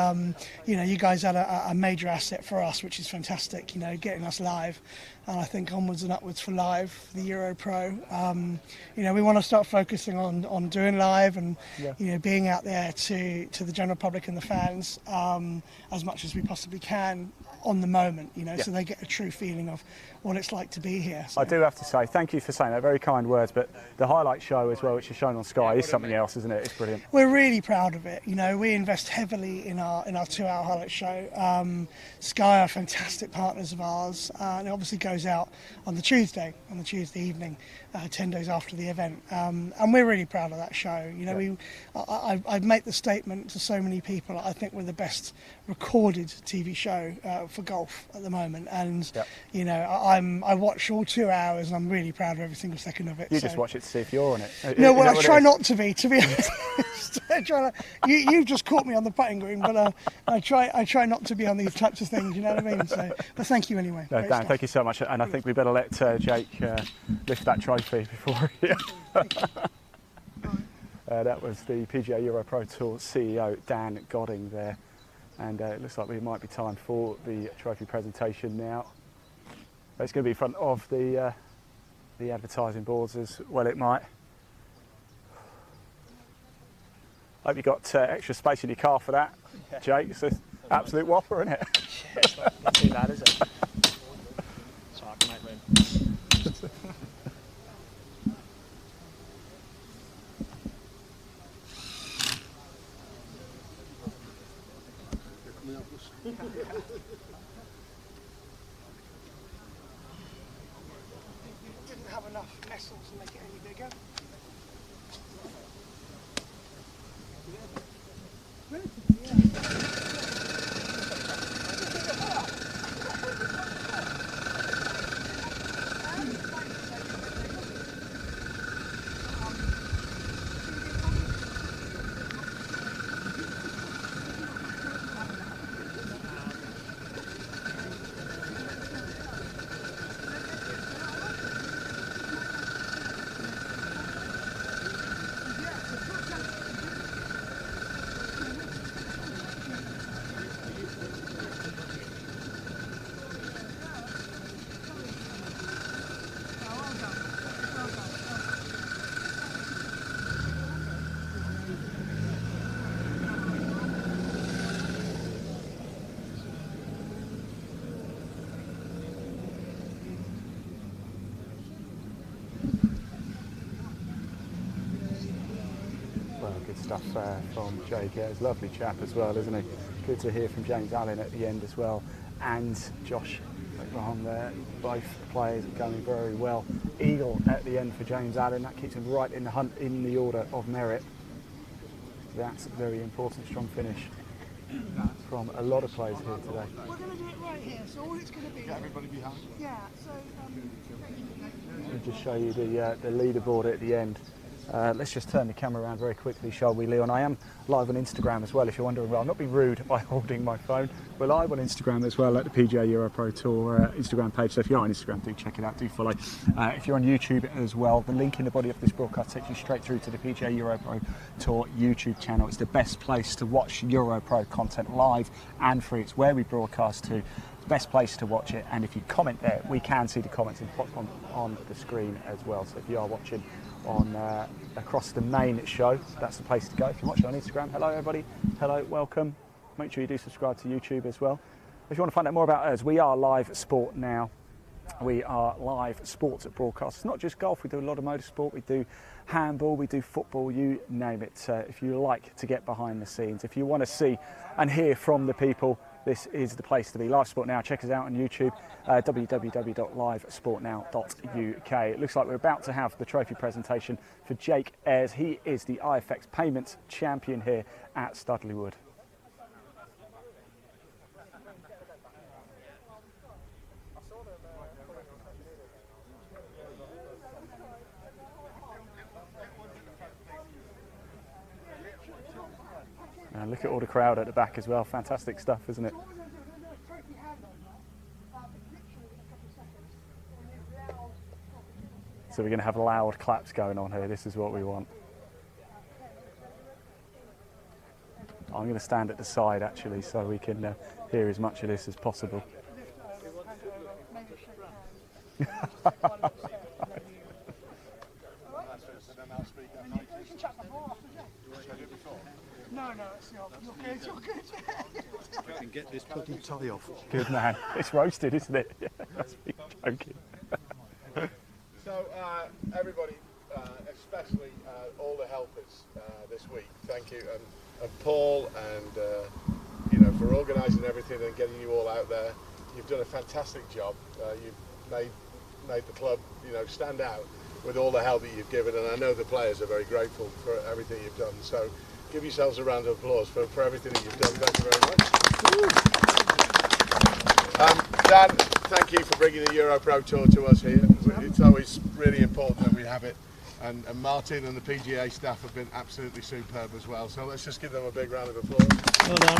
you know, you guys had a major asset for us, which is fantastic. You know, getting us live. And I think onwards and upwards for live, the EuroPro. You know, we want to start focusing on doing live and you know, being out there to the general public and the fans as much as we possibly can on the moment. You know, so they get a true feeling of what it's like to be here. So. I do have to say, thank you for saying that. Very kind words. But the highlight show as well, which is shown on Sky, is something else, isn't it? It's brilliant. We're really proud of it. You know, we invest heavily in our 2-hour highlight show. Sky are fantastic partners of ours, and it obviously goes out on the Tuesday evening, 10 days after the event. And we're really proud of that show. You know, I've made the statement to so many people. I think we're the best recorded TV show for golf at the moment, and you know, I watch all 2 hours, and I'm really proud of every single second of it. You just watch it to see if you're on it. No, well, I try not to be honest. You've just caught me on the putting green, but I try not to be on these types of things. You know what I mean? So, but thank you anyway. No, Dan, thank you so much, and I think we better let Jake lift that trophy before he. That was the PGA EuroPro Tour CEO Dan Godding there, and it looks like it might be time for the trophy presentation now. It's going to be in front of the advertising boards as well. It might. Hope you got extra space in your car for that, Jake. It's an absolute whopper, isn't it? Yeah, it's not too bad, is it? So I can make room. Didn't have enough vessels to make it any bigger. Good stuff from Jake Ayres. Lovely chap as well, isn't he? Good to hear from James Allen at the end as well. And Josh on there. Both players going very well. Eagle at the end for James Allen. That keeps him right in the hunt in the order of merit. That's a very important, strong finish from a lot of players here today. We're going to do it right here, so all it's going to be... Get everybody behind. Yeah, so... I'll just show you the leaderboard at the end. Let's just turn the camera around very quickly, shall we, Leon? I am live on Instagram as well, if you're wondering. Well, I'm not being rude by holding my phone. We're live on Instagram as well at the PGA EuroPro Tour Instagram page. So if you're on Instagram, do check it out, do follow. If you're on YouTube as well, the link in the body of this broadcast takes you straight through to the PGA EuroPro Tour YouTube channel. It's the best place to watch EuroPro content live and free. It's where we broadcast to. Best place to watch it, and if you comment there, we can see the comments and pop on the screen as well. So if you are watching on across the main show, that's the place to go. If you're watching on Instagram, hello everybody, hello, welcome. Make sure you do subscribe to YouTube as well. If you want to find out more about us, we are Live Sport Now. We are live sports at broadcast. It's not just golf, we do a lot of motorsport, we do handball, we do football, you name it. If you like to get behind the scenes, if you want to see and hear from the people, this is the place to be. Live Sport Now. Check us out on YouTube, www.livesportnow.uk. It looks like we're about to have the trophy presentation for Jake Ayres. He is the IFX Payments Champion here at Studley Wood. And look at all the crowd at the back as well. Fantastic stuff, isn't it? So we're going to have loud claps going on here. This is what we want. I'm going to stand at the side actually so we can hear as much of this as possible. No, it's not. You're good. I can get this bloody tie off. Good man. It's roasted, isn't it? Yeah, that's me joking. So, everybody, especially all the helpers this week, thank you, and Paul, and for organising everything and getting you all out there. You've done a fantastic job. You've made the club, stand out with all the help that you've given, and I know the players are very grateful for everything you've done. So, give yourselves a round of applause for everything that you've done. Thank you very much. Dan, thank you for bringing the EuroPro Tour to us here. It's always really important that we have it. And Martin and the PGA staff have been absolutely superb as well. So let's just give them a big round of applause. Well done.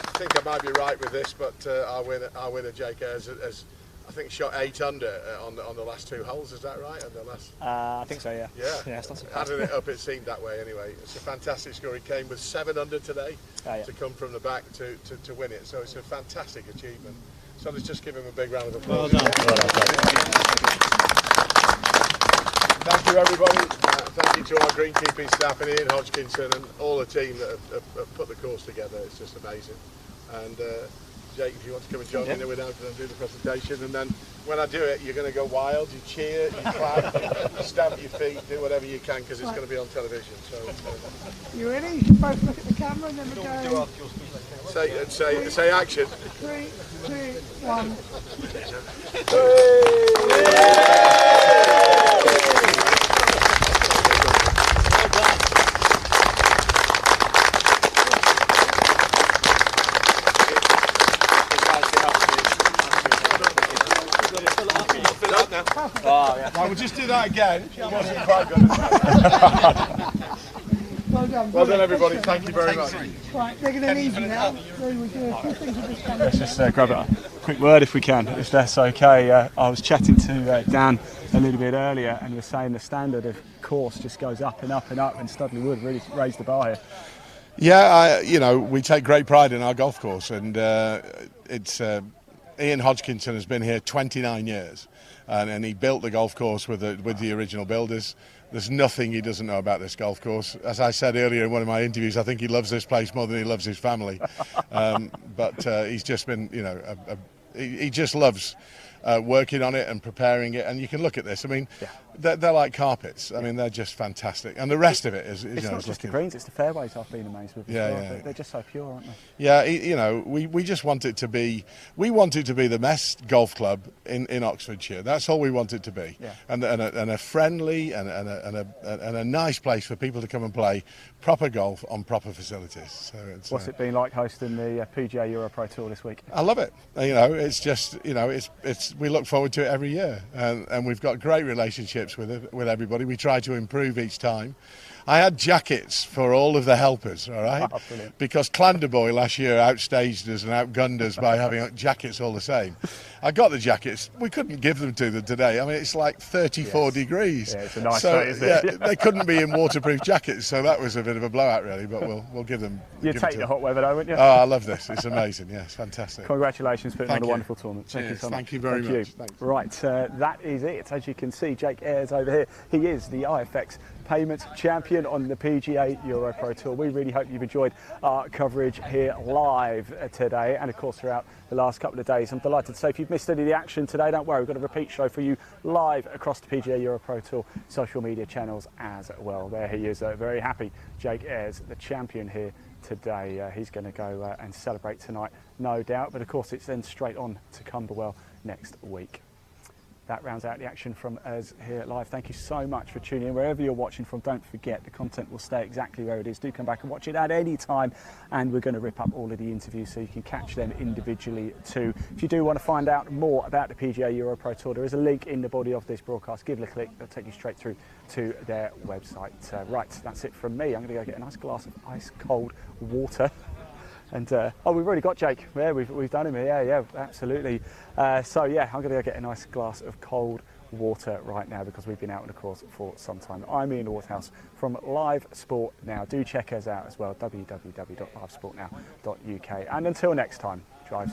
I think I might be right with this, but our winner Jake Ayres has I think shot 8 under on the last 2 holes. Is that right? On the last. I think so. Yeah. Yeah. It's not so bad. Adding it up, it seemed that way anyway. It's a fantastic score. He came with 7 under today to come from the back to win it. So it's a fantastic achievement. So let's just give him a big round of applause. Well done. Thank you everybody. Thank you to our greenkeeping staff and Ian Hodgkinson and all the team that have put the course together. It's just amazing. And Jake, if you want to come and join me, then we're now going to do the presentation. And then when I do it, you're going to go wild. You cheer, you clap, you stamp your feet, do whatever you can because it's going to be on television. So, you ready? You both look at the camera and then we're going. Say action. 3, 2, 1. Oh, yeah. Well, we'll just do that again. It wasn't quite good. Well done. Well done, everybody. Thank you very much. Right, they're going to leave you now. So we do a few things with this camera. Let's just grab a quick word if we can, if that's okay. I was chatting to Dan a little bit earlier and we're saying the standard of course just goes up and up and up, and Studley Wood really raised the bar here. Yeah, we take great pride in our golf course, and it's Ian Hodgkinson has been here 29 years. And he built the golf course with the original builders. There's nothing he doesn't know about this golf course. As I said earlier in one of my interviews, I think he loves this place more than he loves his family. But he's just been, he just loves working on it and preparing it. And you can look at this. I mean, they're like carpets. I mean, they're just fantastic. And the rest of it is, it's you know, not just the greens; it's the fairways I've been amazed with. As well. They're just so pure, aren't they? Yeah, you know, we just want it to be. We want it to be the best golf club in Oxfordshire. That's all we want it to be. Yeah. And a friendly and a nice place for people to come and play proper golf on proper facilities. So it's, what's it been like hosting the PGA EuroPro Tour this week? I love it. You know, it's just, you know, it's we look forward to it every year, and we've got great relationships with everybody. We try to improve each time. I had jackets for all of the helpers, all right? Oh, brilliant. Because Clanderboy last year outstaged us and outgunned us by having jackets all the same. I got the jackets. We couldn't give them to them today. I mean, it's like 34 degrees. Yeah, it's a nice so, day, isn't it? they couldn't be in waterproof jackets, so that was a bit of a blowout, really. But we'll give them. You'd take the hot weather, though, wouldn't you? Oh, I love this. It's amazing. Yeah, it's fantastic. Congratulations for putting on a you. wonderful tournament. Thank you so much. Thank you very much. Thanks. Right, that is it. As you can see, Jake Ayres over here. He is the IFX Payments Champion on the PGA EuroPro Tour. We really hope you've enjoyed our coverage here live today, and of course throughout the last couple of days. I'm delighted to say if you've missed any of the action today, don't worry, we've got a repeat show for you live across the PGA EuroPro Tour social media channels as well. There he is, very happy, Jake Ayres, the champion here today. He's going to go and celebrate tonight, no doubt, but of course it's then straight on to Camberwell next week. That rounds out the action from us here live. Thank you so much for tuning in. Wherever you're watching from, don't forget the content will stay exactly where it is. Do come back and watch it at any time, and we're going to rip up all of the interviews so you can catch them individually too. If you do want to find out more about the PGA EuroPro Tour, there is a link in the body of this broadcast. Give it a click, it'll take you straight through to their website. Right, that's it from me. I'm going to go get a nice glass of ice cold water. And oh, we've already got Jake. Yeah, we've done him. Yeah, absolutely. So yeah, I'm going to go get a nice glass of cold water right now because we've been out on the course for some time. I'm Ian Waterhouse from Live Sport Now. Do check us out as well, www.livesportnow.uk. And until next time, drive